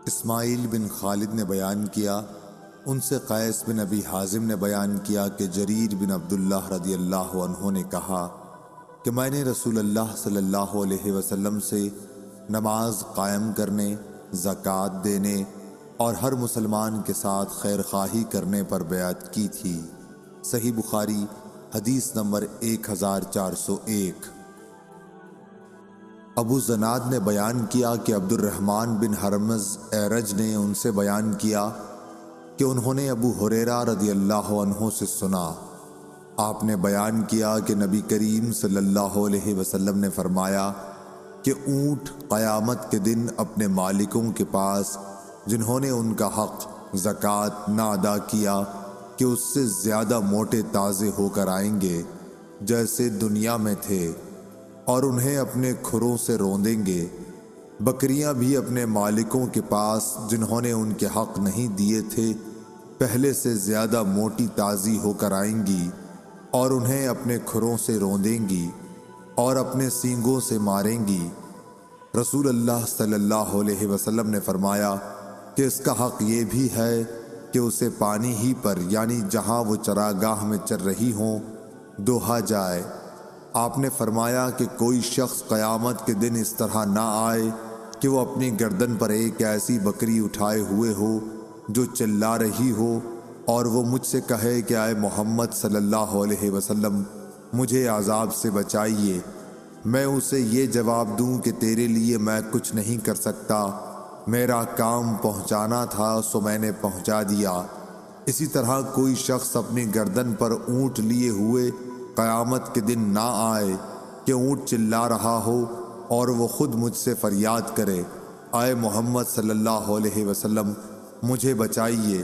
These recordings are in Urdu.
اسماعیل بن خالد نے بیان کیا، ان سے قیس بن ابی حازم نے بیان کیا کہ جریر بن عبداللہ رضی اللہ عنہ نے کہا کہ میں نے رسول اللہ صلی اللہ علیہ وسلم سے نماز قائم کرنے، زکوٰۃ دینے اور ہر مسلمان کے ساتھ خیر خواہی کرنے پر بیعت کی تھی۔ صحیح بخاری حدیث نمبر 1401۔ ابو زناد نے بیان کیا کہ عبد الرحمن بن حرمز اعرج نے ان سے بیان کیا کہ انہوں نے ابو ہریرہ رضی اللہ عنہ سے سنا، آپ نے بیان کیا کہ نبی کریم صلی اللہ علیہ وسلم نے فرمایا کہ اونٹ قیامت کے دن اپنے مالکوں کے پاس جنہوں نے ان کا حق زکوٰۃ نہ ادا کیا کہ اس سے زیادہ موٹے تازے ہو کر آئیں گے جیسے دنیا میں تھے، اور انہیں اپنے کھروں سے روندیں گے۔ بکریاں بھی اپنے مالکوں کے پاس جنہوں نے ان کے حق نہیں دیے تھے پہلے سے زیادہ موٹی تازی ہو کر آئیں گی اور انہیں اپنے کھروں سے روندیں گی اور اپنے سینگوں سے ماریں گی۔ رسول اللہ صلی اللہ علیہ وسلم نے فرمایا کہ اس کا حق یہ بھی ہے کہ اسے پانی ہی پر یعنی جہاں وہ چراگاہ میں چر رہی ہوں دوہا جائے۔ آپ نے فرمایا کہ کوئی شخص قیامت کے دن اس طرح نہ آئے کہ وہ اپنی گردن پر ایک ایسی بکری اٹھائے ہوئے ہو جو چلا رہی ہو اور وہ مجھ سے کہے کہ اے محمد صلی اللہ علیہ وسلم مجھے عذاب سے بچائیے، میں اسے یہ جواب دوں کہ تیرے لیے میں کچھ نہیں کر سکتا، میرا کام پہنچانا تھا سو میں نے پہنچا دیا۔ اسی طرح کوئی شخص اپنی گردن پر اونٹ لیے ہوئے قیامت کے دن نہ آئے کہ اونٹ چلا رہا ہو اور وہ خود مجھ سے فریاد کرے، اے محمد صلی اللہ علیہ وسلم مجھے بچائیے،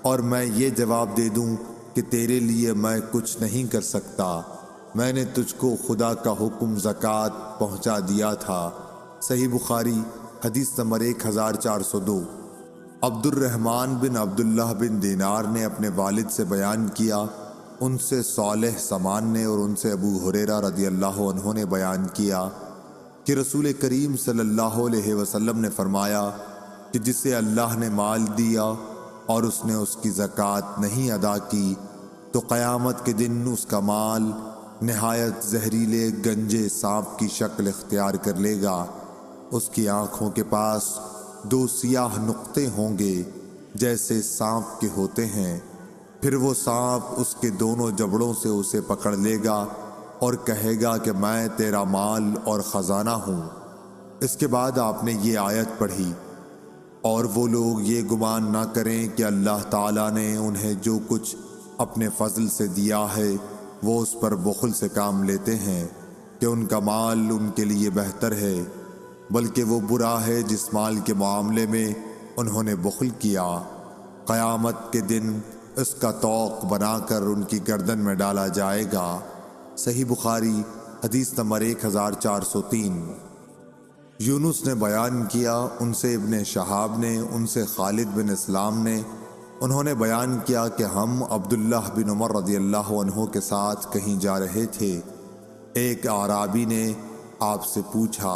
اور میں یہ جواب دے دوں کہ تیرے لیے میں کچھ نہیں کر سکتا، میں نے تجھ کو خدا کا حکم زکوٰۃ پہنچا دیا تھا۔ صحیح بخاری حدیث نمبر 1402۔ عبد الرحمن بن عبداللہ بن دینار نے اپنے والد سے بیان کیا، ان سے صالح سمان نے اور ان سے ابو ہریرہ رضی اللہ عنہ نے بیان کیا کہ رسول کریم صلی اللہ علیہ وسلم نے فرمایا کہ جسے اللہ نے مال دیا اور اس نے اس کی زکوٰۃ نہیں ادا کی تو قیامت کے دن اس کا مال نہایت زہریلے گنجے سانپ کی شکل اختیار کر لے گا، اس کی آنکھوں کے پاس 2 سیاہ نقطے ہوں گے جیسے سانپ کے ہوتے ہیں، پھر وہ سانپ اس کے دونوں جبڑوں سے اسے پکڑ لے گا اور کہے گا کہ میں تیرا مال اور خزانہ ہوں۔ اس کے بعد آپ نے یہ آیت پڑھی، اور وہ لوگ یہ گمان نہ کریں کہ اللہ تعالیٰ نے انہیں جو کچھ اپنے فضل سے دیا ہے وہ اس پر بخل سے کام لیتے ہیں کہ ان کا مال ان کے لیے بہتر ہے، بلکہ وہ برا ہے جس مال کے معاملے میں انہوں نے بخل کیا، قیامت کے دن اس کا طوق بنا کر ان کی گردن میں ڈالا جائے گا۔ صحیح بخاری حدیث نمبر 1403۔ یونس نے بیان کیا، ان سے ابن شہاب نے، ان سے خالد بن اسلام نے، انہوں نے بیان کیا کہ ہم عبداللہ بن عمر رضی اللہ عنہ کے ساتھ کہیں جا رہے تھے، ایک اعرابی نے آپ سے پوچھا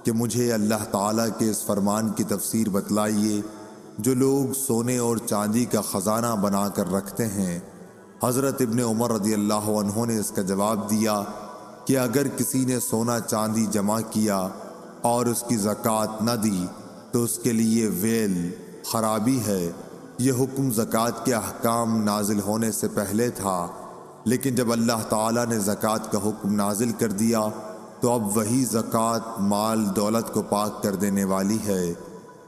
کہ مجھے اللہ تعالیٰ کے اس فرمان کی تفسیر بتلائیے جو لوگ سونے اور چاندی کا خزانہ بنا کر رکھتے ہیں۔ حضرت ابن عمر رضی اللہ عنہ نے اس کا جواب دیا کہ اگر کسی نے سونا چاندی جمع کیا اور اس کی زکوٰۃ نہ دی تو اس کے لیے ویل خرابی ہے۔ یہ حکم زکوٰۃ کے احکام نازل ہونے سے پہلے تھا، لیکن جب اللہ تعالیٰ نے زکوٰۃ کا حکم نازل کر دیا تو اب وہی زکوٰۃ مال دولت کو پاک کر دینے والی ہے۔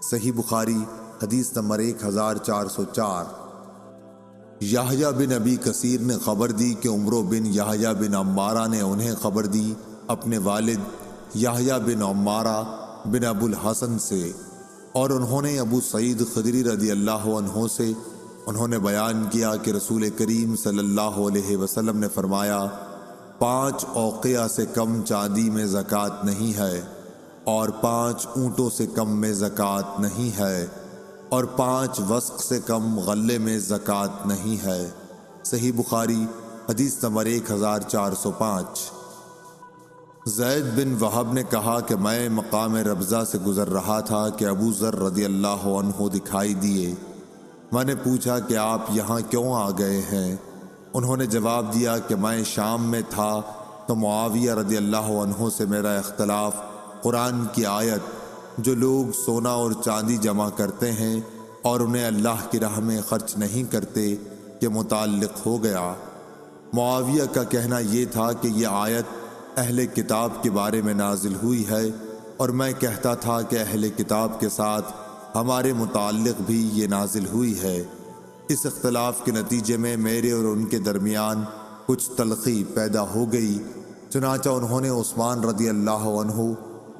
صحیح بخاری حدیث نمبر 1404۔ یحییٰ بن ابی کثیر نے خبر دی کہ عمرو بن یحییٰ بن عمارہ نے انہیں خبر دی اپنے والد یحییٰ بن عمارہ بن ابو الحسن سے، اور انہوں نے ابو سعید خدری رضی اللہ عنہ سے، انہوں نے بیان کیا کہ رسول کریم صلی اللہ علیہ وسلم نے فرمایا 5 اوقیہ سے کم چاندی میں زکوٰۃ نہیں ہے، اور 5 اونٹوں سے کم میں زکوٰۃ نہیں ہے، اور 5 وسق سے کم غلے میں زکوٰۃ نہیں ہے۔ صحیح بخاری حدیث نمبر 1405۔ زید بن وہب نے کہا کہ میں مقام ربضہ سے گزر رہا تھا کہ ابو ذر رضی اللہ عنہ دکھائی دیے۔ میں نے پوچھا کہ آپ یہاں کیوں آ گئے ہیں؟ انہوں نے جواب دیا کہ میں شام میں تھا تو معاویہ رضی اللہ عنہ سے میرا اختلاف قرآن کی آیت جو لوگ سونا اور چاندی جمع کرتے ہیں اور انہیں اللہ کی راہ میں خرچ نہیں کرتے کے متعلق ہو گیا۔ معاویہ کا کہنا یہ تھا کہ یہ آیت اہل کتاب کے بارے میں نازل ہوئی ہے، اور میں کہتا تھا کہ اہل کتاب کے ساتھ ہمارے متعلق بھی یہ نازل ہوئی ہے۔ اس اختلاف کے نتیجے میں میرے اور ان کے درمیان کچھ تلخی پیدا ہو گئی، چنانچہ انہوں نے عثمان رضی اللہ عنہ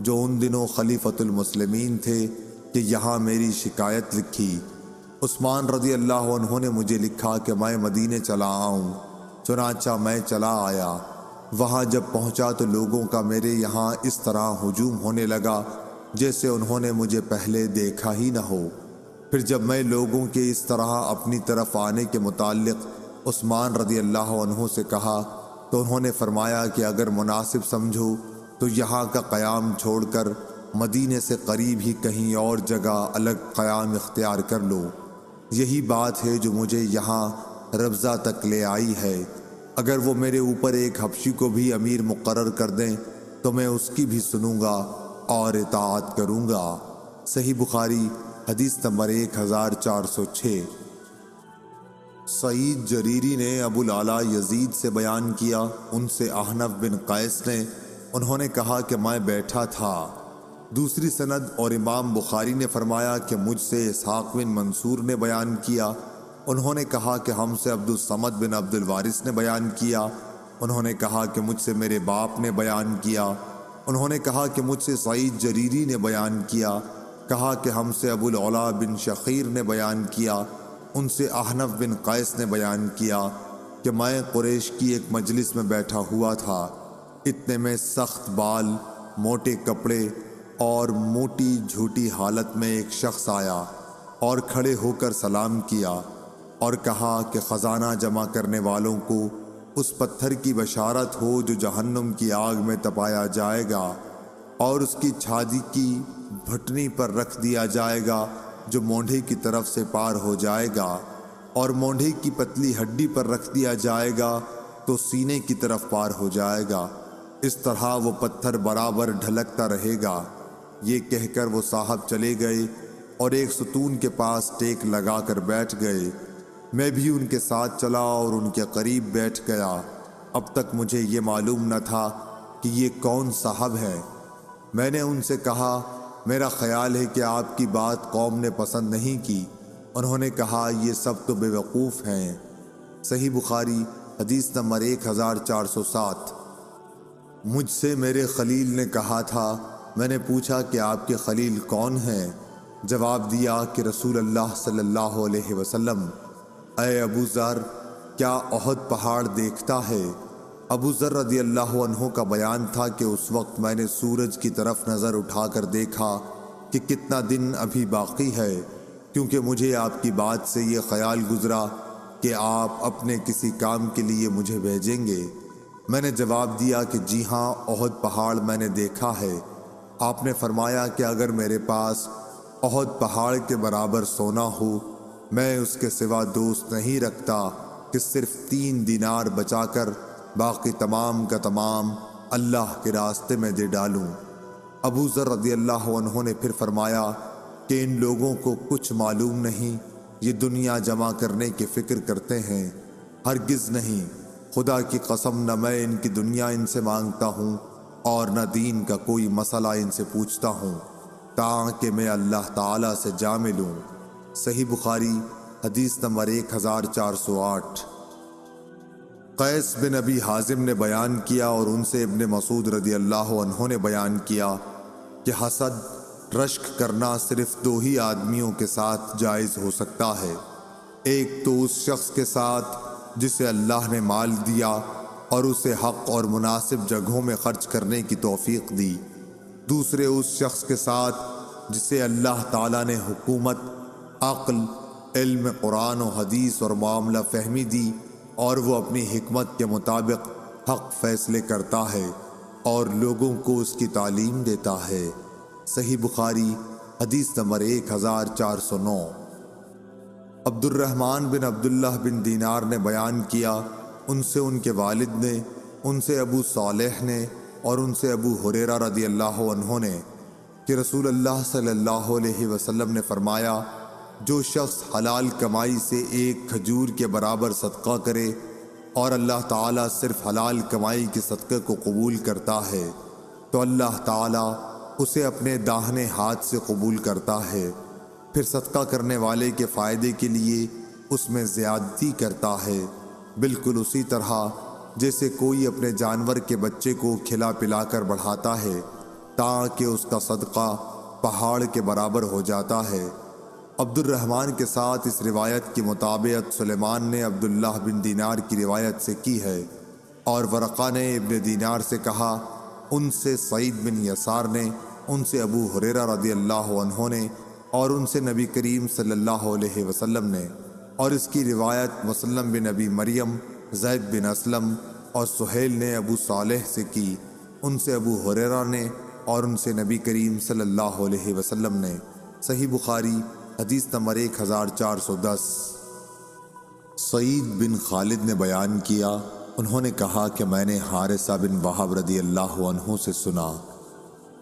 جو ان دنوں خلیفۃ المسلمین تھے کہ یہاں میری شکایت لکھی۔ عثمان رضی اللہ عنہ نے مجھے لکھا کہ میں مدینے چلا آؤں، چنانچہ میں چلا آیا۔ وہاں جب پہنچا تو لوگوں کا میرے یہاں اس طرح ہجوم ہونے لگا جیسے انہوں نے مجھے پہلے دیکھا ہی نہ ہو۔ پھر جب میں لوگوں کے اس طرح اپنی طرف آنے کے متعلق عثمان رضی اللہ عنہ سے کہا تو انہوں نے فرمایا کہ اگر مناسب سمجھو تو یہاں کا قیام چھوڑ کر مدینے سے قریب ہی کہیں اور جگہ الگ قیام اختیار کر لو۔ یہی بات ہے جو مجھے یہاں ربضہ تک لے آئی ہے۔ اگر وہ میرے اوپر ایک حبشی کو بھی امیر مقرر کر دیں تو میں اس کی بھی سنوں گا اور اطاعت کروں گا۔ صحیح بخاری حدیث نمبر 1406۔ سعید جریری نے ابو العلا یزید سے بیان کیا، ان سے احنف بن قیس نے، انہوں نے کہا کہ میں بیٹھا تھا۔ دوسری سند اور امام بخاری نے فرمایا کہ مجھ سے اسحاق بن منصور نے بیان کیا، انہوں نے کہا کہ ہم سے عبد الصمد بن عبد الوارث نے بیان کیا، انہوں نے کہا کہ مجھ سے میرے باپ نے بیان کیا، انہوں نے کہا کہ مجھ سے سعید جریری نے بیان کیا، کہا کہ ہم سے ابو العلا بن شخیر نے بیان کیا، ان سے احنف بن قیس نے بیان کیا کہ میں قریش کی ایک مجلس میں بیٹھا ہوا تھا، اتنے میں سخت بال، موٹے کپڑے اور موٹی جھوٹی حالت میں ایک شخص آیا اور کھڑے ہو کر سلام کیا اور کہا کہ خزانہ جمع کرنے والوں کو اس پتھر کی بشارت ہو جو جہنم کی آگ میں تپایا جائے گا اور اس کی چھاتی کی بھٹنی پر رکھ دیا جائے گا جو مونڈھے کی طرف سے پار ہو جائے گا، اور مونڈھے کی پتلی ہڈی پر رکھ دیا جائے گا تو سینے کی طرف پار ہو جائے گا، اس طرح وہ پتھر برابر ڈھلکتا رہے گا۔ یہ کہہ کر وہ صاحب چلے گئے اور ایک ستون کے پاس ٹیک لگا کر بیٹھ گئے۔ میں بھی ان کے ساتھ چلا اور ان کے قریب بیٹھ گیا۔ اب تک مجھے یہ معلوم نہ تھا کہ یہ کون صاحب ہے۔ میں نے ان سے کہا میرا خیال ہے کہ آپ کی بات قوم نے پسند نہیں کی۔ انہوں نے کہا یہ سب تو بے وقوف ہیں۔ صحیح بخاری حدیث نمبر 1407۔ مجھ سے میرے خلیل نے کہا تھا، میں نے پوچھا کہ آپ کے خلیل کون ہیں؟ جواب دیا کہ رسول اللہ صلی اللہ علیہ وسلم۔ اے ابو ذر، کیا احد پہاڑ دیکھتا ہے؟ ابو ذر رضی اللہ عنہ کا بیان تھا کہ اس وقت میں نے سورج کی طرف نظر اٹھا کر دیکھا کہ کتنا دن ابھی باقی ہے، کیونکہ مجھے آپ کی بات سے یہ خیال گزرا کہ آپ اپنے کسی کام کے لیے مجھے بھیجیں گے۔ میں نے جواب دیا کہ جی ہاں، احد پہاڑ میں نے دیکھا ہے۔ آپ نے فرمایا کہ اگر میرے پاس احد پہاڑ کے برابر سونا ہو، میں اس کے سوا دوست نہیں رکھتا کہ صرف 3 دینار بچا کر باقی تمام کا تمام اللہ کے راستے میں دے ڈالوں۔ ابو ذر رضی اللہ عنہ نے پھر فرمایا کہ ان لوگوں کو کچھ معلوم نہیں، یہ دنیا جمع کرنے کی فکر کرتے ہیں۔ ہرگز نہیں، خدا کی قسم نہ میں ان کی دنیا ان سے مانگتا ہوں اور نہ دین کا کوئی مسئلہ ان سے پوچھتا ہوں تاکہ میں اللہ تعالیٰ سے جا ملوں۔ صحیح بخاری حدیث نمبر 1408۔ قیس بن ابی حازم نے بیان کیا اور ان سے ابن مسعود رضی اللہ عنہ نے بیان کیا کہ حسد، رشک کرنا صرف 2 ہی آدمیوں کے ساتھ جائز ہو سکتا ہے، ایک تو اس شخص کے ساتھ جسے اللہ نے مال دیا اور اسے حق اور مناسب جگہوں میں خرچ کرنے کی توفیق دی، دوسرے اس شخص کے ساتھ جسے اللہ تعالیٰ نے حکومت، عقل، علم قرآن و حدیث اور معاملہ فہمی دی اور وہ اپنی حکمت کے مطابق حق فیصلے کرتا ہے، اور لوگوں کو اس کی تعلیم دیتا ہے۔ صحیح بخاری حدیث نمبر 1409۔ عبد الرحمن بن عبداللہ بن دینار نے بیان کیا، ان سے ان کے والد نے، ان سے ابو صالح نے اور ان سے ابو ہریرہ رضی اللہ عنہ نے کہ رسول اللہ صلی اللہ علیہ وسلم نے فرمایا، جو شخص حلال کمائی سے ایک کھجور کے برابر صدقہ کرے اور اللہ تعالیٰ صرف حلال کمائی کے صدقے کو قبول کرتا ہے تو اللہ تعالیٰ اسے اپنے داہنے ہاتھ سے قبول کرتا ہے، پھر صدقہ کرنے والے کے فائدے کے لیے اس میں زیادتی کرتا ہے، بالکل اسی طرح جیسے کوئی اپنے جانور کے بچے کو کھلا پلا کر بڑھاتا ہے تاکہ اس کا صدقہ پہاڑ کے برابر ہو جاتا ہے۔ عبد الرحمن کے ساتھ اس روایت کی مطابقت سلیمان نے عبداللہ بن دینار کی روایت سے کی ہے، اور ورقہ نے ابن دینار سے کہا، ان سے سعید بن یسار نے، ان سے ابو ہریرہ رضی اللہ عنہ نے، اور ان سے نبی کریم صلی اللہ علیہ وسلم نے، اور اس کی روایت مسلم بن ابی مریم، زید بن اسلم اور سہیل نے ابو صالح سے کی، ان سے ابو ہریرہ نے، اور ان سے نبی کریم صلی اللہ علیہ وسلم نے۔ صحیح بخاری حدیث نمبر 1410۔ سعید بن خالد نے بیان کیا، انہوں نے کہا کہ میں نے حارثہ بن وہب رضی اللہ عنہ سے سنا،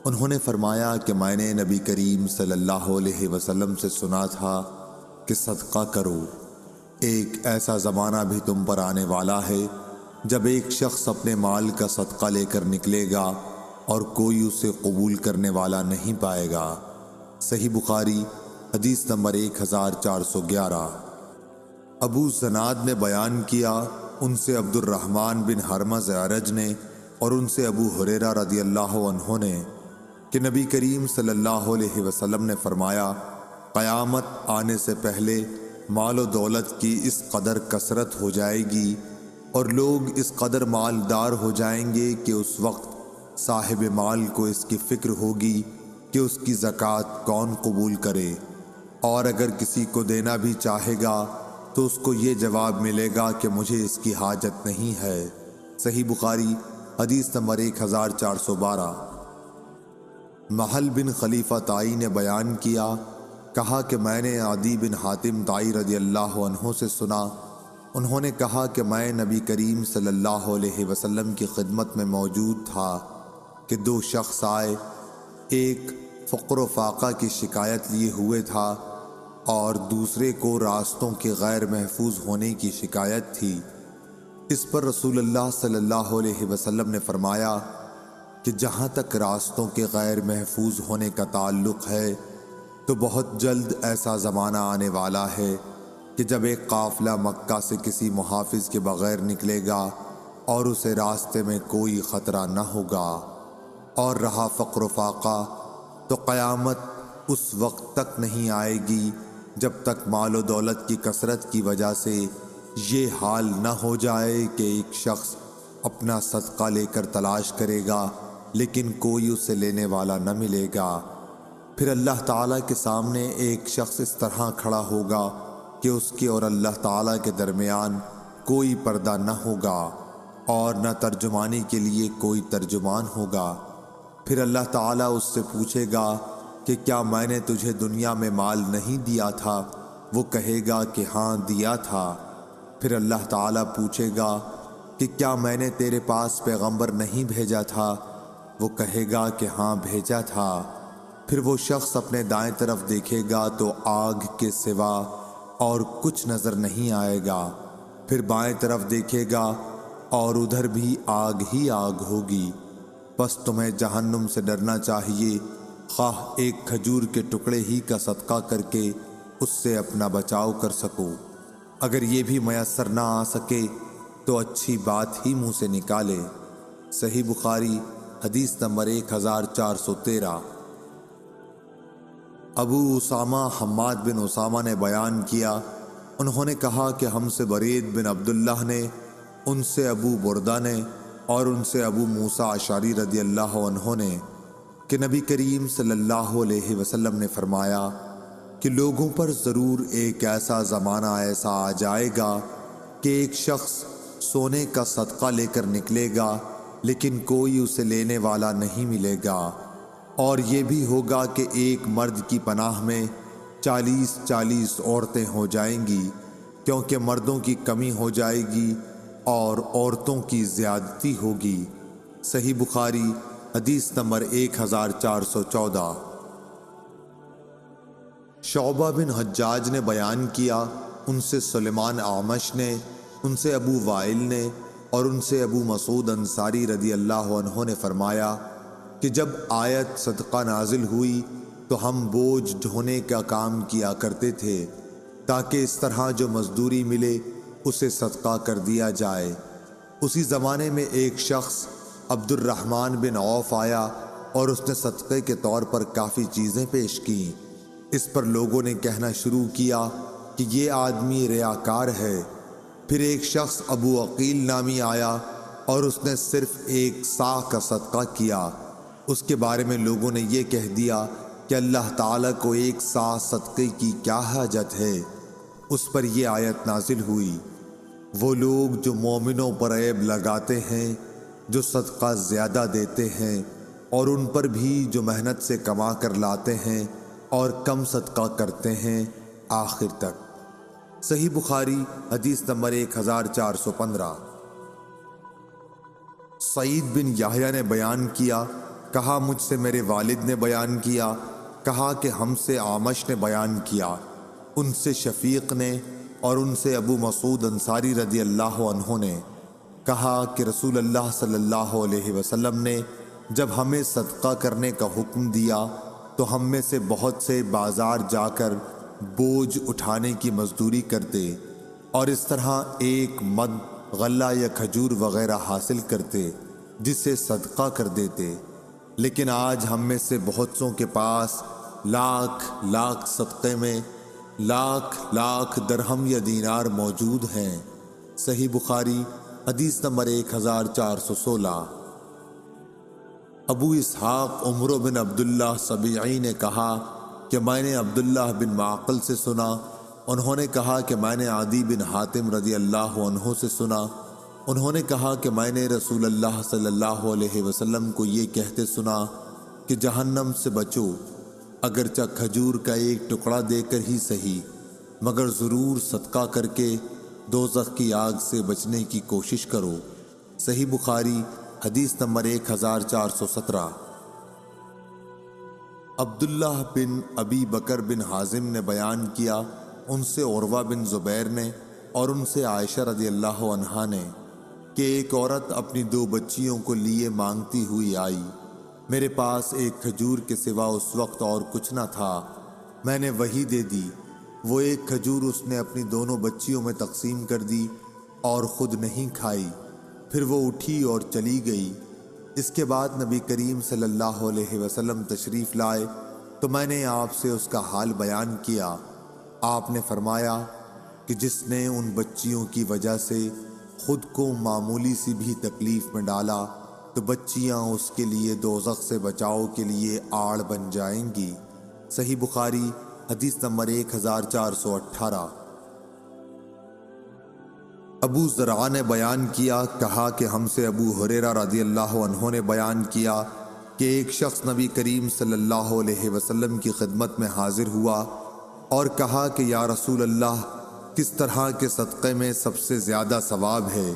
انہوں نے فرمایا کہ میں نے نبی کریم صلی اللہ علیہ وسلم سے سنا تھا کہ صدقہ کرو، ایک ایسا زمانہ بھی تم پر آنے والا ہے جب ایک شخص اپنے مال کا صدقہ لے کر نکلے گا اور کوئی اسے قبول کرنے والا نہیں پائے گا۔ صحیح بخاری حدیث نمبر 1411۔ ابو زناد نے بیان کیا، ان سے عبد الرحمن بن حرمز اعرج نے، اور ان سے ابو ہریرہ رضی اللہ عنہ نے کہ نبی کریم صلی اللہ علیہ وسلم نے فرمایا، قیامت آنے سے پہلے مال و دولت کی اس قدر کثرت ہو جائے گی اور لوگ اس قدر مالدار ہو جائیں گے کہ اس وقت صاحب مال کو اس کی فکر ہوگی کہ اس کی زکوٰۃ کون قبول کرے، اور اگر کسی کو دینا بھی چاہے گا تو اس کو یہ جواب ملے گا کہ مجھے اس کی حاجت نہیں ہے۔ صحیح بخاری حدیث نمبر 1412۔ محل بن خلیفہ طائی نے بیان کیا، کہا کہ میں نے عدی بن حاتم طائی رضی اللہ عنہ سے سنا، انہوں نے کہا کہ میں نبی کریم صلی اللہ علیہ وسلم کی خدمت میں موجود تھا کہ دو شخص آئے، ایک فقر و فاقہ کی شکایت لیے ہوئے تھا اور دوسرے کو راستوں کے غیر محفوظ ہونے کی شکایت تھی۔ اس پر رسول اللہ صلی اللہ علیہ وسلم نے فرمایا کہ جہاں تک راستوں کے غیر محفوظ ہونے کا تعلق ہے تو بہت جلد ایسا زمانہ آنے والا ہے کہ جب ایک قافلہ مکہ سے کسی محافظ کے بغیر نکلے گا اور اسے راستے میں کوئی خطرہ نہ ہوگا، اور رہا فقر و فاقہ تو قیامت اس وقت تک نہیں آئے گی جب تک مال و دولت کی کثرت کی وجہ سے یہ حال نہ ہو جائے کہ ایک شخص اپنا صدقہ لے کر تلاش کرے گا لیکن کوئی اسے لینے والا نہ ملے گا۔ پھر اللہ تعالیٰ کے سامنے ایک شخص اس طرح کھڑا ہوگا کہ اس کے اور اللہ تعالیٰ کے درمیان کوئی پردہ نہ ہوگا اور نہ ترجمانی کے لیے کوئی ترجمان ہوگا۔ پھر اللہ تعالیٰ اس سے پوچھے گا کہ کیا میں نے تجھے دنیا میں مال نہیں دیا تھا؟ وہ کہے گا کہ ہاں دیا تھا۔ پھر اللہ تعالیٰ پوچھے گا کہ کیا میں نے تیرے پاس پیغمبر نہیں بھیجا تھا؟ وہ کہے گا کہ ہاں بھیجا تھا۔ پھر وہ شخص اپنے دائیں طرف دیکھے گا تو آگ کے سوا اور کچھ نظر نہیں آئے گا، پھر بائیں طرف دیکھے گا اور ادھر بھی آگ ہی آگ ہوگی۔ بس تمہیں جہنم سے ڈرنا چاہیے، خواہ ایک کھجور کے ٹکڑے ہی کا صدقہ کر کے اس سے اپنا بچاؤ کر سکو، اگر یہ بھی میسر نہ آ سکے تو اچھی بات ہی منہ سے نکالے۔ صحیح بخاری حدیث نمبر 1413۔ ابو اسامہ حماد بن اسامہ نے بیان کیا، انہوں نے کہا کہ ہم سے برید بن عبداللہ نے، ان سے ابو بردہ نے، اور ان سے ابو موسیٰ اشعری رضی اللہ عنہ نے کہ نبی کریم صلی اللہ علیہ وسلم نے فرمایا کہ لوگوں پر ضرور ایک ایسا زمانہ ایسا آ جائے گا کہ ایک شخص سونے کا صدقہ لے کر نکلے گا لیکن کوئی اسے لینے والا نہیں ملے گا۔ اور یہ بھی ہوگا کہ ایک مرد کی پناہ میں 40 عورتیں ہو جائیں گی، کیونکہ مردوں کی کمی ہو جائے گی اور عورتوں کی زیادتی ہوگی۔ صحیح بخاری حدیث نمبر 1414۔ شعبہ بن حجاج نے بیان کیا، ان سے سلیمان اعمش نے، ان سے ابو وائل نے اور ان سے ابو مسعود انصاری رضی اللہ عنہ نے فرمایا کہ جب آیت صدقہ نازل ہوئی تو ہم بوجھ ڈھونے کا کام کیا کرتے تھے تاکہ اس طرح جو مزدوری ملے اسے صدقہ کر دیا جائے۔ اسی زمانے میں ایک شخص عبد الرحمن بن عوف آیا اور اس نے صدقے کے طور پر کافی چیزیں پیش کیں۔ اس پر لوگوں نے کہنا شروع کیا کہ یہ آدمی ریاکار ہے۔ پھر ایک شخص ابو عقیل نامی آیا اور اس نے صرف 1 صاع کا صدقہ کیا۔ اس کے بارے میں لوگوں نے یہ کہہ دیا کہ اللہ تعالیٰ کو 1 صاع صدقے کی کیا حاجت ہے۔ اس پر یہ آیت نازل ہوئی، وہ لوگ جو مومنوں پر عیب لگاتے ہیں، جو صدقہ زیادہ دیتے ہیں، اور ان پر بھی جو محنت سے کما کر لاتے ہیں اور کم صدقہ کرتے ہیں، آخر تک۔ صحیح بخاری حدیث نمبر 1415۔ سعید بن یحییٰ نے بیان کیا، کہا مجھ سے میرے والد نے بیان کیا، کہا کہ ہم سے اعمش نے بیان کیا، ان سے شفیق نے اور ان سے ابو مسعود انصاری رضی اللہ عنہ نے کہا کہ رسول اللہ صلی اللہ علیہ وسلم نے جب ہمیں صدقہ کرنے کا حکم دیا تو ہم میں سے بہت سے بازار جا کر بوجھ اٹھانے کی مزدوری کرتے اور اس طرح 1 مد غلہ یا کھجور وغیرہ حاصل کرتے جسے صدقہ کر دیتے۔ لیکن آج ہم میں سے بہت سوں کے پاس لاکھ صدقے میں لاکھ درہم یا دینار موجود ہیں۔ صحیح بخاری حدیث نمبر 1416۔ ابو اسحاق عمر بن عبداللہ سبیعی نے کہا کہ میں نے عبداللہ بن معقل سے سنا، انہوں نے کہا کہ میں نے عدی بن حاتم رضی اللہ عنہ سے سنا، انہوں نے کہا کہ میں نے رسول اللہ صلی اللہ علیہ وسلم کو یہ کہتے سنا کہ جہنم سے بچو، اگرچہ کھجور کا 1 ٹکڑا دے کر ہی صحیح، مگر ضرور صدقہ کر کے دوزخ کی آگ سے بچنے کی کوشش کرو۔ صحیح بخاری حدیث نمبر 1417۔ عبداللہ بن ابی بکر بن حازم نے بیان کیا، ان سے عروہ بن زبیر نے اور ان سے عائشہ رضی اللہ عنہا نے کہ ایک عورت اپنی 2 بچیوں کو لیے مانگتی ہوئی آئی، میرے پاس 1 کھجور کے سوا اس وقت اور کچھ نہ تھا، میں نے وہی دے دی۔ وہ 1 کھجور اس نے اپنی دونوں بچیوں میں تقسیم کر دی اور خود نہیں کھائی، پھر وہ اٹھی اور چلی گئی۔ اس کے بعد نبی کریم صلی اللہ علیہ وسلم تشریف لائے تو میں نے آپ سے اس کا حال بیان کیا۔ آپ نے فرمایا کہ جس نے ان بچیوں کی وجہ سے خود کو معمولی سی بھی تکلیف میں ڈالا تو بچیاں اس کے لیے دوزخ سے بچاؤ کے لیے آڑ بن جائیں گی۔ صحیح بخاری حدیث نمبر 1418۔ ابو زرع نے بیان کیا، کہا کہ ہم سے ابو ہریرہ رضی اللہ عنہ نے بیان کیا کہ ایک شخص نبی کریم صلی اللہ علیہ وسلم کی خدمت میں حاضر ہوا اور کہا کہ یا رسول اللہ، کس طرح کے صدقے میں سب سے زیادہ ثواب ہے؟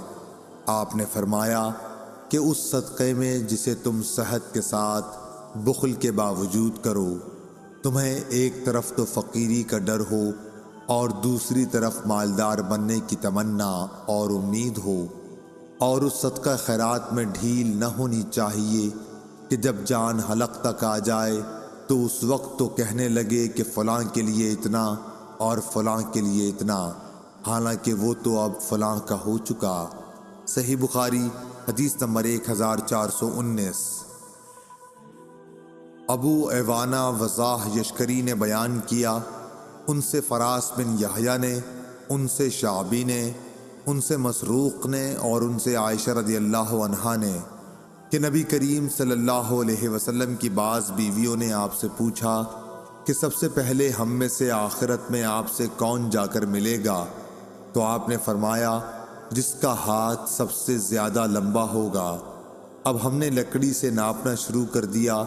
آپ نے فرمایا کہ اس صدقے میں جسے تم صحت کے ساتھ بخل کے باوجود کرو، تمہیں ایک طرف تو فقیری کا ڈر ہو اور دوسری طرف مالدار بننے کی تمنا اور امید ہو، اور اس صدقہ خیرات میں ڈھیل نہ ہونی چاہیے کہ جب جان حلق تک آ جائے تو اس وقت تو کہنے لگے کہ فلاں کے لیے اتنا اور فلاں کے لیے اتنا، حالانکہ وہ تو اب فلاں کا ہو چکا۔ صحیح بخاری حدیث نمبر 1419۔ ابو ایوانہ وضاح یشکری نے بیان کیا، ان سے فراس بن یحییٰ نے، ان سے شعبی نے، ان سے مسروق نے اور ان سے عائشہ رضی اللہ عنہا نے کہ نبی کریم صلی اللہ علیہ وسلم کی بعض بیویوں نے آپ سے پوچھا کہ سب سے پہلے ہم میں سے آخرت میں آپ سے کون جا کر ملے گا؟ تو آپ نے فرمایا جس کا ہاتھ سب سے زیادہ لمبا ہوگا۔ اب ہم نے لکڑی سے ناپنا شروع کر دیا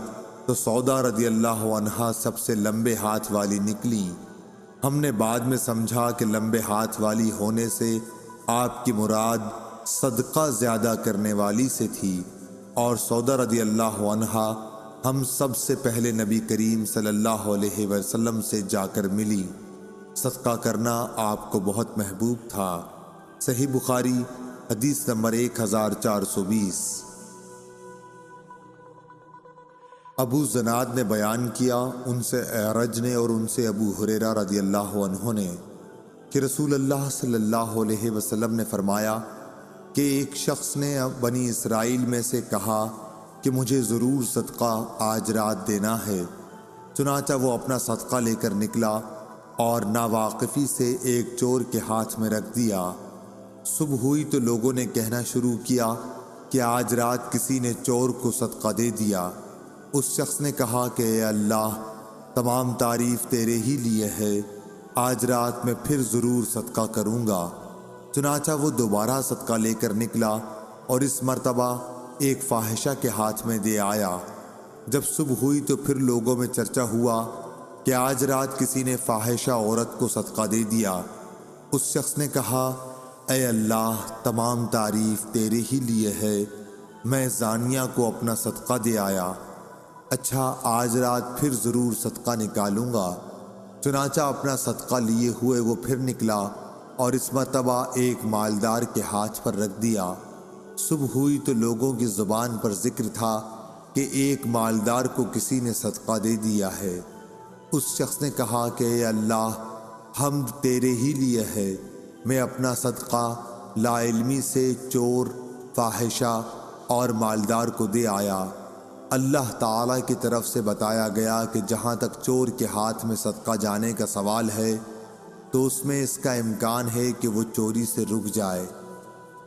تو سودا رضی اللہ عنہا سب سے لمبے ہاتھ والی نکلی۔ ہم نے بعد میں سمجھا کہ لمبے ہاتھ والی ہونے سے آپ کی مراد صدقہ زیادہ کرنے والی سے تھی، اور سودا رضی اللہ عنہا ہم سب سے پہلے نبی کریم صلی اللہ علیہ وسلم سے جا کر ملی۔ صدقہ کرنا آپ کو بہت محبوب تھا۔ صحیح بخاری حدیث نمبر 1420۔ ابو زناد نے بیان کیا، ان سے اعرج نے اور ان سے ابو ہریرہ رضی اللہ عنہ نے، کہ رسول اللہ صلی اللہ علیہ وسلم نے فرمایا کہ ایک شخص نے بنی اسرائیل میں سے کہا کہ مجھے ضرور صدقہ آج رات دینا ہے۔ چنانچہ وہ اپنا صدقہ لے کر نکلا اور ناواقفی سے ایک چور کے ہاتھ میں رکھ دیا۔ صبح ہوئی تو لوگوں نے کہنا شروع کیا کہ آج رات کسی نے چور کو صدقہ دے دیا۔ اس شخص نے کہا کہ اے اللہ، تمام تعریف تیرے ہی لیے ہے، آج رات میں پھر ضرور صدقہ کروں گا۔ چنانچہ وہ دوبارہ صدقہ لے کر نکلا اور اس مرتبہ ایک فاحشہ کے ہاتھ میں دے آیا۔ جب صبح ہوئی تو پھر لوگوں میں چرچا ہوا کہ آج رات کسی نے فاحشہ عورت کو صدقہ دے دیا۔ اس شخص نے کہا، اے اللہ، تمام تعریف تیرے ہی لیے ہے، میں زانیہ کو اپنا صدقہ دے آیا۔ اچھا، آج رات پھر ضرور صدقہ نکالوں گا۔ چنانچہ اپنا صدقہ لیے ہوئے وہ پھر نکلا اور اس مرتبہ ایک مالدار کے ہاتھ پر رکھ دیا۔ صبح ہوئی تو لوگوں کی زبان پر ذکر تھا کہ ایک مالدار کو کسی نے صدقہ دے دیا ہے۔ اس شخص نے کہا کہ اے اللہ، حمد تیرے ہی لیے ہے، میں اپنا صدقہ لا علمی سے چور، فاحشہ اور مالدار کو دے آیا۔ اللہ تعالیٰ کی طرف سے بتایا گیا کہ جہاں تک چور کے ہاتھ میں صدقہ جانے کا سوال ہے تو اس میں اس کا امکان ہے کہ وہ چوری سے رک جائے۔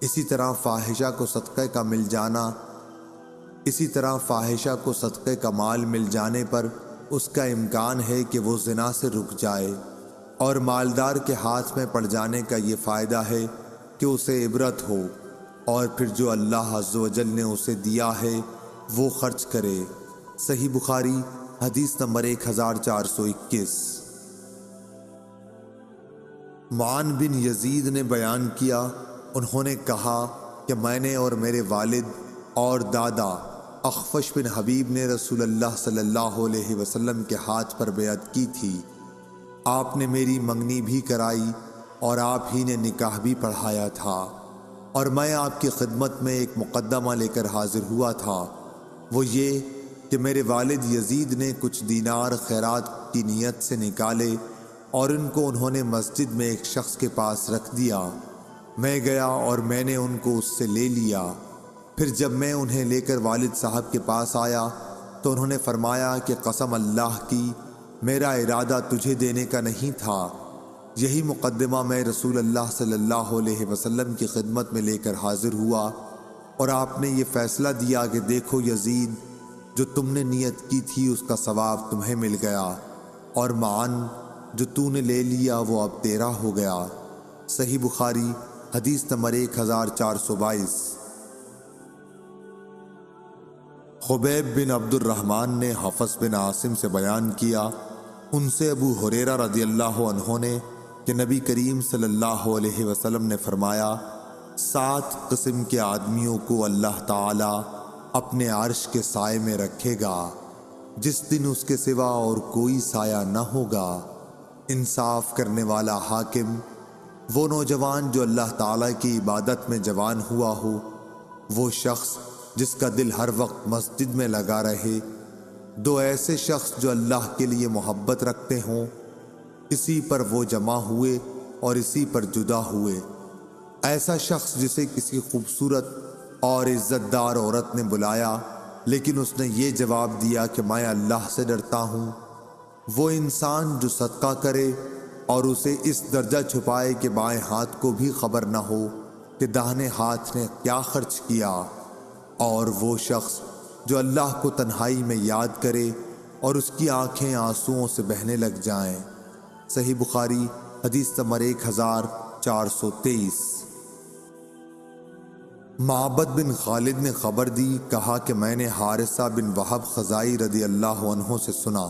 اسی طرح فاحشہ کو صدقے کا مال مل جانے پر اس کا امکان ہے کہ وہ زنا سے رک جائے، اور مالدار کے ہاتھ میں پڑ جانے کا یہ فائدہ ہے کہ اسے عبرت ہو، اور پھر جو اللہ عز و جل نے اسے دیا ہے وہ خرچ کرے۔ صحیح بخاری حدیث نمبر 1421۔ معن بن یزید نے بیان کیا، انہوں نے کہا کہ میں نے اور میرے والد اور دادا اخفش بن حبیب نے رسول اللہ صلی اللہ علیہ وسلم کے ہاتھ پر بیعت کی تھی۔ آپ نے میری منگنی بھی کرائی اور آپ ہی نے نکاح بھی پڑھایا تھا، اور میں آپ کی خدمت میں ایک مقدمہ لے کر حاضر ہوا تھا، وہ یہ کہ میرے والد یزید نے کچھ دینار خیرات کی نیت سے نکالے اور ان کو انہوں نے مسجد میں ایک شخص کے پاس رکھ دیا۔ میں گیا اور میں نے ان کو اس سے لے لیا۔ پھر جب میں انہیں لے کر والد صاحب کے پاس آیا تو انہوں نے فرمایا کہ قسم اللہ کی، میرا ارادہ تجھے دینے کا نہیں تھا۔ یہی مقدمہ میں رسول اللہ صلی اللہ علیہ وسلم کی خدمت میں لے کر حاضر ہوا، اور آپ نے یہ فیصلہ دیا کہ دیکھو یزید، جو تم نے نیت کی تھی اس کا ثواب تمہیں مل گیا، اور معن جو تو نے لے لیا وہ اب تیرا ہو گیا۔ صحیح بخاری حدیث نمبر 1422۔ خبیب بن عبد الرحمن نے حفص بن عاصم سے بیان کیا، ان سے ابو ہریرہ رضی اللہ عنہ نے، کہ نبی کریم صلی اللہ علیہ وسلم نے فرمایا، 7 قسم کے آدمیوں کو اللہ تعالی اپنے عرش کے سائے میں رکھے گا، جس دن اس کے سوا اور کوئی سایہ نہ ہوگا۔ انصاف کرنے والا حاکم، وہ نوجوان جو اللہ تعالی کی عبادت میں جوان ہوا ہو، وہ شخص جس کا دل ہر وقت مسجد میں لگا رہے، 2 ایسے شخص جو اللہ کے لیے محبت رکھتے ہوں، اسی پر وہ جمع ہوئے اور اسی پر جدا ہوئے۔ ایسا شخص جسے کسی خوبصورت اور عزت دار عورت نے بلایا لیکن اس نے یہ جواب دیا کہ میں اللہ سے ڈرتا ہوں۔ وہ انسان جو صدقہ کرے اور اسے اس درجہ چھپائے کہ بائیں ہاتھ کو بھی خبر نہ ہو کہ داہنے ہاتھ نے کیا خرچ کیا، اور وہ شخص جو اللہ کو تنہائی میں یاد کرے اور اس کی آنکھیں آنسوؤں سے بہنے لگ جائیں۔ صحیح بخاری حدیث نمبر 1423۔ معبد بن خالد نے خبر دی، کہا کہ میں نے حارثہ بن وہب خزائی رضی اللہ عنہ سے سنا۔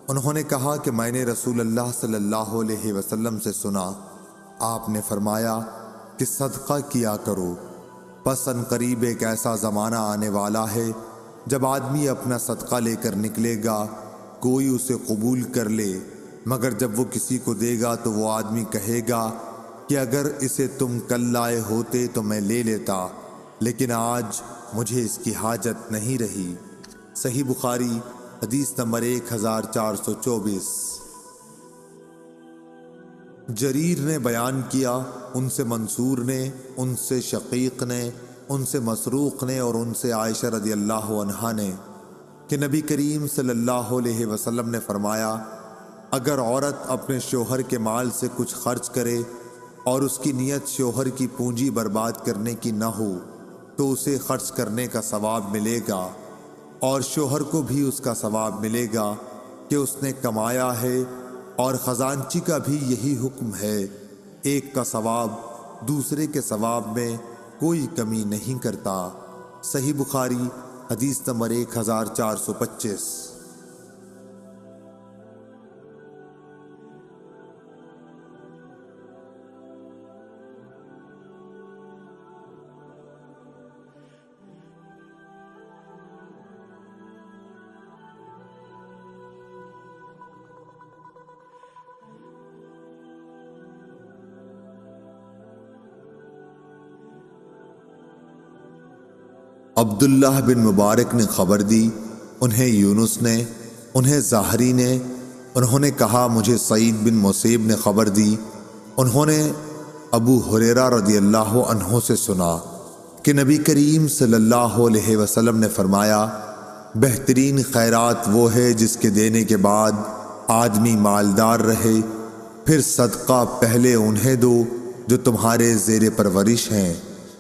انہوں نے کہا کہ میں نے رسول اللہ صلی اللہ علیہ وسلم سے سنا، آپ نے فرمایا کہ صدقہ کیا کرو، پس عنقریب ایک ایسا زمانہ آنے والا ہے جب آدمی اپنا صدقہ لے کر نکلے گا، کوئی اسے قبول کر لے، مگر جب وہ کسی کو دے گا تو وہ آدمی کہے گا کہ اگر اسے تم کل لائے ہوتے تو میں لے لیتا، لیکن آج مجھے اس کی حاجت نہیں رہی۔ صحیح بخاری حدیث نمبر 1424۔ جریر نے بیان کیا، ان سے منصور نے، ان سے شقیق نے، ان سے مسروق نے اور ان سے عائشہ رضی اللہ عنہا نے کہ نبی کریم صلی اللہ علیہ وسلم نے فرمایا، اگر عورت اپنے شوہر کے مال سے کچھ خرچ کرے اور اس کی نیت شوہر کی پونجی برباد کرنے کی نہ ہو تو اسے خرچ کرنے کا ثواب ملے گا، اور شوہر کو بھی اس کا ثواب ملے گا کہ اس نے کمایا ہے، اور خزانچی کا بھی یہی حکم ہے، ایک کا ثواب دوسرے کے ثواب میں کوئی کمی نہیں کرتا۔ صحیح بخاری حدیث نمبر 1425۔ عبداللہ بن مبارک نے خبر دی، انہیں یونس نے، انہیں زاہری نے، انہوں نے کہا مجھے سعید بن مسیب نے خبر دی، انہوں نے ابو ہریرہ رضی اللہ عنہ سے سنا کہ نبی کریم صلی اللہ علیہ وسلم نے فرمایا، بہترین خیرات وہ ہے جس کے دینے کے بعد آدمی مالدار رہے، پھر صدقہ پہلے انہیں دو جو تمہارے زیر پرورش ہیں۔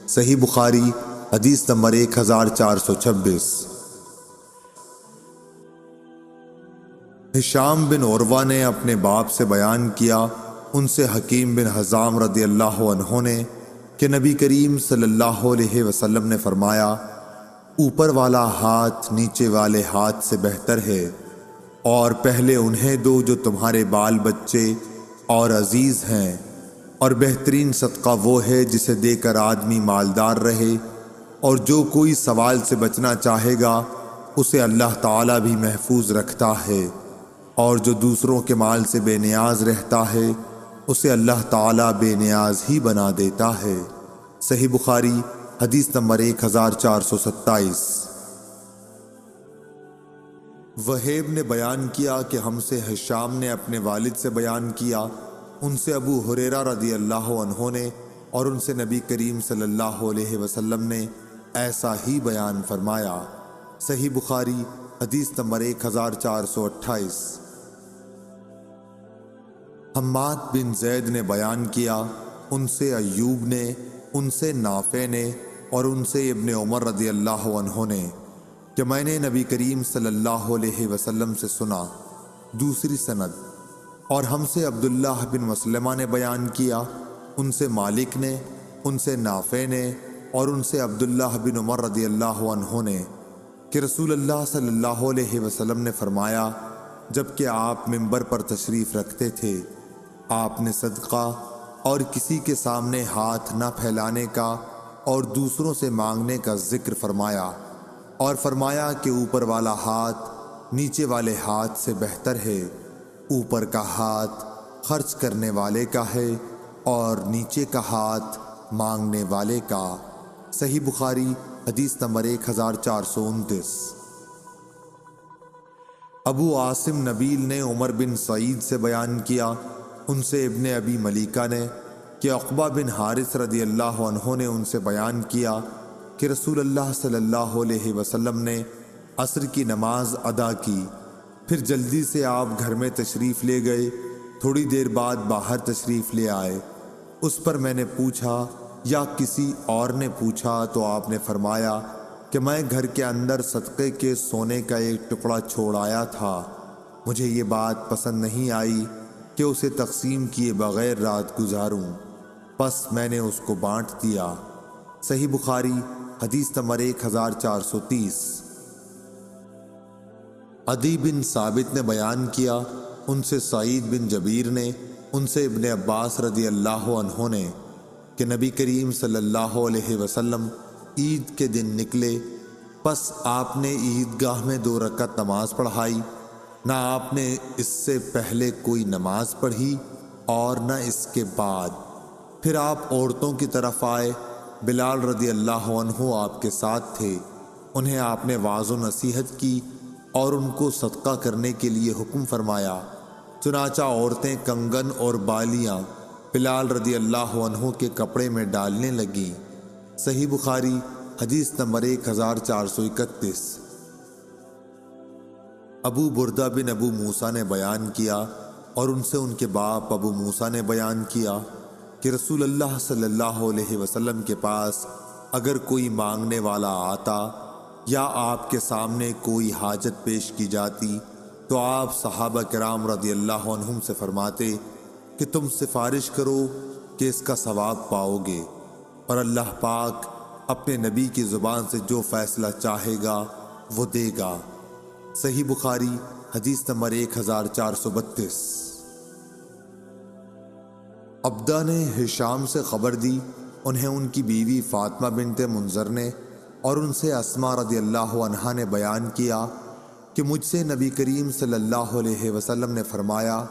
صحیح بخاری حدیث نمبر 1426۔ ہشام بن عروہ نے اپنے باپ سے بیان کیا، ان سے حکیم بن حزام رضی اللہ عنہ نے کہ نبی کریم صلی اللہ علیہ وسلم نے فرمایا، اوپر والا ہاتھ نیچے والے ہاتھ سے بہتر ہے، اور پہلے انہیں دو جو تمہارے بال بچے اور عزیز ہیں، اور بہترین صدقہ وہ ہے جسے دے کر آدمی مالدار رہے، اور جو کوئی سوال سے بچنا چاہے گا اسے اللہ تعالیٰ بھی محفوظ رکھتا ہے، اور جو دوسروں کے مال سے بے نیاز رہتا ہے اسے اللہ تعالیٰ بے نیاز ہی بنا دیتا ہے۔ صحیح بخاری حدیث نمبر 1427۔ وہیب نے بیان کیا کہ ہم سے ہشام نے اپنے والد سے بیان کیا، ان سے ابو ہریرہ رضی اللہ عنہ نے، اور ان سے نبی کریم صلی اللہ علیہ وسلم نے ایسا ہی بیان فرمایا۔ صحیح بخاری حدیث نمبر 1428۔ حماد بن زید نے بیان کیا، ان سے ایوب نے، ان سے نافع نے، اور ان سے ابن عمر رضی اللہ عنہ نے کہ میں نے نبی کریم صلی اللہ علیہ وسلم سے سنا۔ دوسری سند۔ اور ہم سے عبداللہ بن مسلمہ نے بیان کیا، ان سے مالک نے، ان سے نافع نے، اور ان سے عبداللہ بن عمر رضی اللہ عنہ نے کہ رسول اللہ صلی اللہ علیہ وسلم نے فرمایا، جب کہ آپ منبر پر تشریف رکھتے تھے، آپ نے صدقہ اور کسی کے سامنے ہاتھ نہ پھیلانے کا اور دوسروں سے مانگنے کا ذکر فرمایا، اور فرمایا کہ اوپر والا ہاتھ نیچے والے ہاتھ سے بہتر ہے، اوپر کا ہاتھ خرچ کرنے والے کا ہے اور نیچے کا ہاتھ مانگنے والے کا۔ صحیح بخاری حدیث نمبر 1429۔ ابو عاصم نبیل نے عمر بن سعید سے بیان کیا، ان سے ابن ابی ملیکہ نے کہ عقبہ بن حارث رضی اللہ عنہ نے ان سے بیان کیا کہ رسول اللہ صلی اللہ علیہ وسلم نے عصر کی نماز ادا کی، پھر جلدی سے آپ گھر میں تشریف لے گئے، تھوڑی دیر بعد باہر تشریف لے آئے۔ اس پر میں نے پوچھا یا کسی اور نے پوچھا تو آپ نے فرمایا کہ میں گھر کے اندر صدقے کے سونے کا ایک ٹکڑا چھوڑ آیا تھا، مجھے یہ بات پسند نہیں آئی کہ اسے تقسیم کیے بغیر رات گزاروں، پس میں نے اس کو بانٹ دیا۔ صحیح بخاری حدیث نمبر 1430۔ عدی بن ثابت نے بیان کیا، ان سے سعید بن جبیر نے، ان سے ابن عباس رضی اللہ عنہ نے کہ نبی کریم صلی اللہ علیہ وسلم عید کے دن نکلے، پس آپ نے عیدگاہ میں 2 رکعت نماز پڑھائی، نہ آپ نے اس سے پہلے کوئی نماز پڑھی اور نہ اس کے بعد۔ پھر آپ عورتوں کی طرف آئے، بلال رضی اللہ عنہ آپ کے ساتھ تھے، انہیں آپ نے واعظ و نصیحت کی اور ان کو صدقہ کرنے کے لیے حکم فرمایا، چنانچہ عورتیں کنگن اور بالیاں بلال رضی اللہ عنہ کے کپڑے میں ڈالنے لگیں۔ صحیح بخاری حدیث نمبر 1431۔ ابو بردہ بن ابو موسیٰ نے بیان کیا اور ان سے ان کے باپ ابو موسیٰ نے بیان کیا کہ رسول اللہ صلی اللہ علیہ وسلم کے پاس اگر کوئی مانگنے والا آتا یا آپ کے سامنے کوئی حاجت پیش کی جاتی تو آپ صحابہ کرام رضی اللہ عنہم سے فرماتے کہ تم سفارش کرو کہ اس کا ثواب پاؤ گے، اور اللہ پاک اپنے نبی کی زبان سے جو فیصلہ چاہے گا وہ دے گا۔ صحیح بخاری حدیث نمبر 1432۔ عبدہ نے ہشام سے خبر دی، انہیں ان کی بیوی فاطمہ بنت منذر نے اور ان سے اسماء رضی اللہ عنہا نے بیان کیا کہ مجھ سے نبی کریم صلی اللہ علیہ وسلم نے فرمایا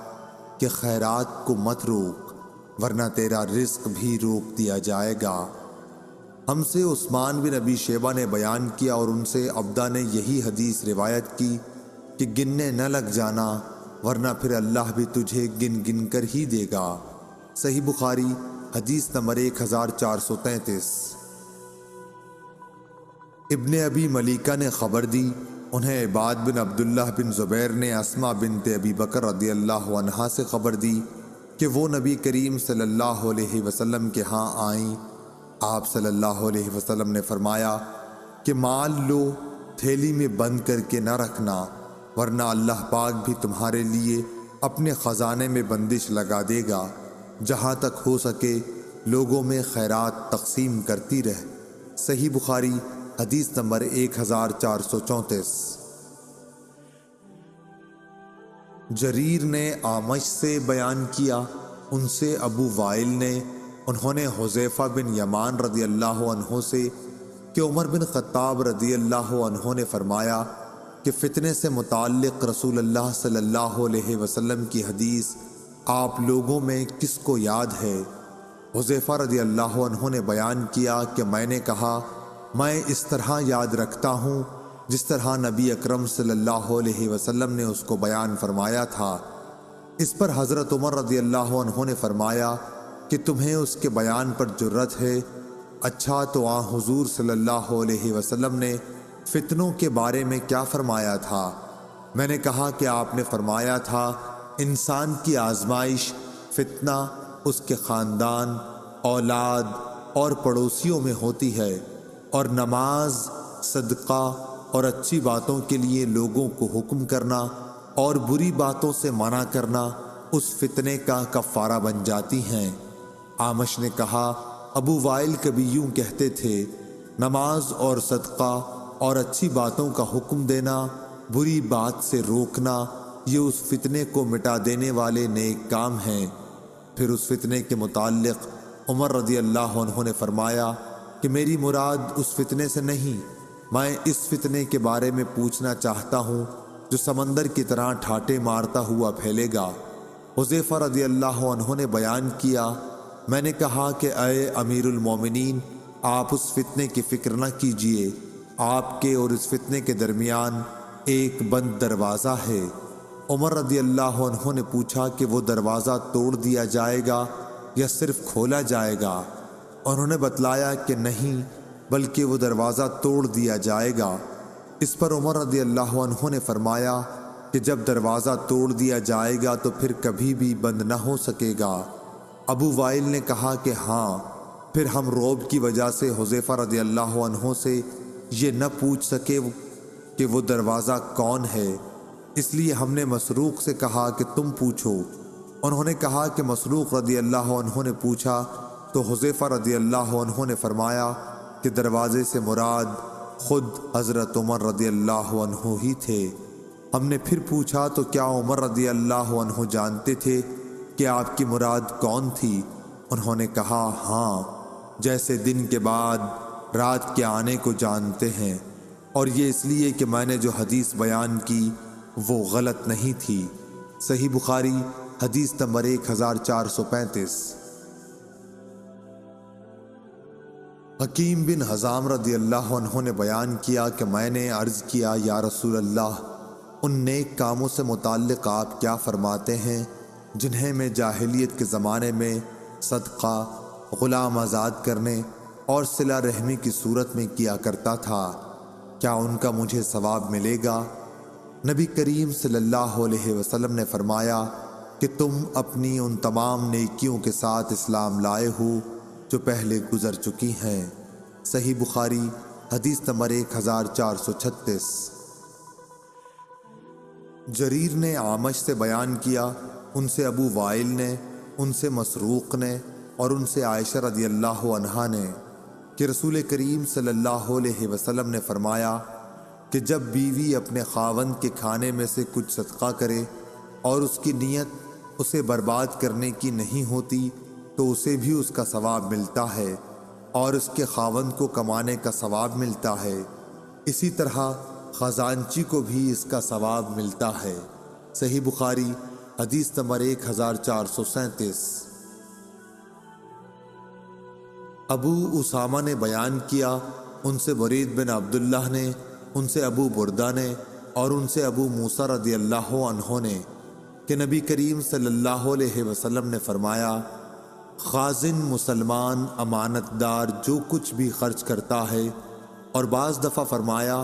کہ خیرات کو مت روک ورنہ تیرا رزق بھی روک دیا جائے گا۔ ہم سے عثمان بن ابی شیبہ نے بیان کیا اور ان سے عبدہ نے یہی حدیث روایت کی کہ گننے نہ لگ جانا ورنہ پھر اللہ بھی تجھے گن گن کر ہی دے گا۔ صحیح بخاری حدیث نمبر 1433۔ ابن ابی ملیکہ نے خبر دی، انہیں عباد بن عبداللہ بن زبیر نے اسماء بنت ابی بکر رضی اللہ عنہا سے خبر دی کہ وہ نبی کریم صلی اللہ علیہ وسلم کے ہاں آئیں۔ آپ صلی اللہ علیہ وسلم نے فرمایا کہ مال لو، تھیلی میں بند کر کے نہ رکھنا ورنہ اللہ پاک بھی تمہارے لیے اپنے خزانے میں بندش لگا دے گا، جہاں تک ہو سکے لوگوں میں خیرات تقسیم کرتی رہ۔ صحیح بخاری حدیث نمبر 1434۔ جریر نے اعمش سے بیان کیا، ان سے ابو وائل نے، انہوں نے حذیفہ بن یمان رضی اللہ عنہ سے کہ عمر بن خطاب رضی اللہ عنہ نے فرمایا کہ فتنے سے متعلق رسول اللہ صلی اللہ علیہ وسلم کی حدیث آپ لوگوں میں کس کو یاد ہے؟ حذیفہ رضی اللہ عنہ نے بیان کیا کہ میں نے کہا میں اس طرح یاد رکھتا ہوں جس طرح نبی اکرم صلی اللہ علیہ وسلم نے اس کو بیان فرمایا تھا۔ اس پر حضرت عمر رضی اللہ عنہ نے فرمایا کہ تمہیں اس کے بیان پر جرت ہے؟ اچھا تو حضور صلی اللہ علیہ وسلم نے فتنوں کے بارے میں کیا فرمایا تھا؟ میں نے کہا کہ آپ نے فرمایا تھا انسان کی آزمائش فتنہ اس کے خاندان، اولاد اور پڑوسیوں میں ہوتی ہے، اور نماز، صدقہ اور اچھی باتوں کے لیے لوگوں کو حکم کرنا اور بری باتوں سے منع کرنا اس فتنے کا کفارہ بن جاتی ہیں۔ اعمش نے کہا ابو وائل کبھی یوں کہتے تھے، نماز اور صدقہ اور اچھی باتوں کا حکم دینا، بری بات سے روکنا، یہ اس فتنے کو مٹا دینے والے نیک کام ہیں۔ پھر اس فتنے کے متعلق عمر رضی اللہ عنہ نے فرمایا کہ میری مراد اس فتنے سے نہیں، میں اس فتنے کے بارے میں پوچھنا چاہتا ہوں جو سمندر کی طرح ٹھاٹے مارتا ہوا پھیلے گا۔ حذیفہ رضی اللہ عنہ نے بیان کیا، میں نے کہا کہ اے امیر المومنین، آپ اس فتنے کی فکر نہ کیجیے، آپ کے اور اس فتنے کے درمیان ایک بند دروازہ ہے۔ عمر رضی اللہ عنہ نے پوچھا کہ وہ دروازہ توڑ دیا جائے گا یا صرف کھولا جائے گا؟ انہوں نے بتلایا کہ نہیں، بلکہ وہ دروازہ توڑ دیا جائے گا۔ اس پر عمر رضی اللہ عنہ نے فرمایا کہ جب دروازہ توڑ دیا جائے گا تو پھر کبھی بھی بند نہ ہو سکے گا۔ ابو وائل نے کہا کہ ہاں۔ پھر ہم رعب کی وجہ سے حذیفہ رضی اللہ عنہ سے یہ نہ پوچھ سکے کہ وہ دروازہ کون ہے، اس لیے ہم نے مسروق سے کہا کہ تم پوچھو۔ انہوں نے کہا کہ مسروق رضی اللہ عنہ نے پوچھا تو حذیفہ رضی اللہ عنہ نے فرمایا کہ دروازے سے مراد خود حضرت عمر رضی اللہ عنہ ہی تھے۔ ہم نے پھر پوچھا تو کیا عمر رضی اللہ عنہ جانتے تھے کہ آپ کی مراد کون تھی؟ انہوں نے کہا ہاں، جیسے دن کے بعد رات کے آنے کو جانتے ہیں، اور یہ اس لیے کہ میں نے جو حدیث بیان کی وہ غلط نہیں تھی۔ صحیح بخاری حدیث نمبر 1435۔ حکیم بن حزام رضی اللہ عنہ نے بیان کیا کہ میں نے عرض کیا یا رسول اللہ، ان نیک کاموں سے متعلق آپ کیا فرماتے ہیں جنہیں میں جاہلیت کے زمانے میں صدقہ، غلام آزاد کرنے اور صلہ رحمی کی صورت میں کیا کرتا تھا، کیا ان کا مجھے ثواب ملے گا؟ نبی کریم صلی اللہ علیہ وسلم نے فرمایا کہ تم اپنی ان تمام نیکیوں کے ساتھ اسلام لائے ہو جو پہلے گزر چکی ہیں۔ صحیح بخاری حدیث نمبر 1436۔ جریر نے اعمش سے بیان کیا، ان سے ابو وائل نے، ان سے مسروق نے اور ان سے عائشہ رضی اللہ عنہا نے کہ رسول کریم صلی اللہ علیہ وسلم نے فرمایا کہ جب بیوی اپنے خاوند کے کھانے میں سے کچھ صدقہ کرے اور اس کی نیت اسے برباد کرنے کی نہیں ہوتی تو اسے بھی اس کا ثواب ملتا ہے اور اس کے خاوند کو کمانے کا ثواب ملتا ہے، اسی طرح خزانچی کو بھی اس کا ثواب ملتا ہے۔ صحیح بخاری حدیث نمبر 1437۔ ابو اسامہ نے بیان کیا، ان سے برید بن عبداللہ نے، ان سے ابو بردہ نے اور ان سے ابو موسیٰ رضی اللہ عنہ نے کہ نبی کریم صلی اللہ علیہ وسلم نے فرمایا، خازن مسلمان امانت دار جو کچھ بھی خرچ کرتا ہے، اور بعض دفعہ فرمایا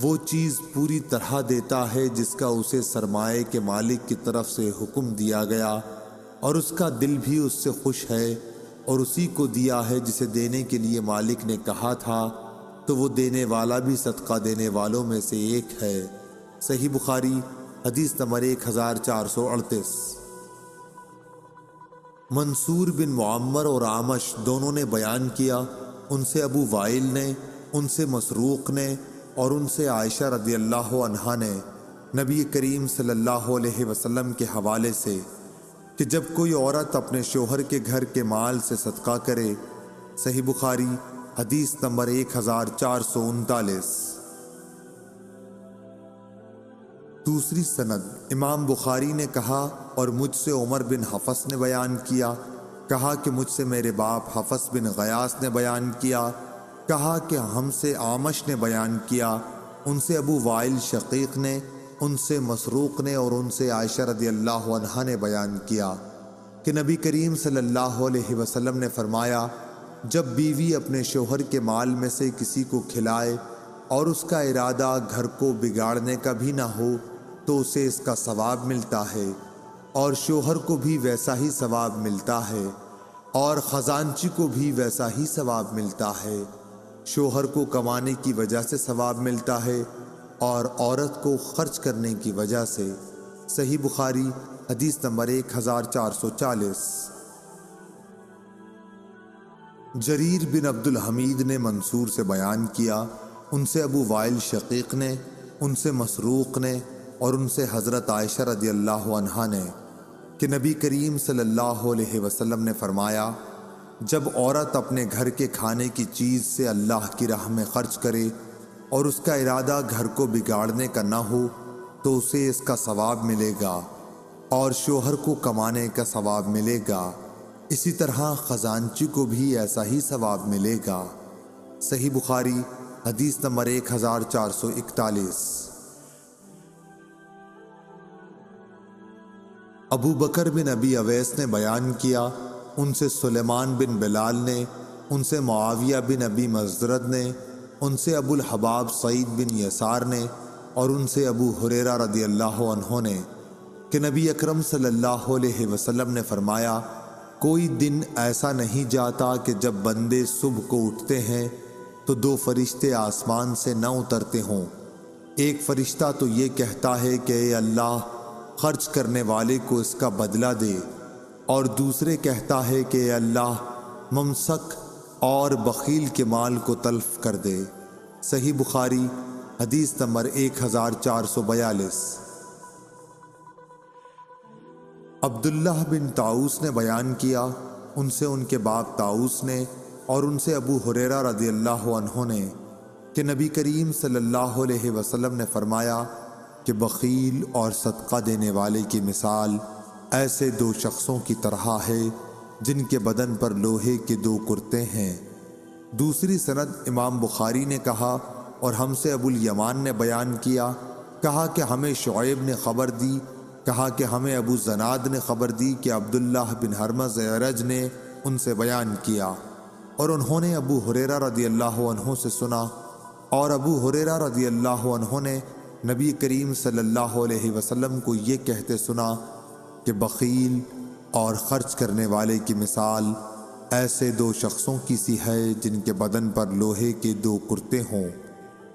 وہ چیز پوری طرح دیتا ہے جس کا اسے سرمایے کے مالک کی طرف سے حکم دیا گیا، اور اس کا دل بھی اس سے خوش ہے، اور اسی کو دیا ہے جسے دینے کے لیے مالک نے کہا تھا، تو وہ دینے والا بھی صدقہ دینے والوں میں سے ایک ہے۔ صحیح بخاری حدیث نمبر 1438۔ منصور بن معمر اور اعمش دونوں نے بیان کیا، ان سے ابو وائل نے، ان سے مسروق نے اور ان سے عائشہ رضی اللہ عنہا نے نبی کریم صلی اللہ علیہ وسلم کے حوالے سے کہ جب کوئی عورت اپنے شوہر کے گھر کے مال سے صدقہ کرے۔ صحیح بخاری حدیث نمبر 1439۔ دوسری سند امام بخاری نے کہا، اور مجھ سے عمر بن حفص نے بیان کیا، کہا کہ مجھ سے میرے باپ حفص بن غیاث نے بیان کیا، کہا کہ ہم سے اعمش نے بیان کیا، ان سے ابو وائل شقیق نے، ان سے مسروق نے اور ان سے عائشہ رضی اللہ عنہا نے بیان کیا کہ نبی کریم صلی اللہ علیہ وسلم نے فرمایا، جب بیوی اپنے شوہر کے مال میں سے کسی کو کھلائے اور اس کا ارادہ گھر کو بگاڑنے کا بھی نہ ہو تو اسے اس کا ثواب ملتا ہے، اور شوہر کو بھی ویسا ہی ثواب ملتا ہے، اور خزانچی کو بھی ویسا ہی ثواب ملتا ہے۔ شوہر کو کمانے کی وجہ سے ثواب ملتا ہے اور عورت کو خرچ کرنے کی وجہ سے۔ صحیح بخاری حدیث نمبر 1440۔ جریر بن عبد الحمید نے منصور سے بیان کیا، ان سے ابو وائل شقیق نے، ان سے مسروق نے اور ان سے حضرت عائشہ رضی اللہ عنہا نے کہ نبی کریم صلی اللہ علیہ وسلم نے فرمایا، جب عورت اپنے گھر کے کھانے کی چیز سے اللہ کی راہ میں خرچ کرے اور اس کا ارادہ گھر کو بگاڑنے کا نہ ہو تو اسے اس کا ثواب ملے گا اور شوہر کو کمانے کا ثواب ملے گا، اسی طرح خزانچی کو بھی ایسا ہی ثواب ملے گا۔ صحیح بخاری حدیث نمبر 1441۔ ابو بکر بن ابی اویس نے بیان کیا، ان سے سلیمان بن بلال نے، ان سے معاویہ بن ابی مزرد نے، ان سے ابو الحباب سعید بن یسار نے اور ان سے ابو ہریرہ رضی اللہ عنہ نے کہ نبی اکرم صلی اللہ علیہ وسلم نے فرمایا، کوئی دن ایسا نہیں جاتا کہ جب بندے صبح کو اٹھتے ہیں تو دو فرشتے آسمان سے نہ اترتے ہوں، ایک فرشتہ تو یہ کہتا ہے کہ اے اللہ خرچ کرنے والے کو اس کا بدلہ دے، اور دوسرے کہتا ہے کہ اے اللہ ممسک اور بخیل کے مال کو تلف کر دے۔ صحیح بخاری حدیث نمبر 1442۔ عبداللہ بن طاؤس نے بیان کیا، ان سے ان کے باپ طاؤس نے اور ان سے ابو ہریرہ رضی اللہ عنہ نے کہ نبی کریم صلی اللہ علیہ وسلم نے فرمایا کہ بخیل اور صدقہ دینے والے کی مثال ایسے دو شخصوں کی طرح ہے جن کے بدن پر لوہے کے دو کرتے ہیں۔ دوسری سند امام بخاری نے کہا اور ہم سے ابو الیمان نے بیان کیا، کہا کہ ہمیں شعیب نے خبر دی، کہا کہ ہمیں ابو زناد نے خبر دی کہ عبداللہ بن حرمز اعرج نے ان سے بیان کیا، اور انہوں نے ابو ہریرہ رضی اللہ عنہ سے سنا، اور ابو ہریرہ رضی اللہ عنہ نے نبی کریم صلی اللہ علیہ وسلم کو یہ کہتے سنا کہ بخیل اور خرچ کرنے والے کی مثال ایسے دو شخصوں کی سی ہے جن کے بدن پر لوہے کے دو کرتے ہوں،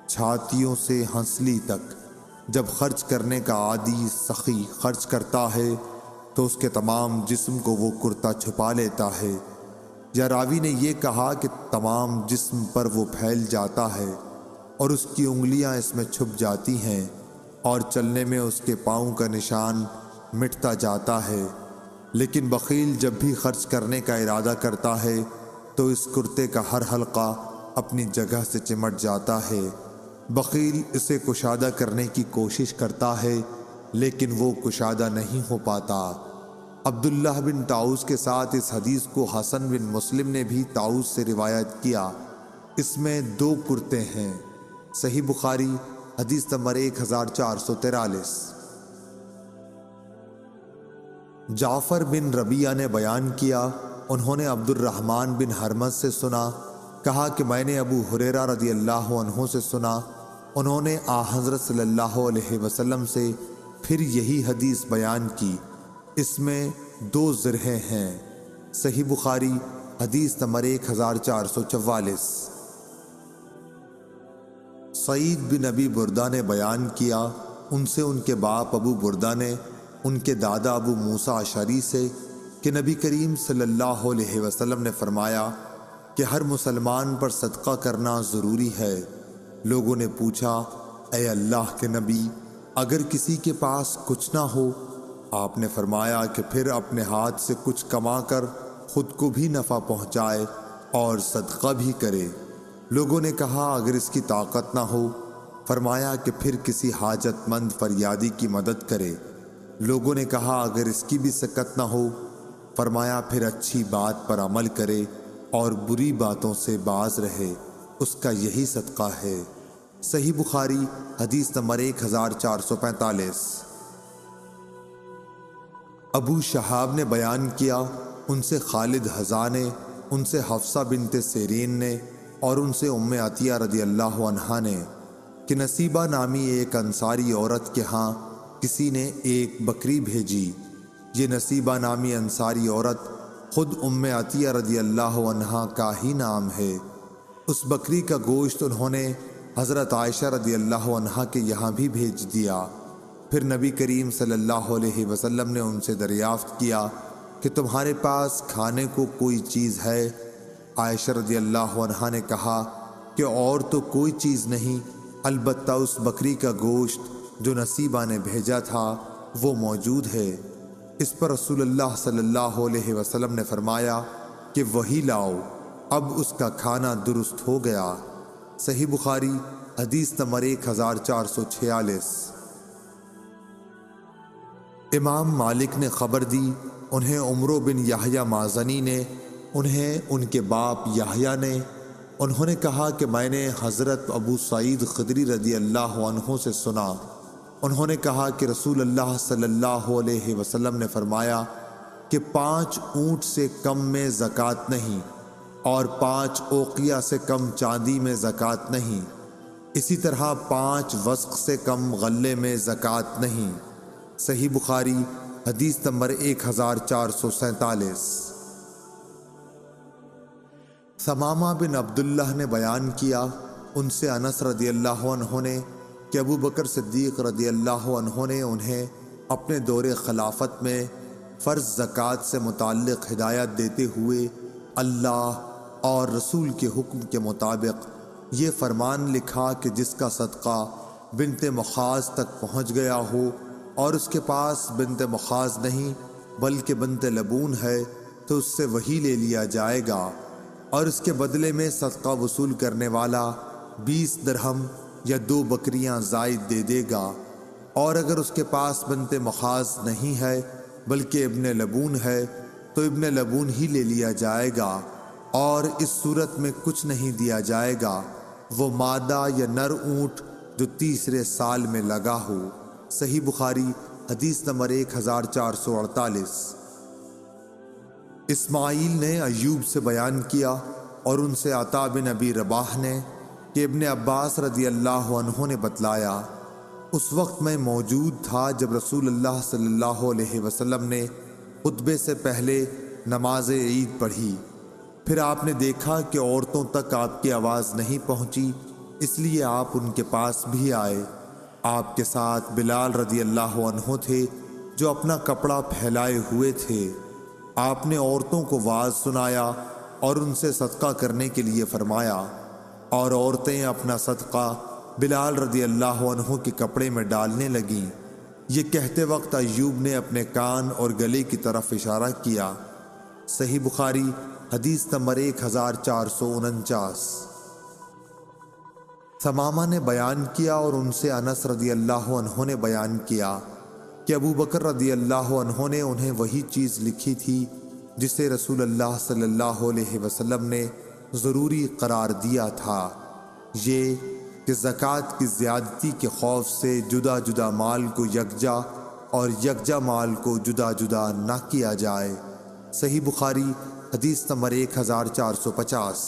چھاتیوں سے ہنسلی تک۔ جب خرچ کرنے کا عادی سخی خرچ کرتا ہے تو اس کے تمام جسم کو وہ کرتا چھپا لیتا ہے، یا راوی نے یہ کہا کہ تمام جسم پر وہ پھیل جاتا ہے اور اس کی انگلیاں اس میں چھپ جاتی ہیں، اور چلنے میں اس کے پاؤں کا نشان مٹتا جاتا ہے۔ لیکن بخیل جب بھی خرچ کرنے کا ارادہ کرتا ہے تو اس کرتے کا ہر حلقہ اپنی جگہ سے چمٹ جاتا ہے۔ بخیل اسے کشادہ کرنے کی کوشش کرتا ہے لیکن وہ کشادہ نہیں ہو پاتا۔ عبداللہ بن طاؤس کے ساتھ اس حدیث کو حسن بن مسلم نے بھی طاؤس سے روایت کیا، اس میں دو کرتے ہیں۔ صحیح بخاری حدیث نمبر 1443۔ جعفر بن ربیعہ نے بیان کیا، انہوں نے عبد الرحمن بن حرمز سے سنا، کہا کہ میں نے ابو ہریرہ رضی اللہ عنہ سے سنا، انہوں نے حضرت صلی اللہ علیہ وسلم سے پھر یہی حدیث بیان کی، اس میں دو ذرہیں ہیں۔ صحیح بخاری حدیث نمبر 1444۔ سعید بن ابی بردہ نے بیان کیا، ان سے ان کے باپ ابو بردہ نے ان کے دادا ابو موسیٰ اشعری سے کہ نبی کریم صلی اللہ علیہ وسلم نے فرمایا کہ ہر مسلمان پر صدقہ کرنا ضروری ہے۔ لوگوں نے پوچھا، اے اللہ کے نبی، اگر کسی کے پاس کچھ نہ ہو؟ آپ نے فرمایا کہ پھر اپنے ہاتھ سے کچھ کما کر خود کو بھی نفع پہنچائے اور صدقہ بھی کرے۔ لوگوں نے کہا، اگر اس کی طاقت نہ ہو؟ فرمایا کہ پھر کسی حاجت مند فریادی کی مدد کرے۔ لوگوں نے کہا، اگر اس کی بھی سکت نہ ہو؟ فرمایا پھر اچھی بات پر عمل کرے اور بری باتوں سے باز رہے، اس کا یہی صدقہ ہے۔ صحیح بخاری حدیث نمبر 1445۔ ابو شہاب نے بیان کیا، ان سے خالد حذا نے، ان سے حفصہ بنت سیرین نے اور ان سے ام عطیہ رضی اللہ عنہا نے کہ نصیبہ نامی ایک انصاری عورت کے ہاں کسی نے ایک بکری بھیجی۔ یہ نصیبہ نامی انصاری عورت خود ام عطیہ رضی اللہ عنہا کا ہی نام ہے۔ اس بکری کا گوشت انہوں نے حضرت عائشہ رضی اللہ عنہا کے یہاں بھی بھیج دیا۔ پھر نبی کریم صلی اللہ علیہ وسلم نے ان سے دریافت کیا کہ تمہارے پاس کھانے کو کوئی چیز ہے؟ عائشہ رضی اللہ عنہا نے کہا کہ اور تو کوئی چیز نہیں، البتہ اس بکری کا گوشت جو نصیبہ نے بھیجا تھا وہ موجود ہے۔ اس پر رسول اللہ صلی اللہ علیہ وسلم نے فرمایا کہ وہی لاؤ، اب اس کا کھانا درست ہو گیا۔ صحیح بخاری حدیث نمبر 1446۔ امام مالک نے خبر دی، انہیں عمرو بن یحییٰ مازنی نے، انہیں ان کے باپ یحییٰ نے، انہوں نے کہا کہ میں نے حضرت ابو سعید خدری رضی اللہ عنہ سے سنا، انہوں نے کہا کہ رسول اللہ صلی اللہ علیہ وسلم نے فرمایا کہ 5 اونٹ سے کم میں زکوٰۃ نہیں اور 5 اوقیہ سے کم چاندی میں زکوٰۃ نہیں، اسی طرح 5 وسق سے کم غلے میں زکوٰۃ نہیں۔ صحیح بخاری حدیث نمبر 1447۔ ثمامہ بن عبداللہ نے بیان کیا، ان سے انس رضی اللہ عنہ نے کہ ابو بکر صدیق رضی اللہ عنہ نے انہیں اپنے دور خلافت میں فرض زکوٰۃ سے متعلق ہدایت دیتے ہوئے اللہ اور رسول کے حکم کے مطابق یہ فرمان لکھا کہ جس کا صدقہ بنت مخاض تک پہنچ گیا ہو اور اس کے پاس بنت مخاض نہیں بلکہ بنت لبون ہے تو اس سے وہی لے لیا جائے گا، اور اس کے بدلے میں صدقہ وصول کرنے والا 20 درہم یا 2 بکریاں زائد دے دے گا، اور اگر اس کے پاس بنت مخاض نہیں ہے بلکہ ابن لبون ہے تو ابن لبون ہی لے لیا جائے گا، اور اس صورت میں کچھ نہیں دیا جائے گا وہ مادہ یا نر اونٹ جو تیسرے سال میں لگا ہو۔ صحیح بخاری حدیث نمبر 1448۔ اسماعیل نے ایوب سے بیان کیا اور ان سے عطا بن ابی رباح نے کہ ابن عباس رضی اللہ عنہ نے بتلایا، اس وقت میں موجود تھا جب رسول اللہ صلی اللہ علیہ وسلم نے خطبے سے پہلے نماز عید پڑھی، پھر آپ نے دیکھا کہ عورتوں تک آپ کی آواز نہیں پہنچی، اس لیے آپ ان کے پاس بھی آئے۔ آپ کے ساتھ بلال رضی اللہ عنہ تھے جو اپنا کپڑا پھیلائے ہوئے تھے۔ آپ نے عورتوں کو واعظ سنایا اور ان سے صدقہ کرنے کے لیے فرمایا، اور عورتیں اپنا صدقہ بلال رضی اللہ عنہ کے کپڑے میں ڈالنے لگیں۔ یہ کہتے وقت ایوب نے اپنے کان اور گلے کی طرف اشارہ کیا۔ صحیح بخاری حدیث نمبر 1449۔ ثمامہ نے بیان کیا اور ان سے انس رضی اللہ عنہ نے بیان کیا کہ ابو بکر رضی اللہ عنہ نے انہیں وہی چیز لکھی تھی جسے رسول اللہ صلی اللہ علیہ وسلم نے ضروری قرار دیا تھا، یہ کہ زکوٰۃ کی زیادتی کے خوف سے جدا جدا مال کو یکجا اور یکجا مال کو جدا جدا نہ کیا جائے۔ صحیح بخاری حدیث نمبر 1450۔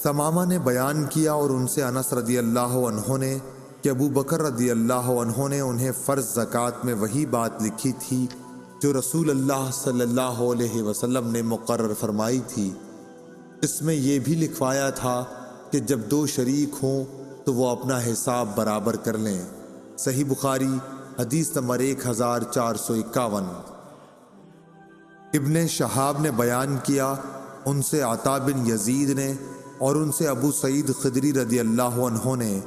ثمامہ نے بیان کیا اور ان سے انس رضی اللہ عنہ نے کہ ابو بکر رضی اللہ عنہ نے انہیں فرض زکوٰۃ میں وہی بات لکھی تھی جو رسول اللہ صلی اللہ علیہ وسلم نے مقرر فرمائی تھی۔ اس میں یہ بھی لکھوایا تھا کہ جب 2 شریک ہوں تو وہ اپنا حساب برابر کر لیں۔ صحیح بخاری حدیث نمبر 1451۔ ابن شہاب نے بیان کیا ان سے عطا بن یزید نے اور ان سے ابو سعید خدری رضی اللہ عنہ نے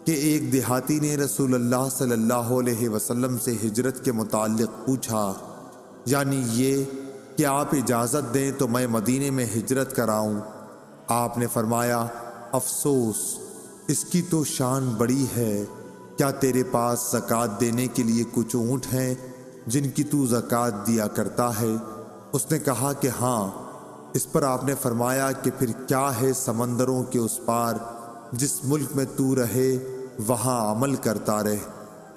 کہ ایک دیہاتی نے رسول اللہ صلی اللہ علیہ وسلم سے ہجرت کے متعلق پوچھا، یعنی یہ کہ آپ اجازت دیں تو میں مدینے میں ہجرت کراؤں۔ آپ نے فرمایا، افسوس، اس کی تو شان بڑی ہے، کیا تیرے پاس زکوٰۃ دینے کے لیے کچھ اونٹ ہیں جن کی تو زکوٰۃ دیا کرتا ہے؟ اس نے کہا کہ ہاں۔ اس پر آپ نے فرمایا کہ پھر کیا ہے سمندروں کے اس پار، جس ملک میں تو رہے وہاں عمل کرتا رہ،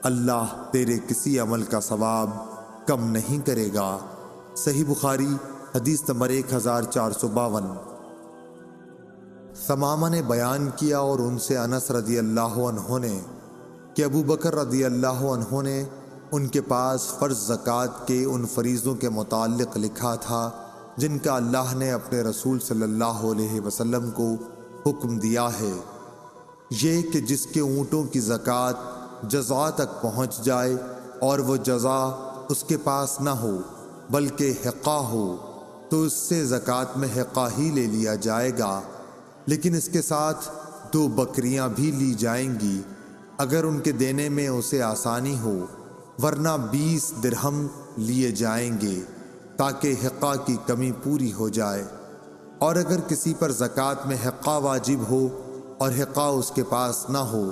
اللہ تیرے کسی عمل کا ثواب کم نہیں کرے گا۔ صحیح بخاری حدیث نمبر 1452۔ ثمامہ نے بیان کیا اور ان سے انس رضی اللہ عنہ نے کہ ابو بکر رضی اللہ عنہ نے ان کے پاس فرض زکوٰۃ کے ان فریضوں کے متعلق لکھا تھا جن کا اللہ نے اپنے رسول صلی اللہ علیہ وسلم کو حکم دیا ہے، یہ کہ جس کے اونٹوں کی زکوٰۃ جزا تک پہنچ جائے اور وہ جزا اس کے پاس نہ ہو بلکہ حقہ ہو تو اس سے زکوٰۃ میں حقہ ہی لے لیا جائے گا، لیکن اس کے ساتھ 2 بکریاں بھی لی جائیں گی اگر ان کے دینے میں اسے آسانی ہو، ورنہ 20 درہم لیے جائیں گے تاکہ حقہ کی کمی پوری ہو جائے۔ اور اگر کسی پر زکوٰۃ میں حقہ واجب ہو اور حقہ اس کے پاس نہ ہو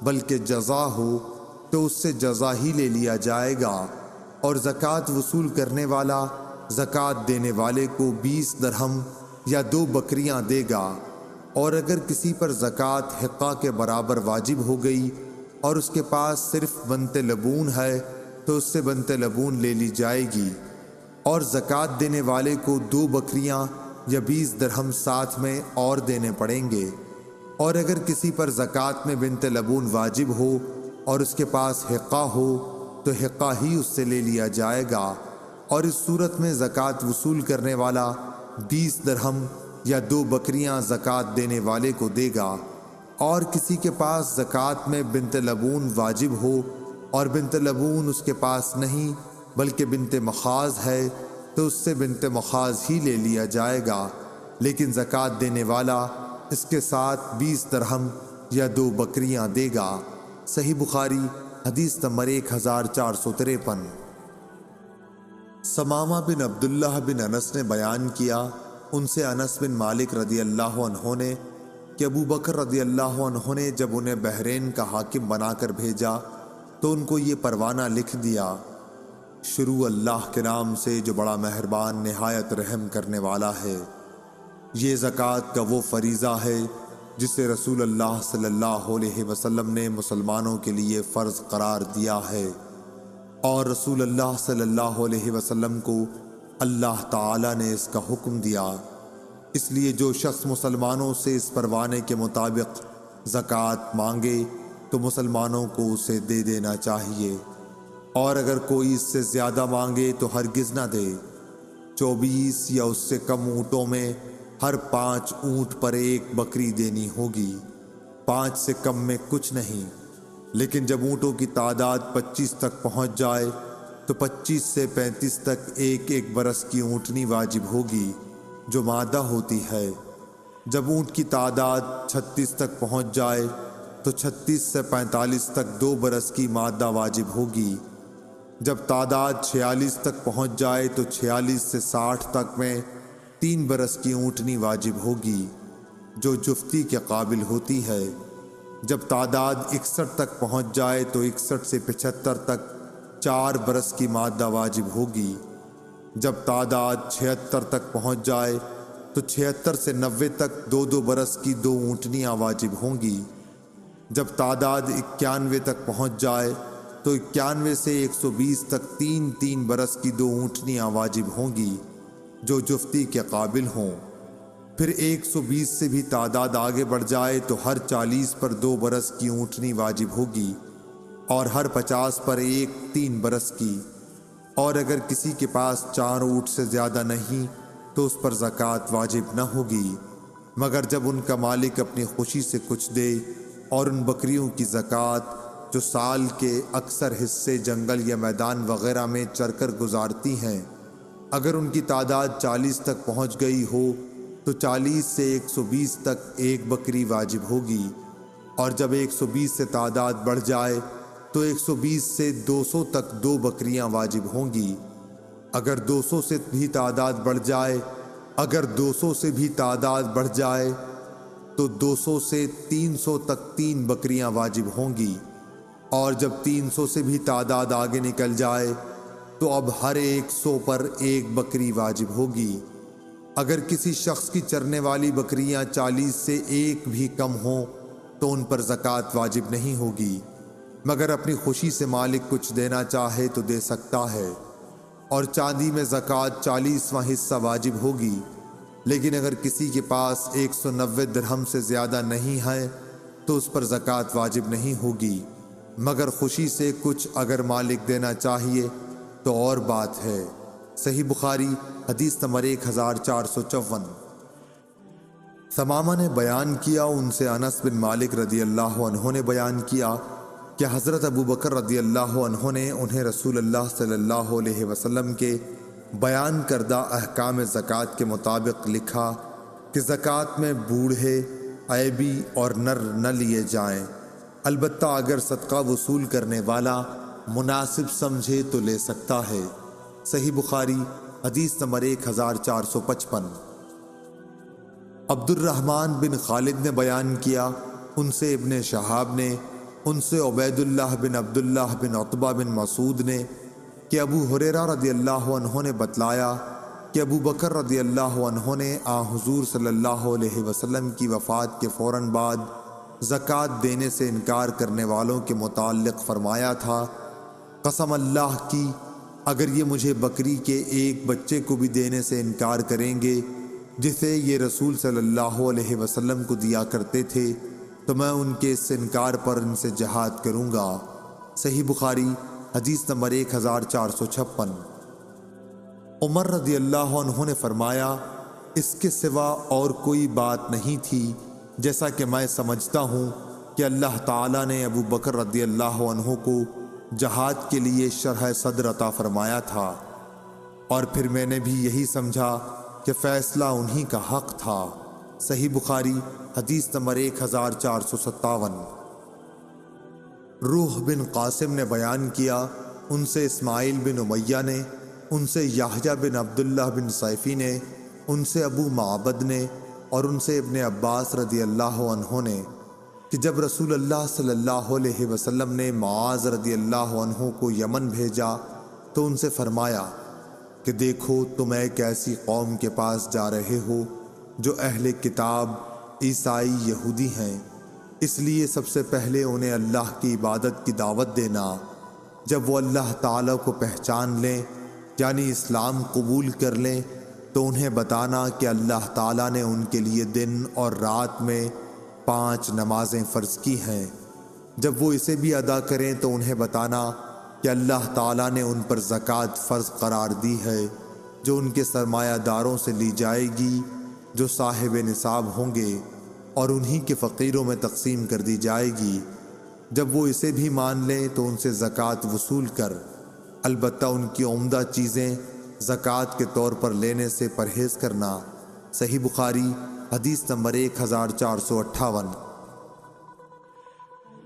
بلکہ جزا ہو تو اس سے جزا ہی لے لیا جائے گا، اور زکوٰۃ وصول کرنے والا زکوٰۃ دینے والے کو 20 درہم یا 2 بکریاں دے گا۔ اور اگر کسی پر زکوٰۃ حقہ کے برابر واجب ہو گئی اور اس کے پاس صرف بنت لبون ہے تو اس سے بنت لبون لے لی جائے گی، اور زکوٰۃ دینے والے کو 2 بکریاں یا 20 درہم ساتھ میں اور دینے پڑیں گے۔ اور اگر کسی پر زکوٰۃ میں بنت لبون واجب ہو اور اس کے پاس حقہ ہو تو حقہ ہی اس سے لے لیا جائے گا، اور اس صورت میں زکوٰۃ وصول کرنے والا 20 درہم یا 2 بکریاں زکوٰۃ دینے والے کو دے گا۔ اور کسی کے پاس زکوٰۃ میں بنت لبون واجب ہو اور بنت لبون اس کے پاس نہیں بلکہ بنت مخاض ہے تو اس سے بنت مخاض ہی لے لیا جائے گا، لیکن زکوٰۃ دینے والا اس کے ساتھ 20 درہم یا 2 بکریاں دے گا۔ صحیح بخاری حدیث نمبر 1453۔ ثمامہ بن عبداللہ بن انس نے بیان کیا، ان سے انس بن مالک رضی اللہ عنہ نے کہ ابو بکر رضی اللہ عنہ نے جب انہیں بحرین کا حاکم بنا کر بھیجا تو ان کو یہ پروانہ لکھ دیا: شروع اللہ کے نام سے جو بڑا مہربان نہایت رحم کرنے والا ہے۔ یہ زکوٰۃ کا وہ فریضہ ہے جسے رسول اللہ صلی اللہ علیہ وسلم نے مسلمانوں کے لیے فرض قرار دیا ہے، اور رسول اللہ صلی اللہ علیہ وسلم کو اللہ تعالی نے اس کا حکم دیا، اس لیے جو شخص مسلمانوں سے اس پروانے کے مطابق زکوٰۃ مانگے تو مسلمانوں کو اسے دے دینا چاہیے، اور اگر کوئی اس سے زیادہ مانگے تو ہرگز نہ دے۔ 24 یا اس سے کم اونٹوں میں ہر 5 اونٹ پر 1 بکری دینی ہوگی، 5 سے کم میں کچھ نہیں۔ لیکن جب اونٹوں کی تعداد 25 تک پہنچ جائے تو 25 سے 35 تک 1 برس کی اونٹنی واجب ہوگی جو مادہ ہوتی ہے۔ جب اونٹ کی تعداد 36 تک پہنچ جائے تو 36 سے 45 تک 2 برس کی مادہ واجب ہوگی۔ جب تعداد 46 تک پہنچ جائے تو 46 سے 60 تک میں 3 برس کی اونٹنی واجب ہوگی جو جفتی کے قابل ہوتی ہے۔ جب تعداد 61 تک پہنچ جائے تو 61 سے 75 تک 4 برس کی مادہ واجب ہوگی۔ جب تعداد 76 تک پہنچ جائے تو 76 سے 90 تک 2 برس کی 2 اونٹنیاں واجب ہوں گی۔ جب تعداد 91 تک پہنچ جائے تو 91 سے 120 تک 3 برس کی 2 اونٹنیاں واجب ہوں گی جو جفتی کے قابل ہوں۔ پھر 120 سے بھی تعداد آگے بڑھ جائے تو ہر 40 پر 2 برس کی اونٹنی واجب ہوگی، اور ہر 50 پر 3 برس کی۔ اور اگر کسی کے پاس 4 اونٹ سے زیادہ نہیں تو اس پر زکوٰۃ واجب نہ ہوگی، مگر جب ان کا مالک اپنی خوشی سے کچھ دے، اور ان بکریوں کی زکوٰۃ جو سال کے اکثر حصے جنگل یا میدان وغیرہ میں چر کر گزارتی ہیں، اگر ان کی تعداد 40 تک پہنچ گئی ہو تو 40 سے 120 تک 1 بکری واجب ہوگی، اور جب 120 سے تعداد بڑھ جائے تو 120 سے 200 تک 2 بکریاں واجب ہوں گی۔ اگر 200 سے بھی تعداد بڑھ جائے تو 200 سے 300 تک 3 بکریاں واجب ہوں گی، اور جب 300 سے بھی تعداد آگے نکل جائے تو اب ہر 100 پر 1 بکری واجب ہوگی۔ اگر کسی شخص کی چرنے والی بکریاں 40 سے 1 بھی کم ہوں تو ان پر زکوٰۃ واجب نہیں ہوگی، مگر اپنی خوشی سے مالک کچھ دینا چاہے تو دے سکتا ہے۔ اور چاندی میں زکوٰۃ 40واں حصہ واجب ہوگی، لیکن اگر کسی کے پاس 190 درہم سے زیادہ نہیں ہے تو اس پر زکوٰۃ واجب نہیں ہوگی، مگر خوشی سے کچھ اگر مالک دینا چاہیے تو اور بات ہے۔ صحیح بخاری حدیث نمبر 1454۔ ثمامہ نے بیان کیا، ان سے انس بن مالک رضی اللہ عنہ نے بیان کیا کہ حضرت ابو بکر رضی اللہ عنہ نے انہیں رسول اللہ صلی اللہ علیہ وسلم کے بیان کردہ احکام زکوٰۃ کے مطابق لکھا کہ زکوٰۃ میں بوڑھے، عیبی اور نر نہ لیے جائیں، البتہ اگر صدقہ وصول کرنے والا مناسب سمجھے تو لے سکتا ہے۔ صحیح بخاری حدیث نمبر 1455۔ عبد الرحمن بن خالد نے بیان کیا، ان سے ابن شہاب نے، ان سے عبید اللہ بن عبداللہ بن عتبہ بن مسعود نے کہ ابو ہریرہ رضی اللہ عنہ نے بتلایا کہ ابو بکر رضی اللہ عنہ نے حضور صلی اللہ علیہ وسلم کی وفات کے فوراً بعد زکوٰۃ دینے سے انکار کرنے والوں کے متعلق فرمایا تھا، قسم اللہ کی اگر یہ مجھے بکری کے ایک بچے کو بھی دینے سے انکار کریں گے جسے یہ رسول صلی اللہ علیہ وسلم کو دیا کرتے تھے تو میں ان کے اس انکار پر ان سے جہاد کروں گا۔ صحیح بخاری حدیث نمبر 1456۔ عمر رضی اللہ عنہ نے فرمایا، اس کے سوا اور کوئی بات نہیں تھی، جیسا کہ میں سمجھتا ہوں کہ اللہ تعالیٰ نے ابو بکر رضی اللہ عنہ کو جہاد کے لیے شرح صدر عطا فرمایا تھا۔ اور پھر میں نے بھی یہی سمجھا کہ فیصلہ انہی کا حق تھا۔ صحیح بخاری حدیث نمبر 1457۔ روح بن قاسم نے بیان کیا، ان سے اسماعیل بن امیہ نے، ان سے یحییٰ بن عبداللہ بن صیفی نے، ان سے ابو معبد نے، اور ان سے ابن عباس رضی اللہ عنہ نے کہ جب رسول اللہ صلی اللہ علیہ وسلم نے معاذ رضی اللہ عنہ کو یمن بھیجا تو ان سے فرمایا کہ دیکھو تم ایک ایسی قوم کے پاس جا رہے ہو جو اہل کتاب عیسائی یہودی ہیں، اس لیے سب سے پہلے انہیں اللہ کی عبادت کی دعوت دینا۔ جب وہ اللہ تعالیٰ کو پہچان لیں یعنی اسلام قبول کر لیں تو انہیں بتانا کہ اللہ تعالیٰ نے ان کے لیے دن اور رات میں 5 نمازیں فرض کی ہیں۔ جب وہ اسے بھی ادا کریں تو انہیں بتانا کہ اللہ تعالیٰ نے ان پر زکوٰۃ فرض قرار دی ہے جو ان کے سرمایہ داروں سے لی جائے گی جو صاحب نصاب ہوں گے، اور انہی کے فقیروں میں تقسیم کر دی جائے گی۔ جب وہ اسے بھی مان لیں تو ان سے زکوٰۃ وصول کر، البتہ ان کی عمدہ چیزیں زکوٰۃ کے طور پر لینے سے پرہیز کرنا۔ صحیح بخاری حدیث نمبر 1458۔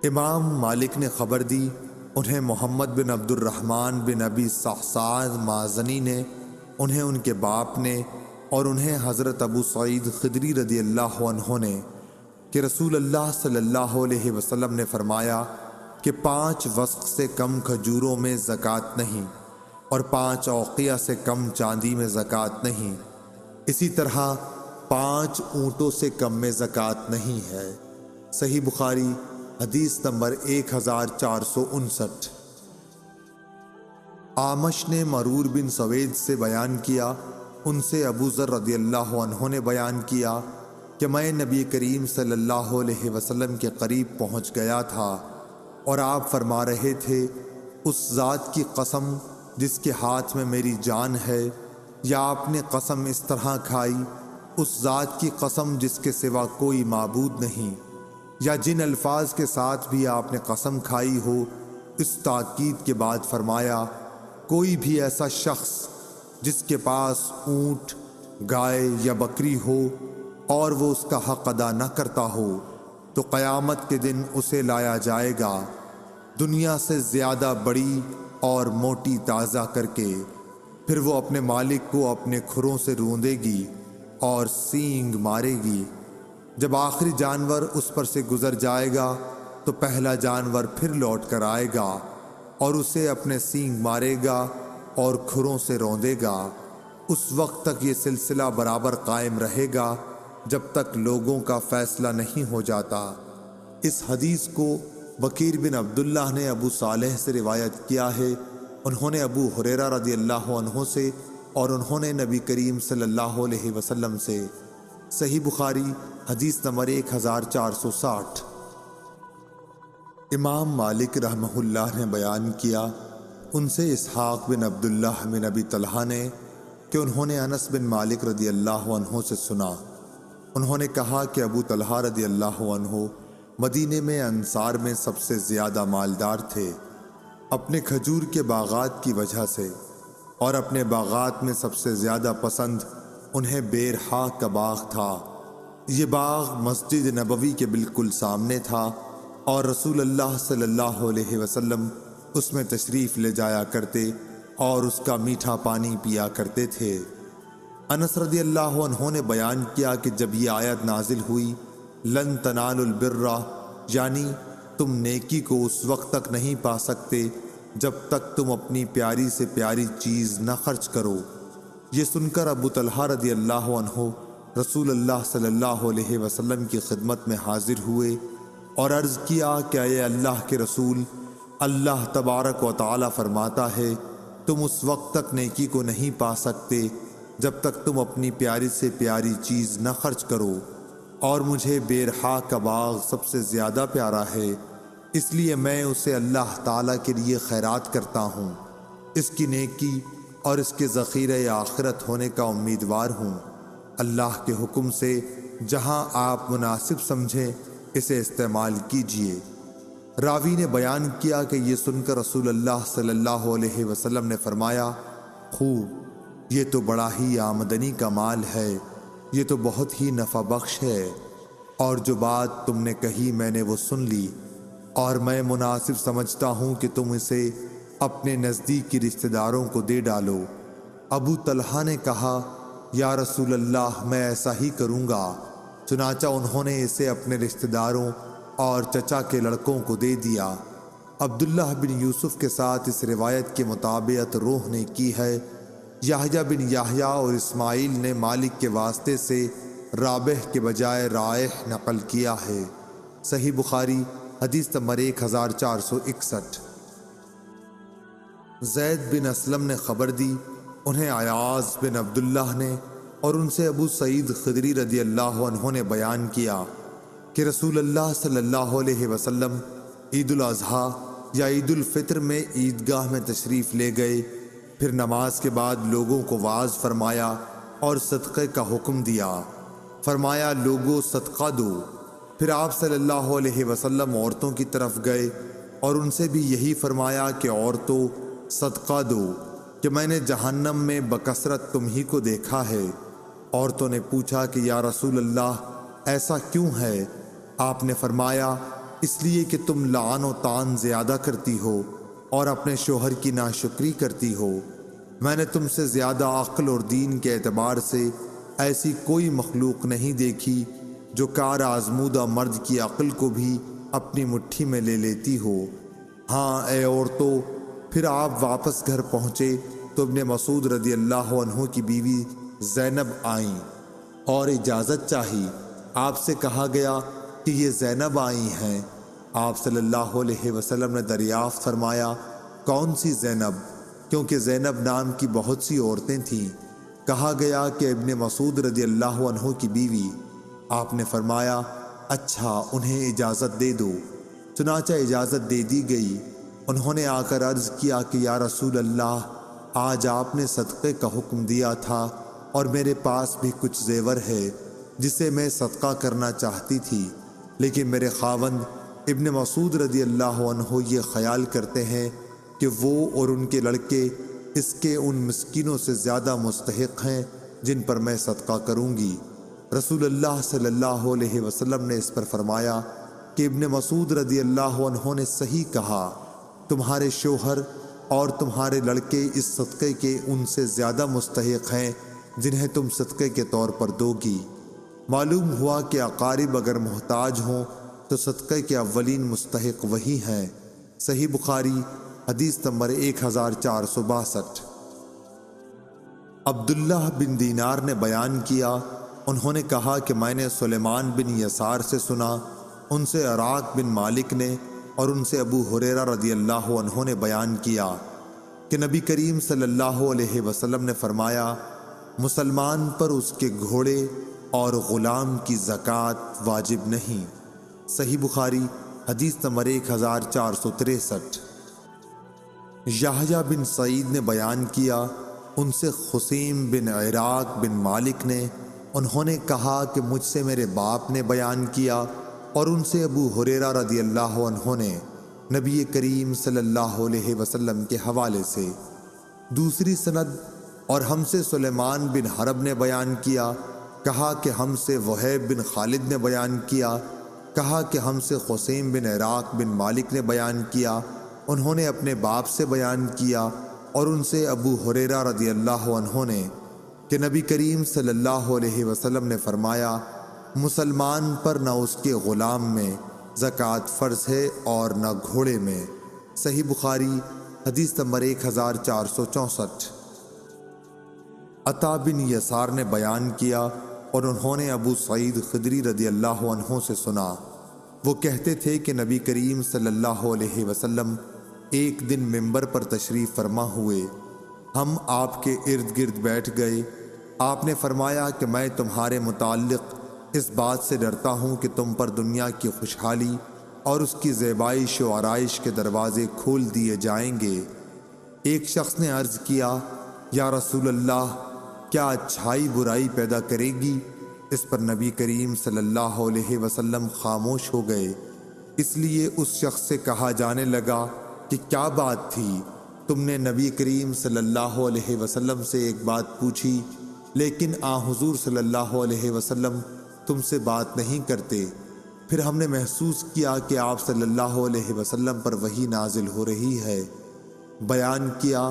امام مالک نے خبر دی، انہیں محمد بن عبد الرحمن بن ابی صحصح مازنی نے، انہیں ان کے باپ نے، اور انہیں حضرت ابو سعید خدری رضی اللہ عنہ نے کہ رسول اللہ صلی اللہ علیہ وسلم نے فرمایا کہ 5 وسق سے کم کھجوروں میں زکوٰۃ نہیں، اور 5 اوقیہ سے کم چاندی میں زکوٰۃ نہیں، اسی طرح 5 اونٹوں سے کم میں زکوٰۃ نہیں ہے۔ صحیح بخاری حدیث نمبر 1459۔ اعمش نے مرور بن سوید سے بیان کیا، ان سے ابو ذر رضی اللہ عنہ نے بیان کیا کہ میں نبی کریم صلی اللہ علیہ وسلم کے قریب پہنچ گیا تھا اور آپ فرما رہے تھے، اس ذات کی قسم جس کے ہاتھ میں میری جان ہے، یا آپ نے قسم اس طرح کھائی، اس ذات کی قسم جس کے سوا کوئی معبود نہیں، یا جن الفاظ کے ساتھ بھی آپ نے قسم کھائی ہو۔ اس تاکید کے بعد فرمایا، کوئی بھی ایسا شخص جس کے پاس اونٹ، گائے یا بکری ہو اور وہ اس کا حق ادا نہ کرتا ہو تو قیامت کے دن اسے لایا جائے گا دنیا سے زیادہ بڑی اور موٹی تازہ کر کے، پھر وہ اپنے مالک کو اپنے کھروں سے روندے گی اور سینگ مارے گی۔ جب آخری جانور اس پر سے گزر جائے گا تو پہلا جانور پھر لوٹ کر آئے گا اور اسے اپنے سینگ مارے گا اور کھروں سے روندے گا۔ اس وقت تک یہ سلسلہ برابر قائم رہے گا جب تک لوگوں کا فیصلہ نہیں ہو جاتا۔ اس حدیث کو بکیر بن عبداللہ نے ابو صالح سے روایت کیا ہے، انہوں نے ابو ہریرہ رضی اللہ عنہ سے، اور انہوں نے نبی کریم صلی اللہ علیہ وسلم سے۔ صحیح بخاری حدیث نمبر 1460۔ امام مالک رحمہ اللہ نے بیان کیا، ان سے اسحاق بن عبداللہ بن ابی طلحہ نے کہ انہوں نے انس بن مالک رضی اللہ عنہ سے سنا، انہوں نے کہا کہ ابو طلحہ رضی اللہ عنہ مدینے میں انصار میں سب سے زیادہ مالدار تھے، اپنے کھجور کے باغات کی وجہ سے، اور اپنے باغات میں سب سے زیادہ پسند انہیں بیرحا کا باغ تھا۔ یہ باغ مسجد نبوی کے بالکل سامنے تھا اور رسول اللہ صلی اللہ علیہ وسلم اس میں تشریف لے جایا کرتے اور اس کا میٹھا پانی پیا کرتے تھے۔ انس رضی اللہ عنہ نے بیان کیا کہ جب یہ آیت نازل ہوئی، لن تنالوا البر، یعنی تم نیکی کو اس وقت تک نہیں پا سکتے جب تک تم اپنی پیاری سے پیاری چیز نہ خرچ کرو، یہ سن کر ابو طلحہ رضی اللہ عنہ رسول اللہ صلی اللہ علیہ وسلم کی خدمت میں حاضر ہوئے اور عرض کیا کہ اے اللہ کے رسول، اللہ تبارک و تعالی فرماتا ہے تم اس وقت تک نیکی کو نہیں پا سکتے جب تک تم اپنی پیاری سے پیاری چیز نہ خرچ کرو، اور مجھے بیرحا کا باغ سب سے زیادہ پیارا ہے، اس لیے میں اسے اللہ تعالیٰ کے لیے خیرات کرتا ہوں، اس کی نیکی اور اس کے ذخیرہ آخرت ہونے کا امیدوار ہوں، اللہ کے حکم سے جہاں آپ مناسب سمجھیں اسے استعمال کیجیے۔ راوی نے بیان کیا کہ یہ سن کر رسول اللہ صلی اللہ علیہ وسلم نے فرمایا، خوب، یہ تو بڑا ہی آمدنی کا مال ہے، یہ تو بہت ہی نفع بخش ہے، اور جو بات تم نے کہی میں نے وہ سن لی، اور میں مناسب سمجھتا ہوں کہ تم اسے اپنے نزدیکی رشتہ داروں کو دے ڈالو۔ ابو طلحہ نے کہا، یا رسول اللہ میں ایسا ہی کروں گا۔ چنانچہ انہوں نے اسے اپنے رشتہ داروں اور چچا کے لڑکوں کو دے دیا۔ عبداللہ بن یوسف کے ساتھ اس روایت کے مطابق روح نے کی ہے۔ یحییٰ بن یحییٰ اور اسماعیل نے مالک کے واسطے سے رابح کے بجائے رائح نقل کیا ہے۔ صحیح بخاری حدیث نمبر 1461۔ زید بن اسلم نے خبر دی، انہیں ایاز بن عبداللہ نے اور ان سے ابو سعید خدری رضی اللہ عنہ نے بیان کیا کہ رسول اللہ صلی اللہ علیہ وسلم عید الاضحیٰ یا عید الفطر میں عیدگاہ میں تشریف لے گئے، پھر نماز کے بعد لوگوں کو واعظ فرمایا اور صدقے کا حکم دیا۔ فرمایا لوگوں صدقہ دو۔ پھر آپ صلی اللہ علیہ وسلم عورتوں کی طرف گئے اور ان سے بھی یہی فرمایا کہ عورتوں صدقہ دو، کہ میں نے جہنم میں بکثرت تم ہی کو دیکھا ہے۔ عورتوں نے پوچھا کہ یا رسول اللہ ایسا کیوں ہے؟ آپ نے فرمایا اس لیے کہ تم لعن و طعن زیادہ کرتی ہو اور اپنے شوہر کی ناشکری کرتی ہو۔ میں نے تم سے زیادہ عقل اور دین کے اعتبار سے ایسی کوئی مخلوق نہیں دیکھی جو کار آزمودہ مرد کی عقل کو بھی اپنی مٹھی میں لے لیتی ہو۔ ہاں اے عورتوں، پھر آپ واپس گھر پہنچے تو ابن مسعود رضی اللہ عنہ کی بیوی زینب آئیں اور اجازت چاہی۔ آپ سے کہا گیا کہ یہ زینب آئی ہیں۔ آپ صلی اللہ علیہ وسلم نے دریافت فرمایا کون سی زینب؟ کیونکہ زینب نام کی بہت سی عورتیں تھیں۔ کہا گیا کہ ابن مسعود رضی اللہ عنہ کی بیوی۔ آپ نے فرمایا اچھا انہیں اجازت دے دو۔ چنانچہ اجازت دے دی گئی۔ انہوں نے آ کر عرض کیا کہ یا رسول اللہ آج آپ نے صدقے کا حکم دیا تھا اور میرے پاس بھی کچھ زیور ہے جسے میں صدقہ کرنا چاہتی تھی، لیکن میرے خاوند ابن مسعود رضی اللہ عنہ یہ خیال کرتے ہیں کہ وہ اور ان کے لڑکے اس کے ان مسکینوں سے زیادہ مستحق ہیں جن پر میں صدقہ کروں گی۔ رسول اللہ صلی اللہ علیہ وسلم نے اس پر فرمایا کہ ابن مسعود رضی اللہ عنہ نے صحیح کہا، تمہارے شوہر اور تمہارے لڑکے اس صدقے کے ان سے زیادہ مستحق ہیں جنہیں تم صدقے کے طور پر دو گی۔ معلوم ہوا کہ اقارب اگر محتاج ہوں تو صدقے کے اولین مستحق وہی ہیں۔ صحیح بخاری حدیث نمبر 1462۔ عبداللہ بن دینار نے بیان کیا، انہوں نے کہا کہ میں نے سلیمان بن یسار سے سنا، ان سے عراق بن مالک نے اور ان سے ابو ہریرہ رضی اللہ عنہ نے بیان کیا کہ نبی کریم صلی اللہ علیہ وسلم نے فرمایا مسلمان پر اس کے گھوڑے اور غلام کی زکوٰۃ واجب نہیں۔ صحیح بخاری حدیث نمبر 1463۔ یحییٰ بن سعید نے بیان کیا، ان سے خصیم بن عراق بن مالک نے، انہوں نے کہا کہ مجھ سے میرے باپ نے بیان کیا، اور ان سے ابو ہریرہ رضی اللہ عنہ نے نبی کریم صلی اللہ علیہ وسلم کے حوالے سے۔ دوسری سند، اور ہم سے سلیمان بن حرب نے بیان کیا، کہا کہ ہم سے وہیب بن خالد نے بیان کیا، کہا کہ ہم سے خصیم بن عراق بن مالک نے بیان کیا، انہوں نے اپنے باپ سے بیان کیا، اور ان سے ابو ہریرہ رضی اللہ عنہ نے کہ نبی کریم صلی اللہ علیہ وسلم نے فرمایا مسلمان پر نہ اس کے غلام میں زکوٰۃ فرض ہے اور نہ گھوڑے میں۔ صحیح بخاری حدیث نمبر 1464۔ عطا بن یسار نے بیان کیا، اور انہوں نے ابو سعید خدری رضی اللہ عنہ سے سنا، وہ کہتے تھے کہ نبی کریم صلی اللہ علیہ وسلم ایک دن منبر پر تشریف فرما ہوئے، ہم آپ کے ارد گرد بیٹھ گئے۔ آپ نے فرمایا کہ میں تمہارے متعلق اس بات سے ڈرتا ہوں کہ تم پر دنیا کی خوشحالی اور اس کی زیبائش و آرائش کے دروازے کھول دیے جائیں گے۔ ایک شخص نے عرض کیا یا رسول اللہ کیا اچھائی برائی پیدا کرے گی؟ اس پر نبی کریم صلی اللہ علیہ وسلم خاموش ہو گئے۔ اس لیے اس شخص سے کہا جانے لگا کہ کیا بات تھی؟ تم نے نبی کریم صلی اللہ علیہ وسلم سے ایک بات پوچھی، لیکن حضور صلی اللہ علیہ وسلم تم سے بات نہیں کرتے۔ پھر ہم نے محسوس کیا کہ آپ صلی اللہ علیہ وسلم پر وحی نازل ہو رہی ہے۔ بیان کیا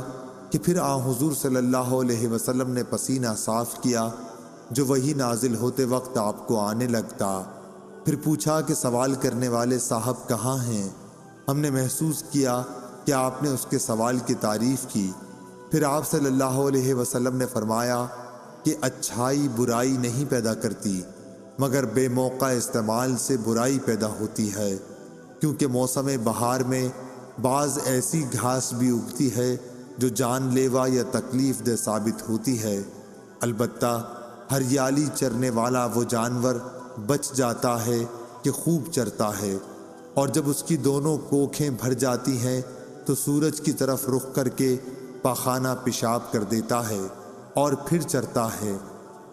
کہ پھر حضور صلی اللہ علیہ وسلم نے پسینہ صاف کیا جو وحی نازل ہوتے وقت آپ کو آنے لگتا۔ پھر پوچھا کہ سوال کرنے والے صاحب کہاں ہیں؟ ہم نے محسوس کیا کہ آپ نے اس کے سوال کی تعریف کی۔ پھر آپ صلی اللہ علیہ وسلم نے فرمایا کہ اچھائی برائی نہیں پیدا کرتی، مگر بے موقع استعمال سے برائی پیدا ہوتی ہے، کیونکہ موسم بہار میں بعض ایسی گھاس بھی اگتی ہے جو جان لیوا یا تکلیف دہ ثابت ہوتی ہے۔ البتہ ہریالی چرنے والا وہ جانور بچ جاتا ہے کہ خوب چرتا ہے، اور جب اس کی دونوں کوکھیں بھر جاتی ہیں تو سورج کی طرف رخ کر کے پاخانہ پیشاب کر دیتا ہے اور پھر چرتا ہے۔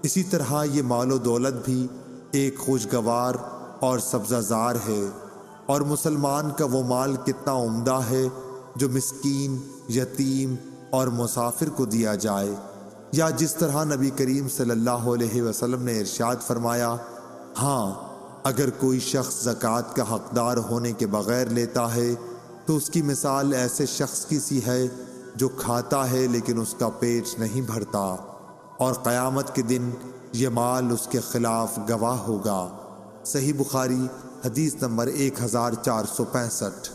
اسی طرح یہ مال و دولت بھی ایک خوشگوار اور سبزہ زار ہے، اور مسلمان کا وہ مال کتنا عمدہ ہے جو مسکین، یتیم اور مسافر کو دیا جائے، یا جس طرح نبی کریم صلی اللہ علیہ وسلم نے ارشاد فرمایا، ہاں اگر کوئی شخص زکوٰۃ کا حقدار ہونے کے بغیر لیتا ہے تو اس کی مثال ایسے شخص کی سی ہے جو کھاتا ہے لیکن اس کا پیٹ نہیں بھرتا، اور قیامت کے دن یہ مال اس کے خلاف گواہ ہوگا۔ صحیح بخاری حدیث نمبر 1465۔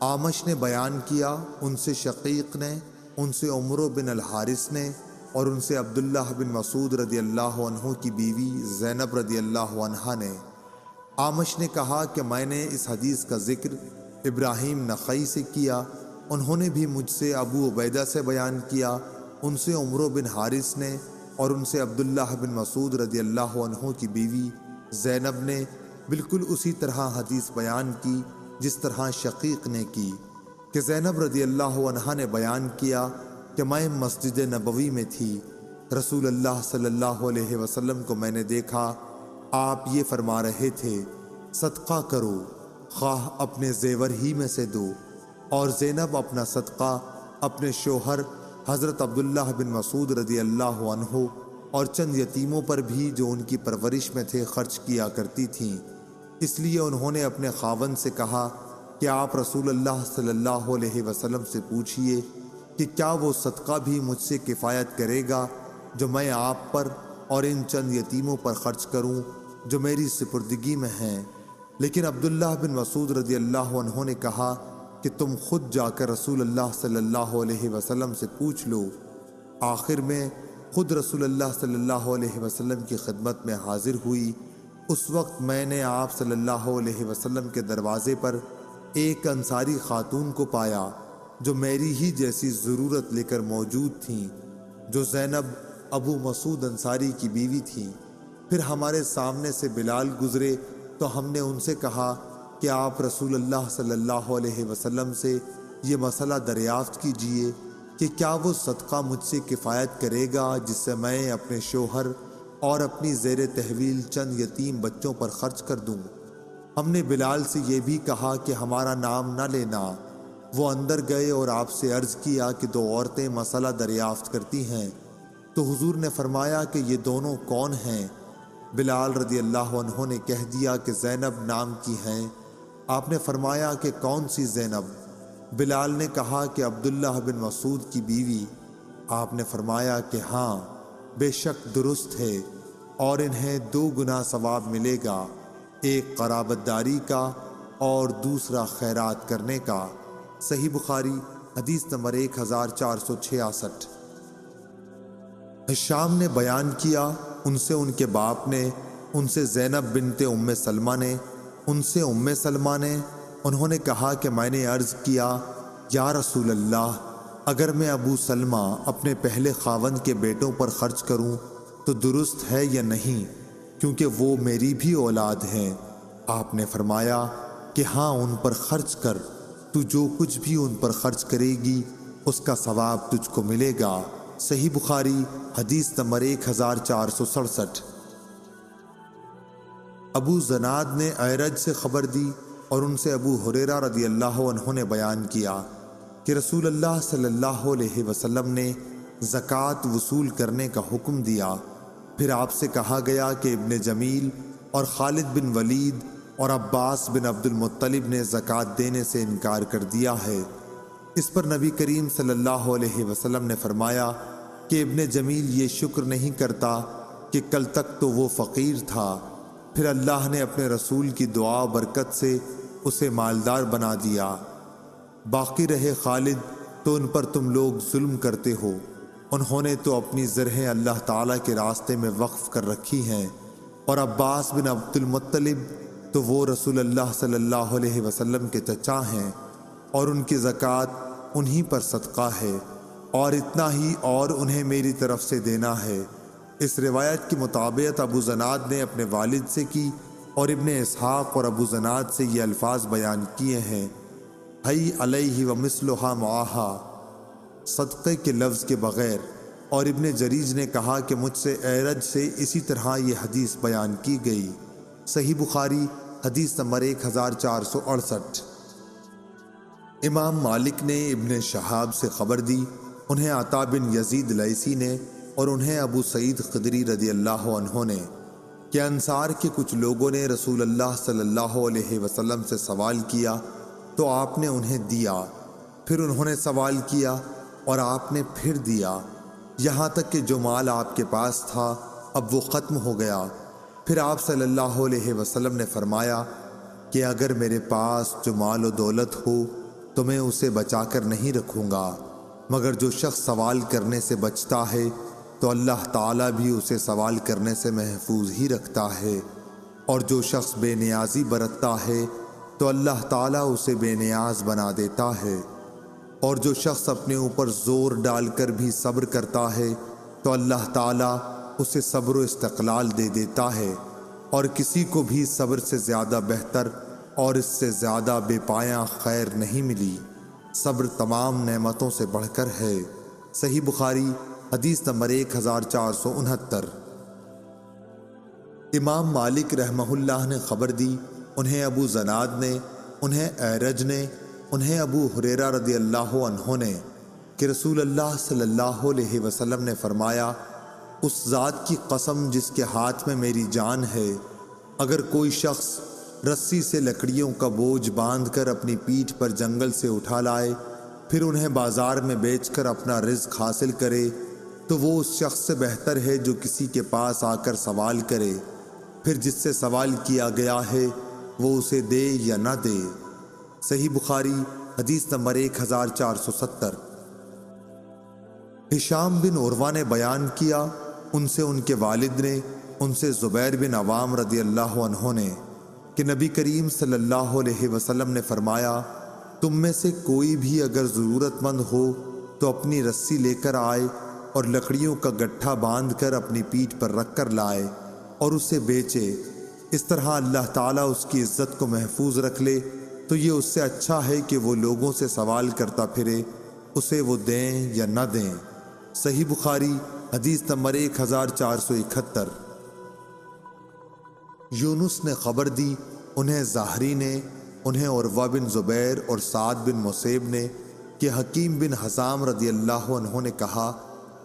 اعمش نے بیان کیا، ان سے شقیق نے، ان سے عمرو بن الحارث نے، اور ان سے عبداللہ بن مسعود رضی اللہ عنہ کی بیوی زینب رضی اللہ عنہا نے۔ اعمش نے کہا کہ میں نے اس حدیث کا ذکر ابراہیم نخعی سے کیا، انہوں نے بھی مجھ سے ابو عبیدہ سے بیان کیا، ان سے عمرو بن حارث نے، اور ان سے عبداللہ بن مسعود رضی اللہ عنہ کی بیوی زینب نے بالکل اسی طرح حدیث بیان کی جس طرح شقیق نے کی، کہ زینب رضی اللہ عنہا نے بیان کیا کہ میں مسجد نبوی میں تھی، رسول اللہ صلی اللہ علیہ وسلم کو میں نے دیکھا، آپ یہ فرما رہے تھے، صدقہ کرو، خواہ اپنے زیور ہی میں سے دو، اور زینب اپنا صدقہ اپنے شوہر حضرت عبداللہ بن مسعود رضی اللہ عنہ اور چند یتیموں پر بھی جو ان کی پرورش میں تھے خرچ کیا کرتی تھیں۔ اس لیے انہوں نے اپنے خاوند سے کہا کہ آپ رسول اللہ صلی اللہ علیہ وسلم سے پوچھئے کہ کیا وہ صدقہ بھی مجھ سے کفایت کرے گا جو میں آپ پر اور ان چند یتیموں پر خرچ کروں جو میری سپردگی میں ہیں۔ لیکن عبداللہ بن مسعود رضی اللہ عنہ نے کہا کہ تم خود جا کر رسول اللہ صلی اللہ علیہ وسلم سے پوچھ لو۔ آخر میں خود رسول اللہ صلی اللہ علیہ وسلم کی خدمت میں حاضر ہوئی۔ اس وقت میں نے آپ صلی اللہ علیہ وسلم کے دروازے پر ایک انصاری خاتون کو پایا جو میری ہی جیسی ضرورت لے کر موجود تھیں، جو زینب ابو مسعود انصاری کی بیوی تھیں۔ پھر ہمارے سامنے سے بلال گزرے تو ہم نے ان سے کہا کہ آپ رسول اللہ صلی اللہ علیہ وسلم سے یہ مسئلہ دریافت کیجئے کہ کیا وہ صدقہ مجھ سے کفایت کرے گا جس سے میں اپنے شوہر اور اپنی زیر تحویل چند یتیم بچوں پر خرچ کر دوں۔ ہم نے بلال سے یہ بھی کہا کہ ہمارا نام نہ لینا۔ وہ اندر گئے اور آپ سے عرض کیا کہ دو عورتیں مسئلہ دریافت کرتی ہیں، تو حضور نے فرمایا کہ یہ دونوں کون ہیں؟ بلال رضی اللہ عنہ نے کہہ دیا کہ زینب نام کی ہیں۔ آپ نے فرمایا کہ کون سی زینب؟ بلال نے کہا کہ عبداللہ بن مسعود کی بیوی۔ آپ نے فرمایا کہ ہاں، بے شک درست ہے، اور انہیں 2 گنا ثواب ملے گا، ایک قرابت داری کا اور دوسرا خیرات کرنے کا۔ صحیح بخاری حدیث نمبر 1466۔ ہشام نے بیان کیا، ان سے ان کے باپ نے، ان سے زینب بنت ام سلمہ نے، ان سے ام سلمہ نے، انہوں نے کہا کہ میں نے عرض کیا، یا رسول اللہ، اگر میں ابو سلمہ اپنے پہلے خاوند کے بیٹوں پر خرچ کروں تو درست ہے یا نہیں، کیونکہ وہ میری بھی اولاد ہیں؟ آپ نے فرمایا کہ ہاں، ان پر خرچ کر، تو جو کچھ بھی ان پر خرچ کرے گی اس کا ثواب تجھ کو ملے گا۔ صحیح بخاری حدیث نمبر 1467۔ ابو زناد نے اعرج سے خبر دی اور ان سے ابو ہریرہ رضی اللہ عنہ نے بیان کیا کہ کہ رسول اللہ صلی اللہ علیہ وسلم نے زکوٰۃ وصول کرنے کا حکم دیا۔ پھر آپ سے کہا گیا کہ ابن جمیل اور خالد بن ولید اور عباس بن عبد المطلب نے زکوٰۃ دینے سے انکار کر دیا ہے۔ اس پر نبی کریم صلی اللہ علیہ وسلم نے فرمایا کہ ابن جمیل یہ شکر نہیں کرتا کہ کل تک تو وہ فقیر تھا، پھر اللہ نے اپنے رسول کی دعا و برکت سے اسے مالدار بنا دیا۔ باقی رہے خالد تو ان پر تم لوگ ظلم کرتے ہو، انہوں نے تو اپنی زرہیں اللہ تعالیٰ کے راستے میں وقف کر رکھی ہیں، اور عباس بن عبد المطلب تو وہ رسول اللہ صلی اللہ علیہ وسلم کے چچا ہیں، اور ان کی زکوٰۃ انہی پر صدقہ ہے، اور اتنا ہی اور انہیں میری طرف سے دینا ہے۔ اس روایت کی مطابقت ابو زناد نے اپنے والد سے کی، اور ابن اسحاق اور ابو زناد سے یہ الفاظ بیان کیے ہیں، حی علیہ ومثلھا معاہا، صدقے کے لفظ کے بغیر۔ اور ابن جریج نے کہا کہ مجھ سے اعرج سے اسی طرح یہ حدیث بیان کی گئی۔ صحیح بخاری حدیث نمبر 1468۔ امام مالک نے ابن شہاب سے خبر دی، انہیں عطا بن یزید لیثی نے اور انہیں ابو سعید خدری رضی اللہ عنہ نے، کہ انصار کے کچھ لوگوں نے رسول اللہ صلی اللہ علیہ وسلم سے سوال کیا تو آپ نے انہیں دیا، پھر انہوں نے سوال کیا اور آپ نے پھر دیا، یہاں تک کہ جو مال آپ کے پاس تھا اب وہ ختم ہو گیا۔ پھر آپ صلی اللہ علیہ وسلم نے فرمایا کہ اگر میرے پاس جو مال و دولت ہو تو میں اسے بچا کر نہیں رکھوں گا، مگر جو شخص سوال کرنے سے بچتا ہے تو اللہ تعالیٰ بھی اسے سوال کرنے سے محفوظ ہی رکھتا ہے، اور جو شخص بے نیازی برتتا ہے تو اللہ تعالیٰ اسے بے نیاز بنا دیتا ہے، اور جو شخص اپنے اوپر زور ڈال کر بھی صبر کرتا ہے تو اللہ تعالیٰ اسے صبر و استقلال دے دیتا ہے، اور کسی کو بھی صبر سے زیادہ بہتر اور اس سے زیادہ بے پایاں خیر نہیں ملی۔ صبر تمام نعمتوں سے بڑھ کر ہے۔ صحیح بخاری حدیث نمبر 1469۔ امام مالک رحمہ اللہ نے خبر دی، انہیں ابو زناد نے، انہیں اعرج نے، انہیں ابو ہریرہ رضی اللہ عنہ نے، کہ رسول اللہ صلی اللہ علیہ وسلم نے فرمایا، اس ذات کی قسم جس کے ہاتھ میں میری جان ہے، اگر کوئی شخص رسی سے لکڑیوں کا بوجھ باندھ کر اپنی پیٹھ پر جنگل سے اٹھا لائے، پھر انہیں بازار میں بیچ کر اپنا رزق حاصل کرے، تو وہ اس شخص سے بہتر ہے جو کسی کے پاس آ کر سوال کرے، پھر جس سے سوال کیا گیا ہے وہ اسے دے یا نہ دے۔ صحیح بخاری حدیث نمبر 1470۔ ہشام بن عروہ نے بیان کیا، ان سے ان کے والد نے، ان سے زبیر بن عوام رضی اللہ عنہ نے، کہ نبی کریم صلی اللہ علیہ وسلم نے فرمایا، تم میں سے کوئی بھی اگر ضرورت مند ہو تو اپنی رسی لے کر آئے اور لکڑیوں کا گٹھا باندھ کر اپنی پیٹھ پر رکھ کر لائے اور اسے بیچے، اس طرح اللہ تعالیٰ اس کی عزت کو محفوظ رکھ لے، تو یہ اس سے اچھا ہے کہ وہ لوگوں سے سوال کرتا پھرے، اسے وہ دیں یا نہ دیں۔ صحیح بخاری حدیث نمبر 1471۔ یونس نے خبر دی، انہیں زہری نے، انہیں عروہ بن زبیر اور سعد بن مسیب نے، کہ حکیم بن حزام رضی اللہ عنہ نے کہا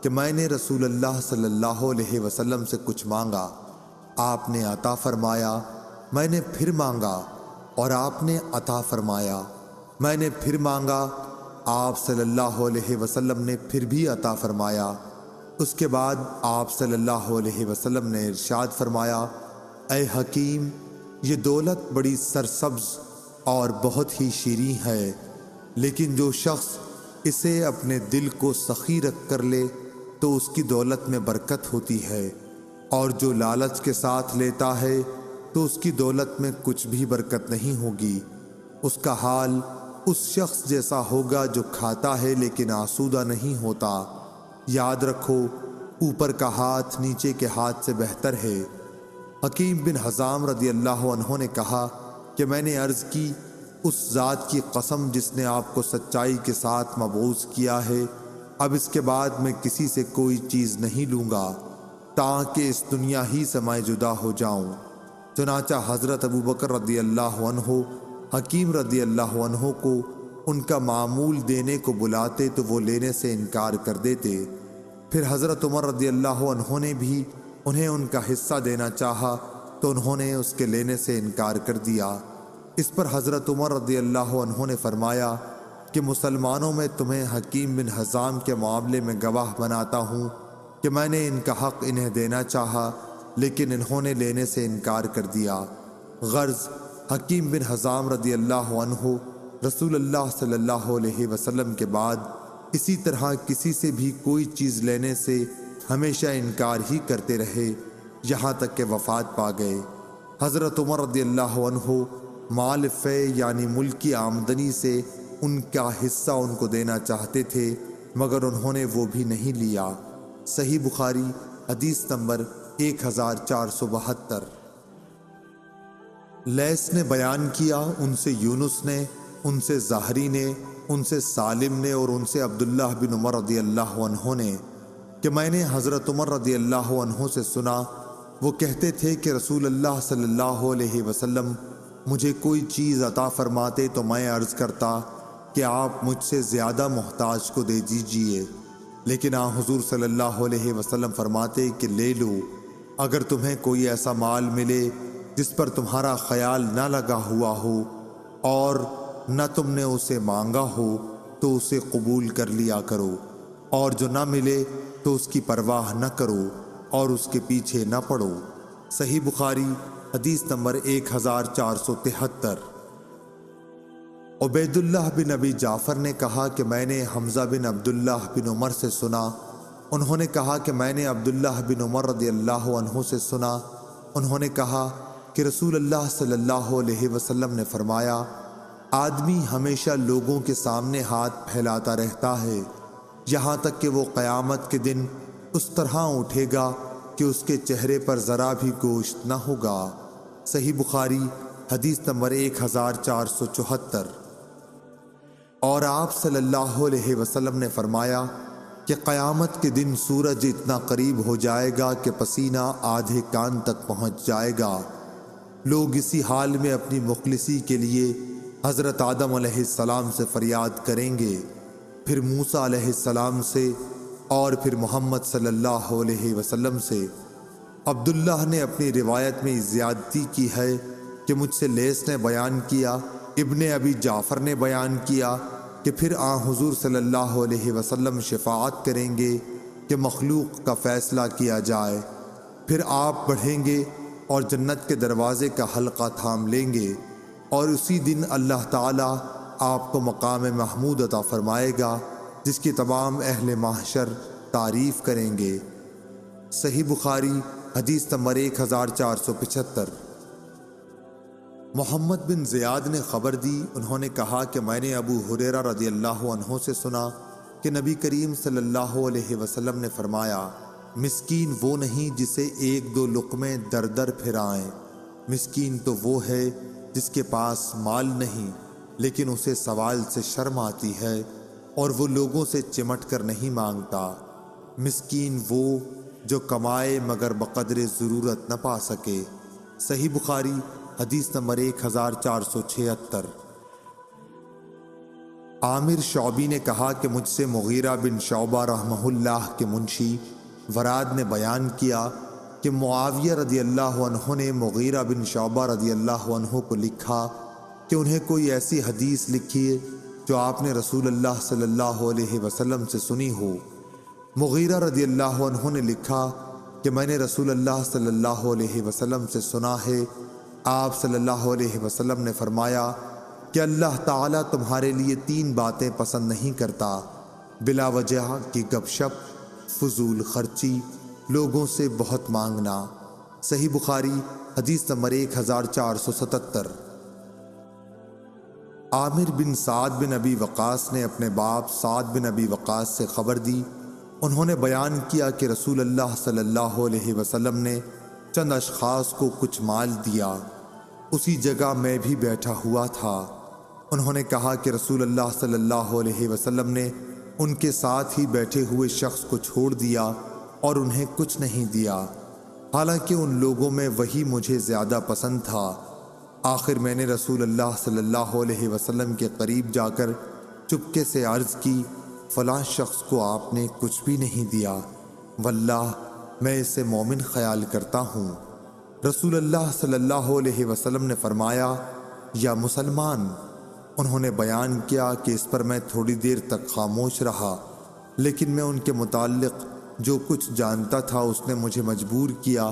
کہ میں نے رسول اللہ صلی اللہ علیہ وسلم سے کچھ مانگا، آپ نے عطا فرمایا، میں نے پھر مانگا اور آپ نے عطا فرمایا، میں نے پھر مانگا، آپ صلی اللہ علیہ وسلم نے پھر بھی عطا فرمایا۔ اس کے بعد آپ صلی اللہ علیہ وسلم نے ارشاد فرمایا، اے حکیم، یہ دولت بڑی سرسبز اور بہت ہی شیریں ہے، لیکن جو شخص اسے اپنے دل کو سخی رکھ کر لے تو اس کی دولت میں برکت ہوتی ہے، اور جو لالچ کے ساتھ لیتا ہے تو اس کی دولت میں کچھ بھی برکت نہیں ہوگی۔ اس کا حال اس شخص جیسا ہوگا جو کھاتا ہے لیکن آسودہ نہیں ہوتا۔ یاد رکھو، اوپر کا ہاتھ نیچے کے ہاتھ سے بہتر ہے۔ حکیم بن حزام رضی اللہ عنہ نے کہا کہ میں نے عرض کی، اس ذات کی قسم جس نے آپ کو سچائی کے ساتھ مبعوث کیا ہے، اب اس کے بعد میں کسی سے کوئی چیز نہیں لوں گا تاکہ اس دنیا ہی سے میں جدا ہو جاؤں۔ چنانچہ حضرت ابوبکر رضی اللہ عنہ حکیم رضی اللہ عنہ کو ان کا معمول دینے کو بلاتے تو وہ لینے سے انکار کر دیتے۔ پھر حضرت عمر رضی اللہ عنہ نے بھی انہیں ان کا حصہ دینا چاہا تو انہوں نے اس کے لینے سے انکار کر دیا۔ اس پر حضرت عمر رضی اللہ عنہ نے فرمایا کہ مسلمانوں میں تمہیں حکیم بن حزام کے معاملے میں گواہ بناتا ہوں کہ میں نے ان کا حق انہیں دینا چاہا لیکن انہوں نے لینے سے انکار کر دیا۔ غرض حکیم بن حزام رضی اللہ عنہ رسول اللہ صلی اللہ علیہ وسلم کے بعد اسی طرح کسی سے بھی کوئی چیز لینے سے ہمیشہ انکار ہی کرتے رہے یہاں تک کہ وفات پا گئے۔ حضرت عمر رضی اللہ عنہ مال فے یعنی ملک کی آمدنی سے ان کا حصہ ان کو دینا چاہتے تھے مگر انہوں نے وہ بھی نہیں لیا۔ صحیح بخاری حدیث نمبر 1472۔ لیث نے بیان کیا ان سے یونس نے، ان سے زہری نے، ان سے سالم نے اور ان سے عبداللہ بن عمر رضی اللہ عنہ نے کہ میں نے حضرت عمر رضی اللہ عنہ سے سنا، وہ کہتے تھے کہ رسول اللہ صلی اللہ علیہ وسلم مجھے کوئی چیز عطا فرماتے تو میں عرض کرتا کہ آپ مجھ سے زیادہ محتاج کو دے دیجئے، لیکن حضور صلی اللہ علیہ وسلم فرماتے کہ لے لو، اگر تمہیں کوئی ایسا مال ملے جس پر تمہارا خیال نہ لگا ہوا ہو اور نہ تم نے اسے مانگا ہو تو اسے قبول کر لیا کرو، اور جو نہ ملے تو اس کی پرواہ نہ کرو اور اس کے پیچھے نہ پڑو۔ صحیح بخاری حدیث نمبر 1473۔ عبید اللہ بن ابی جعفر نے کہا کہ میں نے حمزہ بن عبداللہ بن عمر سے سنا، انہوں نے کہا کہ میں نے عبداللہ بن عمر رضی اللہ عنہ سے سنا، انہوں نے کہا کہ رسول اللہ صلی اللہ علیہ وسلم نے فرمایا، آدمی ہمیشہ لوگوں کے سامنے ہاتھ پھیلاتا رہتا ہے یہاں تک کہ وہ قیامت کے دن اس طرح اٹھے گا کہ اس کے چہرے پر ذرا بھی گوشت نہ ہوگا۔ صحیح بخاری حدیث نمبر 1474۔ اور آپ صلی اللہ علیہ وسلم نے فرمایا کہ قیامت کے دن سورج اتنا قریب ہو جائے گا کہ پسینہ آدھے کان تک پہنچ جائے گا۔ لوگ اسی حال میں اپنی مخلصی کے لیے حضرت آدم علیہ السلام سے فریاد کریں گے، پھر موسیٰ علیہ السلام سے اور پھر محمد صلی اللہ علیہ وسلم سے۔ عبداللہ نے اپنی روایت میں زیادتی کی ہے کہ مجھ سے لیث نے بیان کیا، ابن ابی جعفر نے بیان کیا کہ پھر حضور صلی اللہ علیہ وسلم شفاعت کریں گے کہ مخلوق کا فیصلہ کیا جائے، پھر آپ بڑھیں گے اور جنت کے دروازے کا حلقہ تھام لیں گے اور اسی دن اللہ تعالیٰ آپ کو مقام محمود عطا فرمائے گا جس کی تمام اہل محشر تعریف کریں گے۔ صحیح بخاری حدیث نمبر 1475۔ محمد بن زیاد نے خبر دی، انہوں نے کہا کہ میں نے ابو ہریرہ رضی اللہ عنہ سے سنا کہ نبی کریم صلی اللہ علیہ وسلم نے فرمایا، مسکین وہ نہیں جسے ایک دو لقمے در در پھرائیں، مسکین تو وہ ہے جس کے پاس مال نہیں لیکن اسے سوال سے شرم آتی ہے اور وہ لوگوں سے چمٹ کر نہیں مانگتا، مسکین وہ جو کمائے مگر بقدر ضرورت نہ پا سکے۔ صحیح بخاری حدیث نمبر 1476۔ عامر شعبی نے کہا کہ مجھ سے مغیرہ بن شعبہ رحمہ اللہ کے منشی وراد نے بیان کیا کہ معاویہ رضی اللہ عنہ نے مغیرہ بن شعبہ رضی اللہ عنہ کو لکھا کہ انہیں کوئی ایسی حدیث لکھیے جو آپ نے رسول اللہ صلی اللہ علیہ وسلم سے سنی ہو۔ مغیرہ رضی اللہ عنہ نے لکھا کہ میں نے رسول اللہ صلی اللہ علیہ وسلم سے سنا ہے، آپ صلی اللہ علیہ وسلم نے فرمایا کہ اللہ تعالیٰ تمہارے لیے 3 باتیں پسند نہیں کرتا، بلا وجہ کی گپ شپ، فضول خرچی، لوگوں سے بہت مانگنا۔ صحیح بخاری حدیث نمبر 1477۔ عامر بن سعد بن ابی وقاص نے اپنے باپ سعد بن ابی وقاص سے خبر دی، انہوں نے بیان کیا کہ رسول اللہ صلی اللہ علیہ وسلم نے چند اشخاص کو کچھ مال دیا، اسی جگہ میں بھی بیٹھا ہوا تھا۔ انہوں نے کہا کہ رسول اللہ صلی اللہ علیہ وسلم نے ان کے ساتھ ہی بیٹھے ہوئے شخص کو چھوڑ دیا اور انہیں کچھ نہیں دیا، حالانکہ ان لوگوں میں وہی مجھے زیادہ پسند تھا۔ آخر میں نے رسول اللہ صلی اللہ علیہ وسلم کے قریب جا کر چپکے سے عرض کی، فلاں شخص کو آپ نے کچھ بھی نہیں دیا، واللہ میں اسے مومن خیال کرتا ہوں۔ رسول اللہ صلی اللہ علیہ وسلم نے فرمایا، یا مسلمان۔ انہوں نے بیان کیا کہ اس پر میں تھوڑی دیر تک خاموش رہا، لیکن میں ان کے متعلق جو کچھ جانتا تھا اس نے مجھے مجبور کیا،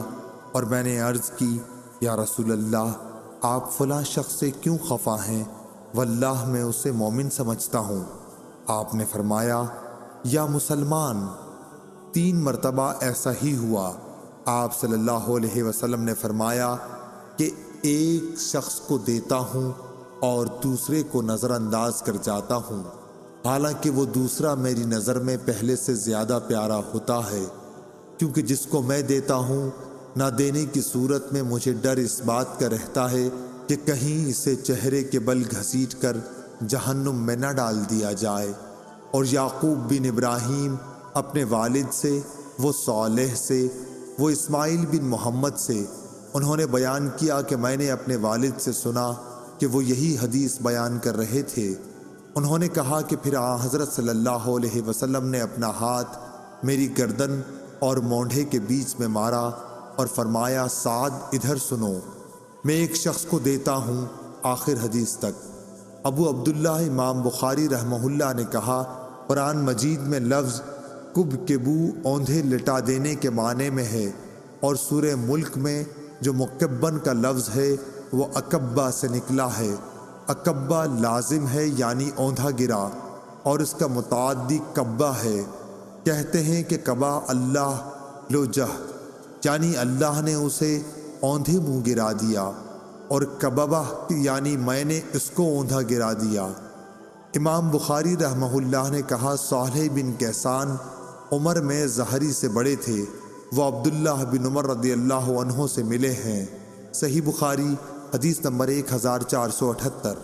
اور میں نے عرض کی، یا رسول اللہ، آپ فلاں شخص سے کیوں خفا ہیں؟ واللہ میں اسے مومن سمجھتا ہوں۔ آپ نے فرمایا، یا مسلمان۔ 3 مرتبہ ایسا ہی ہوا۔ آپ صلی اللہ علیہ وسلم نے فرمایا کہ ایک شخص کو دیتا ہوں اور دوسرے کو نظر انداز کر جاتا ہوں، حالانکہ وہ دوسرا میری نظر میں پہلے سے زیادہ پیارا ہوتا ہے، کیونکہ جس کو میں دیتا ہوں نہ دینے کی صورت میں مجھے ڈر اس بات کا رہتا ہے کہ کہیں اسے چہرے کے بل گھسیٹ کر جہنم میں نہ ڈال دیا جائے۔ اور یعقوب بن ابراہیم اپنے والد سے، وہ صالح سے، وہ اسماعیل بن محمد سے، انہوں نے بیان کیا کہ میں نے اپنے والد سے سنا کہ وہ یہی حدیث بیان کر رہے تھے۔ انہوں نے کہا کہ پھر حضرت صلی اللہ علیہ وسلم نے اپنا ہاتھ میری گردن اور مونڈھے کے بیچ میں مارا اور فرمایا، سعد ادھر سنو، میں ایک شخص کو دیتا ہوں، آخر حدیث تک۔ ابو عبداللہ امام بخاری رحمہ اللہ نے کہا، قرآن مجید میں لفظ کب کے بو اوندھے لٹا دینے کے معنی میں ہے، اور سورہ ملک میں جو مکبن کا لفظ ہے وہ اکبہ سے نکلا ہے۔ اکبہ لازم ہے یعنی اوندھا گرا، اور اس کا متعدی کبہ ہے۔ کہتے ہیں کہ کبا اللہ لوجہ، یعنی اللہ نے اسے اوندھے منہ گرا دیا، اور کببہ یعنی میں نے اس کو اوندھا گرا دیا۔ امام بخاری رحمہ اللہ نے کہا، صالح بن کیسان عمر میں زہری سے بڑے تھے، وہ عبداللہ بن عمر رضی اللہ عنہ سے ملے ہیں۔ صحیح بخاری حدیث نمبر 1478۔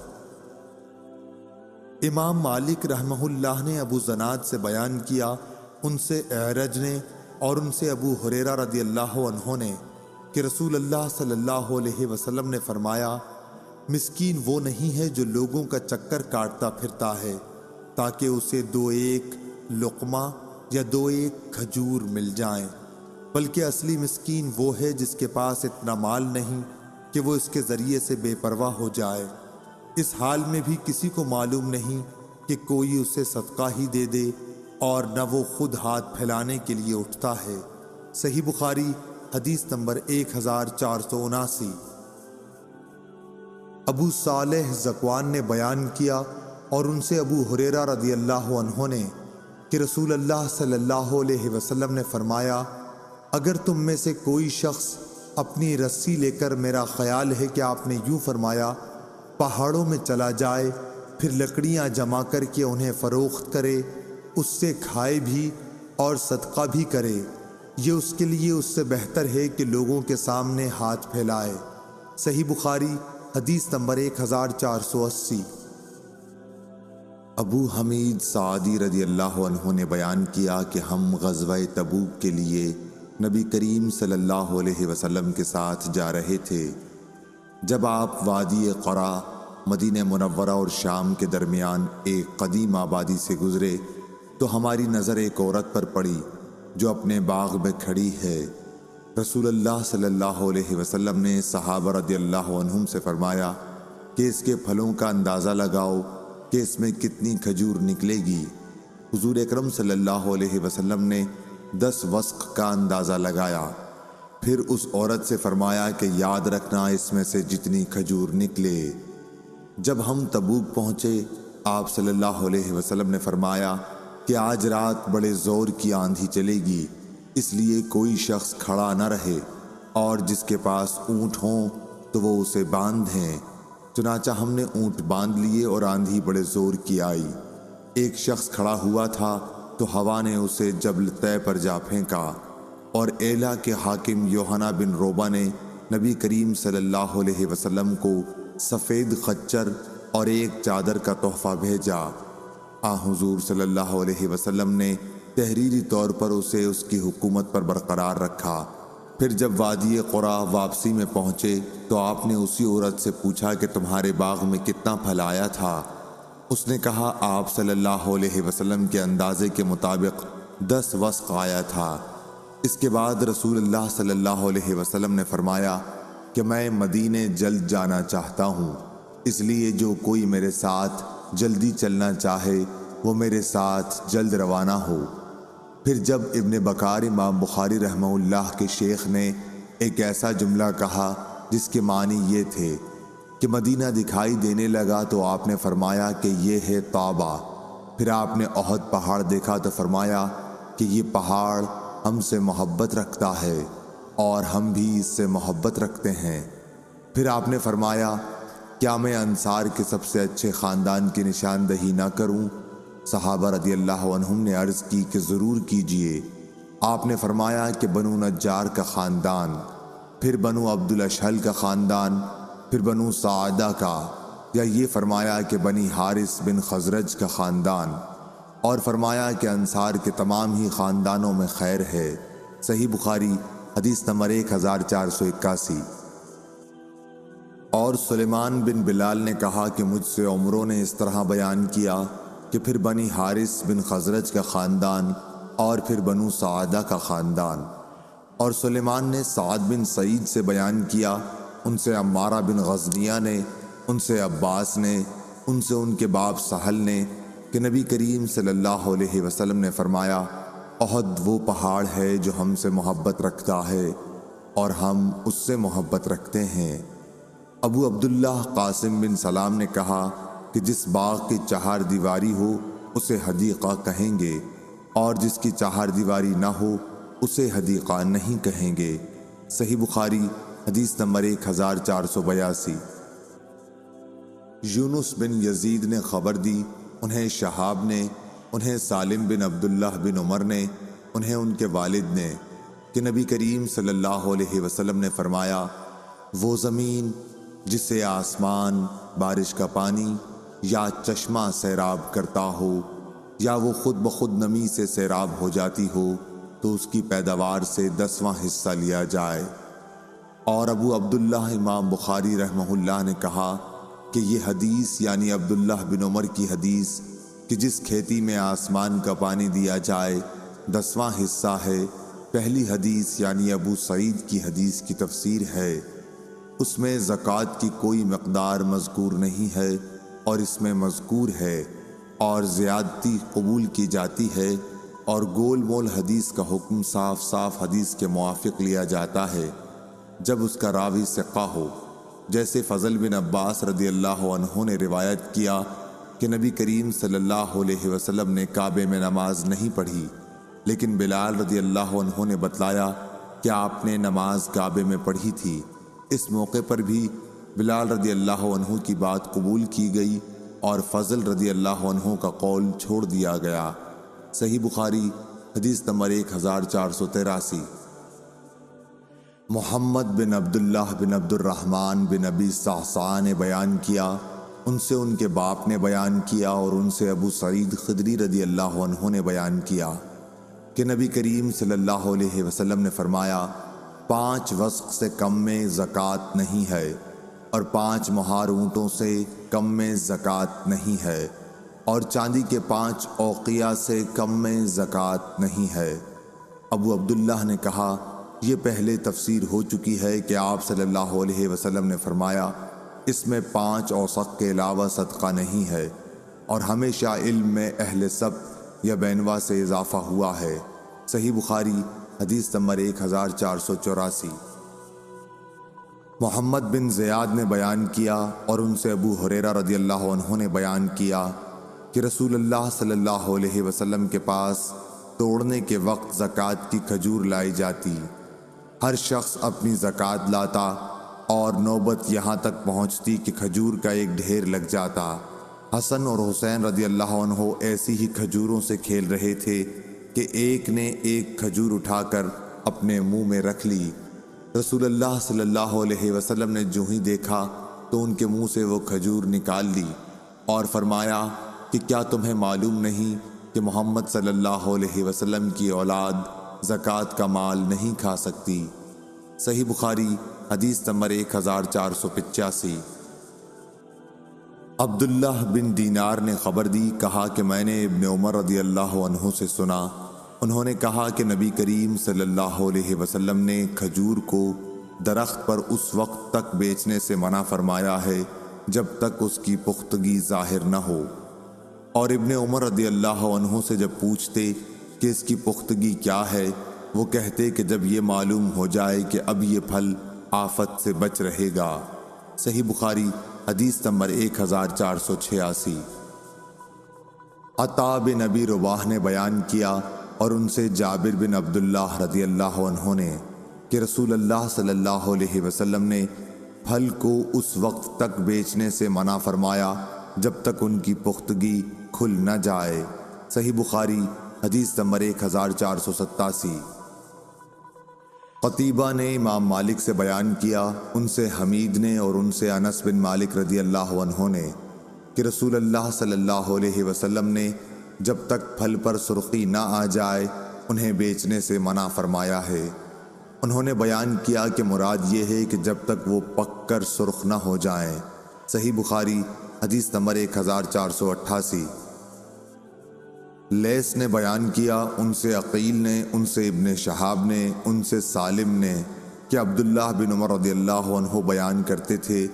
امام مالک رحمہ اللہ نے ابو زناد سے بیان کیا، ان سے اعرج نے اور ان سے ابو ہریرہ رضی اللہ عنہ نے، کہ رسول اللہ صلی اللہ علیہ وسلم نے فرمایا، مسکین وہ نہیں ہے جو لوگوں کا چکر کاٹتا پھرتا ہے تاکہ اسے 2 لقمہ یا 2 کھجور مل جائیں، بلکہ اصلی مسکین وہ ہے جس کے پاس اتنا مال نہیں کہ وہ اس کے ذریعے سے بے پرواہ ہو جائے۔ اس حال میں بھی کسی کو معلوم نہیں کہ کوئی اسے صدقہ ہی دے دے، اور نہ وہ خود ہاتھ پھیلانے کے لیے اٹھتا ہے۔ صحیح بخاری حدیث نمبر 1479۔ ابو صالح ذکوان نے بیان کیا اور ان سے ابو ہریرہ رضی اللہ عنہ نے، کہ رسول اللہ صلی اللہ علیہ وسلم نے فرمایا، اگر تم میں سے کوئی شخص اپنی رسی لے کر، میرا خیال ہے کہ آپ نے یوں فرمایا، پہاڑوں میں چلا جائے، پھر لکڑیاں جمع کر کے انہیں فروخت کرے، اس سے کھائے بھی اور صدقہ بھی کرے، یہ اس کے لیے اس سے بہتر ہے کہ لوگوں کے سامنے ہاتھ پھیلائے۔ صحیح بخاری حدیث نمبر 1480۔ ابو حمید سعدی رضی اللہ عنہ نے بیان کیا کہ ہم غزوہ تبوک کے لیے نبی کریم صلی اللہ علیہ وسلم کے ساتھ جا رہے تھے۔ جب آپ وادی قرا، مدینہ منورہ اور شام کے درمیان ایک قدیم آبادی سے گزرے تو ہماری نظر ایک عورت پر پڑی جو اپنے باغ میں کھڑی ہے۔ رسول اللہ صلی اللہ علیہ وسلم نے صحابہ رضی اللہ عنہم سے فرمایا کہ اس کے پھلوں کا اندازہ لگاؤ کہ اس میں کتنی کھجور نکلے گی۔ حضور اکرم صلی اللہ علیہ وسلم نے 10 وسق کا اندازہ لگایا، پھر اس عورت سے فرمایا کہ یاد رکھنا اس میں سے جتنی کھجور نکلے۔ جب ہم تبوک پہنچے، آپ صلی اللہ علیہ وسلم نے فرمایا کہ آج رات بڑے زور کی آندھی چلے گی، اس لیے کوئی شخص کھڑا نہ رہے، اور جس کے پاس اونٹ ہوں تو وہ اسے باندھیں۔ چنانچہ ہم نے اونٹ باندھ لیے اور آندھی بڑے زور کی آئی۔ ایک شخص کھڑا ہوا تھا تو ہوا نے اسے جبل طے پر جا پھینکا، اور ایلا کے حاکم یوحنا بن روبہ نے نبی کریم صلی اللہ علیہ وسلم کو سفید خچر اور ایک چادر کا تحفہ بھیجا۔ حضور صلی اللہ علیہ وسلم نے تحریری طور پر اسے اس کی حکومت پر برقرار رکھا۔ پھر جب وادی قرا واپسی میں پہنچے تو آپ نے اسی عورت سے پوچھا کہ تمہارے باغ میں کتنا پھل آیا تھا؟ اس نے کہا آپ صلی اللہ علیہ وسلم کے اندازے کے مطابق 10 وسق آیا تھا۔ اس کے بعد رسول اللہ صلی اللہ علیہ وسلم نے فرمایا کہ میں مدینے جلد جانا چاہتا ہوں، اس لیے جو کوئی میرے ساتھ جلدی چلنا چاہے وہ میرے ساتھ جلد روانہ ہو۔ پھر جب ابن بکار امام بخاری رحمہ اللہ کے شیخ نے ایک ایسا جملہ کہا جس کے معنی یہ تھے کہ مدینہ دکھائی دینے لگا تو آپ نے فرمایا کہ یہ ہے طابہ۔ پھر آپ نے احد پہاڑ دیکھا تو فرمایا کہ یہ پہاڑ ہم سے محبت رکھتا ہے اور ہم بھی اس سے محبت رکھتے ہیں۔ پھر آپ نے فرمایا کیا میں انصار کے سب سے اچھے خاندان کی نشاندہی نہ کروں؟ صحابہ رضی اللہ عنہم نے عرض کی کہ ضرور کیجئے۔ آپ نے فرمایا کہ بنو نجار کا خاندان، پھر بنو عبد الاشہل کا خاندان، پھر بنو سعدہ کا، یا یہ فرمایا کہ بنی حارث بن خزرج کا خاندان، اور فرمایا کہ انصار کے تمام ہی خاندانوں میں خیر ہے۔ صحیح بخاری حدیث نمبر 1481۔ اور سلیمان بن بلال نے کہا کہ مجھ سے عمروں نے اس طرح بیان کیا کہ پھر بنی حارث بن خزرج کا خاندان اور پھر بنو سعدہ کا خاندان، اور سلیمان نے سعد بن سعید سے بیان کیا، ان سے عمارہ بن غزنیہ نے، ان سے عباس نے، ان سے ان کے باپ سہل نے کہ نبی کریم صلی اللہ علیہ وسلم نے فرمایا احد وہ پہاڑ ہے جو ہم سے محبت رکھتا ہے اور ہم اس سے محبت رکھتے ہیں۔ ابو عبداللہ قاسم بن سلام نے کہا کہ جس باغ کی چہار دیواری ہو اسے حدیقہ کہیں گے، اور جس کی چہار دیواری نہ ہو اسے حدیقہ نہیں کہیں گے۔ صحیح بخاری حدیث نمبر 1482۔ یونس بن یزید نے خبر دی، انہیں شہاب نے، انہیں سالم بن عبداللہ بن عمر نے، انہیں ان کے والد نے کہ نبی کریم صلی اللہ علیہ وسلم نے فرمایا وہ زمین جسے آسمان بارش کا پانی یا چشمہ سیراب کرتا ہو یا وہ خود بخود نمی سے سیراب ہو جاتی ہو تو اس کی پیداوار سے 10واں حصہ لیا جائے۔ اور ابو عبداللہ امام بخاری رحمہ اللہ نے کہا کہ یہ حدیث یعنی عبداللہ بن عمر کی حدیث کہ جس کھیتی میں آسمان کا پانی دیا جائے 10واں حصہ ہے، پہلی حدیث یعنی ابو سعید کی حدیث کی تفسیر ہے۔ اس میں زکوٰۃ کی کوئی مقدار مذکور نہیں ہے اور اس میں مذکور ہے اور زیادتی قبول کی جاتی ہے، اور گول مول حدیث کا حکم صاف صاف حدیث کے موافق لیا جاتا ہے جب اس کا راوی ثقہ ہو۔ جیسے فضل بن عباس رضی اللہ عنہ نے روایت کیا کہ نبی کریم صلی اللہ علیہ وسلم نے کعبے میں نماز نہیں پڑھی، لیکن بلال رضی اللہ عنہ نے بتلایا کہ آپ نے نماز کعبے میں پڑھی تھی۔ اس موقع پر بھی بلال رضی اللہ عنہ کی بات قبول کی گئی اور فضل رضی اللہ عنہ کا قول چھوڑ دیا گیا۔ صحیح بخاری حدیث نمبر 1483۔ محمد بن عبداللہ بن عبد الرحمن بن ابی صعصع نے بیان کیا، ان سے ان کے باپ نے بیان کیا اور ان سے ابو سعید خدری رضی اللہ عنہ نے بیان کیا کہ نبی کریم صلی اللہ علیہ وسلم نے فرمایا 5 وسق سے کم میں زکوٰۃ نہیں ہے، اور 5 مہار اونٹوں سے کم میں زکوٰۃ نہیں ہے، اور چاندی کے 5 اوقیہ سے کم میں زکوٰۃ نہیں ہے۔ ابو عبداللہ نے کہا یہ پہلے تفسیر ہو چکی ہے کہ آپ صلی اللہ علیہ وسلم نے فرمایا اس میں 5 اوسق کے علاوہ صدقہ نہیں ہے، اور ہمیشہ علم میں اہل سبت یا بینوا سے اضافہ ہوا ہے۔ صحیح بخاری حدیث نمبر 1484۔ محمد بن زیاد نے بیان کیا اور ان سے ابو ہریرہ رضی اللہ عنہ نے بیان کیا کہ رسول اللہ صلی اللہ علیہ وسلم کے پاس توڑنے کے وقت زکوٰۃ کی کھجور لائی جاتی، ہر شخص اپنی زکوٰۃ لاتا اور نوبت یہاں تک پہنچتی کہ کھجور کا ایک ڈھیر لگ جاتا۔ حسن اور حسین رضی اللہ عنہ ایسی ہی کھجوروں سے کھیل رہے تھے کہ ایک نے ایک کھجور اٹھا کر اپنے منہ میں رکھ لی۔ رسول اللہ صلی اللہ علیہ وسلم نے جو ہی دیکھا تو ان کے منہ سے وہ کھجور نکال لی اور فرمایا کہ کیا تمہیں معلوم نہیں کہ محمد صلی اللہ علیہ وسلم کی اولاد زکوٰۃ کا مال نہیں کھا سکتی؟ صحیح بخاری حدیث نمبر 1485۔ عبداللہ بن دینار نے خبر دی، کہا کہ میں نے ابن عمر رضی اللہ عنہ سے سنا، انہوں نے کہا کہ نبی کریم صلی اللہ علیہ وسلم نے کھجور کو درخت پر اس وقت تک بیچنے سے منع فرمایا ہے جب تک اس کی پختگی ظاہر نہ ہو، اور ابن عمر رضی اللہ عنہ سے جب پوچھتے کہ اس کی پختگی کیا ہے، وہ کہتے کہ جب یہ معلوم ہو جائے کہ اب یہ پھل آفت سے بچ رہے گا۔ صحیح بخاری حدیث نمبر 1486۔ عطا بن ابی رباح نے بیان کیا اور ان سے جابر بن عبداللہ رضی اللہ عنہ نے کہ رسول اللہ صلی اللہ علیہ وسلم نے پھل کو اس وقت تک بیچنے سے منع فرمایا جب تک ان کی پختگی کھل نہ جائے۔ صحیح بخاری حدیث نمبر 1487۔ قتیبہ نے امام مالک سے بیان کیا، ان سے حمید نے اور ان سے انس بن مالک رضی اللہ عنہ نے کہ رسول اللہ صلی اللہ علیہ وسلم نے جب تک پھل پر سرخی نہ آ جائے انہیں بیچنے سے منع فرمایا ہے۔ انہوں نے بیان کیا کہ مراد یہ ہے کہ جب تک وہ پک کر سرخ نہ ہو جائیں۔ صحیح بخاری حدیث نمبر 1488۔ لیث نے بیان کیا، ان سے عقیل نے، ان سے ابن شہاب نے، ان سے سالم نے کہ عبداللہ بن عمر رضی اللہ عنہ بیان کرتے تھے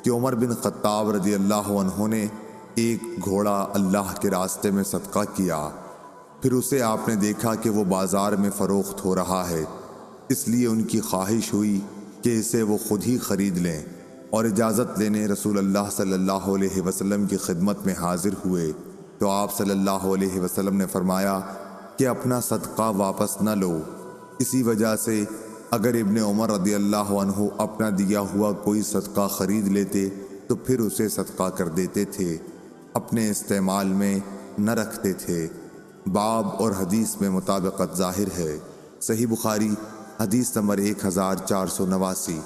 کہ عمر بن خطاب رضی اللہ عنہ نے ایک گھوڑا اللہ کے راستے میں صدقہ کیا، پھر اسے آپ نے دیکھا کہ وہ بازار میں فروخت ہو رہا ہے، اس لیے ان کی خواہش ہوئی کہ اسے وہ خود ہی خرید لیں، اور اجازت لینے رسول اللہ صلی اللہ علیہ وسلم کی خدمت میں حاضر ہوئے تو آپ صلی اللہ علیہ وسلم نے فرمایا کہ اپنا صدقہ واپس نہ لو۔ اسی وجہ سے اگر ابن عمر رضی اللہ عنہ اپنا دیا ہوا کوئی صدقہ خرید لیتے تو پھر اسے صدقہ کر دیتے تھے، اپنے استعمال میں نہ رکھتے تھے۔ باب اور حدیث میں مطابقت ظاہر ہے۔ صحیح بخاری حدیث نمبر 1489۔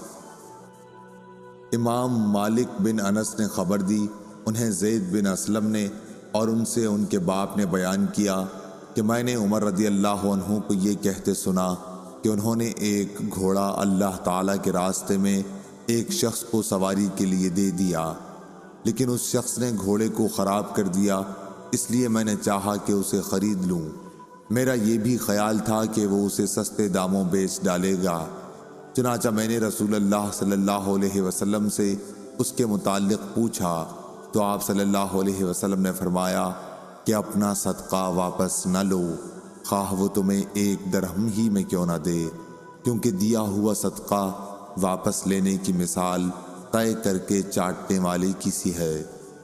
امام مالک بن انس نے خبر دی، انہیں زید بن اسلم نے اور ان سے ان کے باپ نے بیان کیا کہ میں نے عمر رضی اللہ عنہ کو یہ کہتے سنا کہ انہوں نے ایک گھوڑا اللہ تعالیٰ کے راستے میں ایک شخص کو سواری کے لیے دے دیا، لیکن اس شخص نے گھوڑے کو خراب کر دیا، اس لیے میں نے چاہا کہ اسے خرید لوں۔ میرا یہ بھی خیال تھا کہ وہ اسے سستے داموں بیچ ڈالے گا، چنانچہ میں نے رسول اللہ صلی اللہ علیہ وسلم سے اس کے متعلق پوچھا تو آپ صلی اللہ علیہ وسلم نے فرمایا کہ اپنا صدقہ واپس نہ لو، خواہ وہ تمہیں 1 درہم ہی میں کیوں نہ دے، کیونکہ دیا ہوا صدقہ واپس لینے کی مثال طے کر کے چاٹنے والے کی سی ہے۔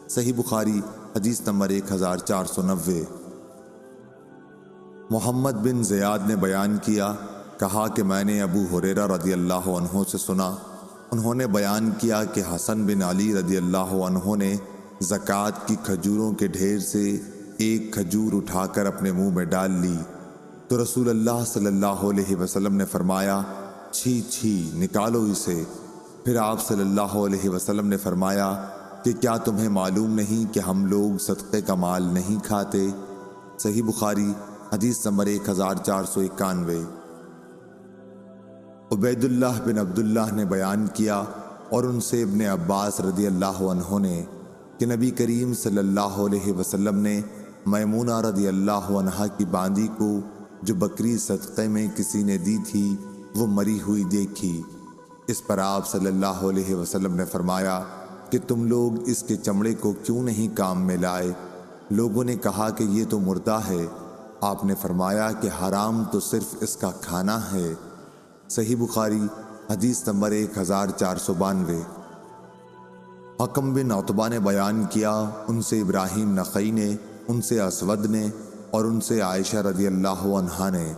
صحیح بخاری حدیث نمبر 1490۔ محمد بن زیاد نے بیان کیا، کہا کہ میں نے ابو ہریرہ رضی اللہ عنہ سے سنا، انہوں نے بیان کیا کہ حسن بن علی رضی اللہ عنہ نے زکوٰۃ کی کھجوروں کے ڈھیر سے ایک کھجور اٹھا کر اپنے منہ میں ڈال لی تو رسول اللہ صلی اللہ علیہ وسلم نے فرمایا چھی چھی نکالو اسے۔ پھر آپ صلی اللہ علیہ وسلم نے فرمایا کہ کیا تمہیں معلوم نہیں کہ ہم لوگ صدقے کا مال نہیں کھاتے؟ صحیح بخاری حدیث نمبر 1491۔ عبید اللہ بن عبداللہ نے بیان کیا اور ان سے ابن عباس رضی اللہ عنہ نے کہ نبی کریم صلی اللہ علیہ وسلم نے میمونہ رضی اللہ عنہا کی باندی کو جو بکری صدقے میں کسی نے دی تھی وہ مری ہوئی دیکھی۔ اس پر آپ صلی اللہ علیہ وسلم نے فرمایا کہ تم لوگ اس کے چمڑے کو کیوں نہیں کام میں لائے؟ لوگوں نے کہا کہ یہ تو مردہ ہے۔ آپ نے فرمایا کہ حرام تو صرف اس کا کھانا ہے۔ صحیح بخاری حدیث نمبر 1492۔ حکم بن عتبہ نے بیان کیا، ان سے ابراہیم نخعی نے، ان سے اسود نے اور ان سے عائشہ رضی اللہ عنہا نے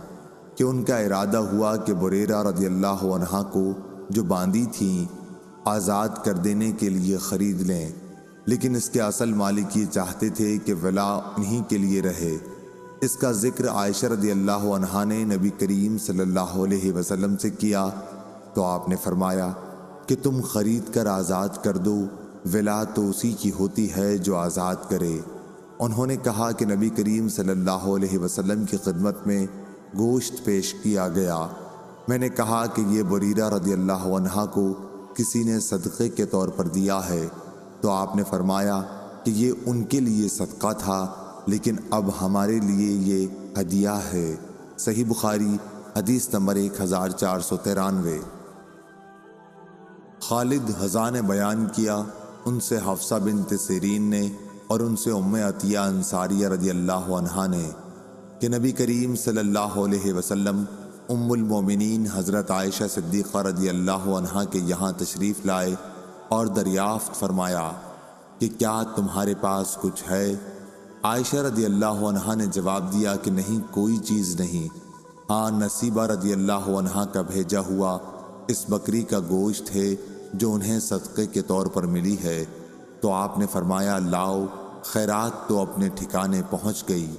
کہ ان کا ارادہ ہوا کہ بریرہ رضی اللہ عنہا کو جو باندھی تھیں آزاد کر دینے کے لیے خرید لیں، لیکن اس کے اصل مالک یہ چاہتے تھے کہ ولا انہی کے لیے رہے۔ اس کا ذکر عائشہ رضی اللہ عنہا نے نبی کریم صلی اللہ علیہ وسلم سے کیا تو آپ نے فرمایا کہ تم خرید کر آزاد کر دو، ولا تو اسی کی ہوتی ہے جو آزاد کرے۔ انہوں نے کہا کہ نبی کریم صلی اللہ علیہ وسلم کی خدمت میں گوشت پیش کیا گیا۔ میں نے کہا کہ یہ بریرہ رضی اللہ عنہا کو کسی نے صدقے کے طور پر دیا ہے تو آپ نے فرمایا کہ یہ ان کے لیے صدقہ تھا لیکن اب ہمارے لیے یہ ہدیہ ہے۔ صحیح بخاری حدیث نمبر 1493۔ خالد حذا نے بیان کیا، ان سے حفصہ بنت سیرین نے اور ان سے ام عطیہ انصاریہ رضی اللہ عنہا نے کہ نبی کریم صلی اللہ علیہ وسلم ام المومنین حضرت عائشہ صدیقہ رضی اللہ عنہا کے یہاں تشریف لائے اور دریافت فرمایا کہ کیا تمہارے پاس کچھ ہے؟ عائشہ رضی اللہ عنہا نے جواب دیا کہ نہیں، کوئی چیز نہیں، ہاں نصیبہ رضی اللہ عنہا کا بھیجا ہوا اس بکری کا گوشت ہے جو انہیں صدقے کے طور پر ملی ہے۔ تو آپ نے فرمایا لاؤ، خیرات تو اپنے ٹھکانے پہنچ گئی۔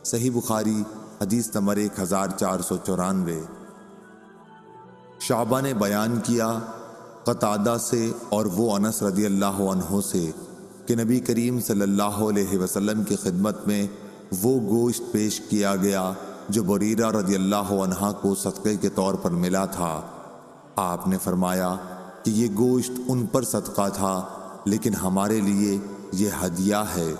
صحیح بخاری حدیث نمبر 1494۔ شعبہ نے بیان کیا قتادہ سے اور وہ انس رضی اللہ عنہ سے کہ نبی کریم صلی اللہ علیہ وسلم کی خدمت میں وہ گوشت پیش کیا گیا جو بریرہ رضی اللہ عنہا کو صدقے کے طور پر ملا تھا۔ آپ نے فرمایا کہ یہ گوشت ان پر صدقہ تھا لیکن ہمارے لیے یہ ہدیہ ہے۔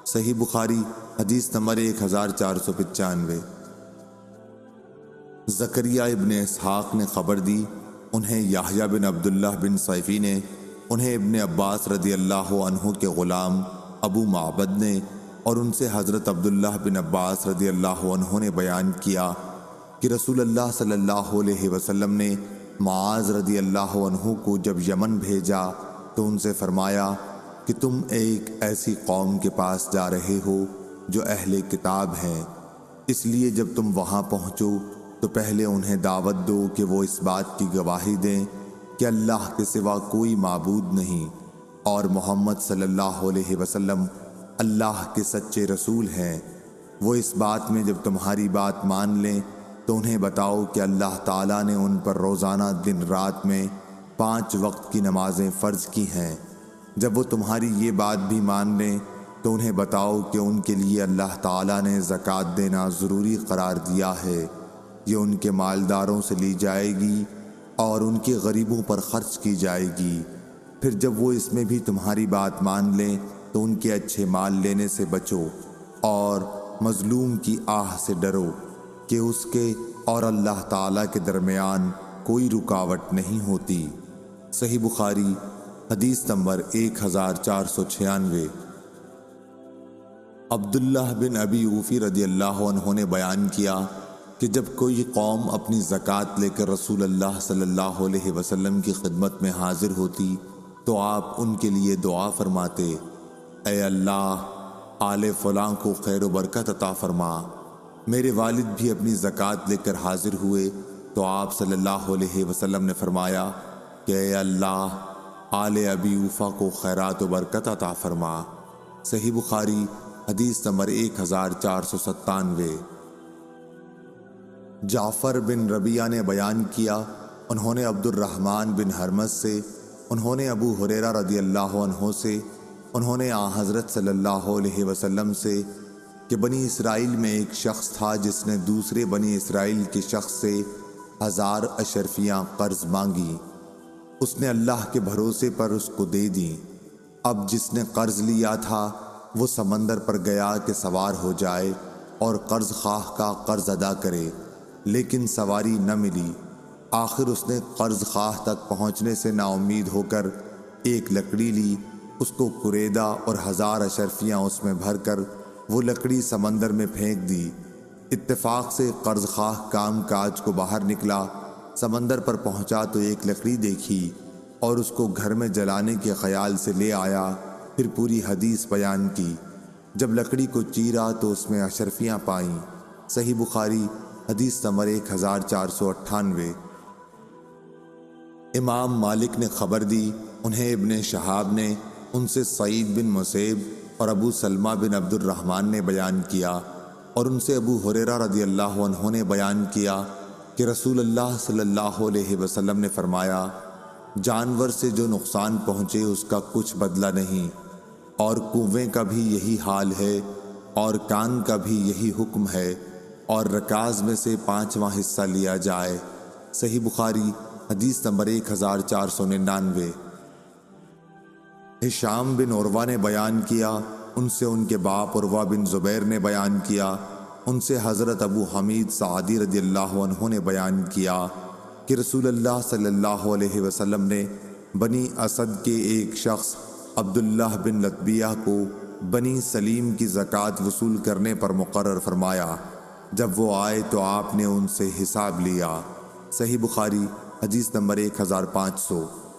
صحیح بخاری حدیث نمبر 1495۔ زکریا ابن اسحاق نے خبر دی، انہیں یحییٰ بن عبداللہ بن صیفی نے، انہیں ابن عباس رضی اللہ عنہ کے غلام ابو معبد نے اور ان سے حضرت عبداللہ بن عباس رضی اللہ عنہ نے بیان کیا کہ رسول اللہ صلی اللہ علیہ وسلم نے معاذ رضی اللہ عنہ کو جب یمن بھیجا تو ان سے فرمایا کہ تم ایک ایسی قوم کے پاس جا رہے ہو جو اہل کتاب ہیں، اس لیے جب تم وہاں پہنچو تو پہلے انہیں دعوت دو کہ وہ اس بات کی گواہی دیں کہ اللہ کے سوا کوئی معبود نہیں اور محمد صلی اللہ علیہ وسلم اللہ کے سچے رسول ہیں۔ وہ اس بات میں جب تمہاری بات مان لیں تو انہیں بتاؤ کہ اللہ تعالیٰ نے ان پر روزانہ دن رات میں 5 وقت کی نمازیں فرض کی ہیں۔ جب وہ تمہاری یہ بات بھی مان لیں تو انہیں بتاؤ کہ ان کے لیے اللہ تعالیٰ نے زکوٰۃ دینا ضروری قرار دیا ہے، یہ ان کے مالداروں سے لی جائے گی اور ان کے غریبوں پر خرچ کی جائے گی۔ پھر جب وہ اس میں بھی تمہاری بات مان لیں تو ان کے اچھے مال لینے سے بچو اور مظلوم کی آہ سے ڈرو کہ اس کے اور اللہ تعالیٰ کے درمیان کوئی رکاوٹ نہیں ہوتی۔ صحیح بخاری حدیث نمبر 1496۔ عبداللہ بن ابی اوفی رضی اللہ عنہ نے بیان کیا کہ جب کوئی قوم اپنی زکوٰۃ لے کر رسول اللہ صلی اللہ علیہ وسلم کی خدمت میں حاضر ہوتی تو آپ ان کے لیے دعا فرماتے، اے اللہ آل فلاں کو خیر و برکت عطا فرما۔ میرے والد بھی اپنی زکوٰۃ لے کر حاضر ہوئے تو آپ صلی اللہ علیہ وسلم نے فرمایا کہ اے اللہ آل ابی اوفا کو خیرات و برکت عطا فرما۔ صحیح بخاری حدیث نمبر 1497۔ جعفر بن ربیعہ نے بیان کیا، انہوں نے عبد الرحمن بن حرمز سے، انہوں نے ابو ہریرہ رضی اللہ عنہ سے، انہوں نے حضرت صلی اللہ علیہ وسلم سے کہ بنی اسرائیل میں ایک شخص تھا جس نے دوسرے بنی اسرائیل کے شخص سے 1000 اشرفیاں قرض مانگی، اس نے اللہ کے بھروسے پر اس کو دے دیں۔ اب جس نے قرض لیا تھا وہ سمندر پر گیا کہ سوار ہو جائے اور قرض خواہ کا قرض ادا کرے، لیکن سواری نہ ملی۔ آخر اس نے قرض خواہ تک پہنچنے سے نا امید ہو کر ایک لکڑی لی، اس کو کریدا اور 1000 اشرفیاں اس میں بھر کر وہ لکڑی سمندر میں پھینک دی۔ اتفاق سے قرض خواہ کام کاج کو باہر نکلا، سمندر پر پہنچا تو ایک لکڑی دیکھی اور اس کو گھر میں جلانے کے خیال سے لے آیا، پھر پوری حدیث بیان کی۔ جب لکڑی کو چیرا تو اس میں اشرفیاں پائیں۔ صحیح بخاری حدیث نمبر 1498۔ امام مالک نے خبر دی، انہیں ابن شہاب نے، ان سے سعید بن مسیب اور ابو سلمہ بن عبد الرحمن نے بیان کیا اور ان سے ابو ہریرہ رضی اللہ عنہ نے بیان کیا کہ رسول اللہ صلی اللہ علیہ وسلم نے فرمایا، جانور سے جو نقصان پہنچے اس کا کچھ بدلہ نہیں، اور کنویں کا بھی یہی حال ہے اور کان کا بھی یہی حکم ہے، اور رکاز میں سے 5واں حصہ لیا جائے۔ صحیح بخاری حدیث نمبر 1499۔ ہشام بن عروہ نے بیان کیا، ان سے ان کے باپ عروہ بن زبیر نے بیان کیا، ان سے حضرت ابو حمید سعدی رضی اللہ عنہ نے بیان کیا کہ رسول اللہ صلی اللہ علیہ وسلم نے بنی اسد کے ایک شخص عبداللہ بن لطبیہ کو بنی سلیم کی زکوٰۃ وصول کرنے پر مقرر فرمایا۔ جب وہ آئے تو آپ نے ان سے حساب لیا۔ صحیح بخاری حدیث نمبر 1500۔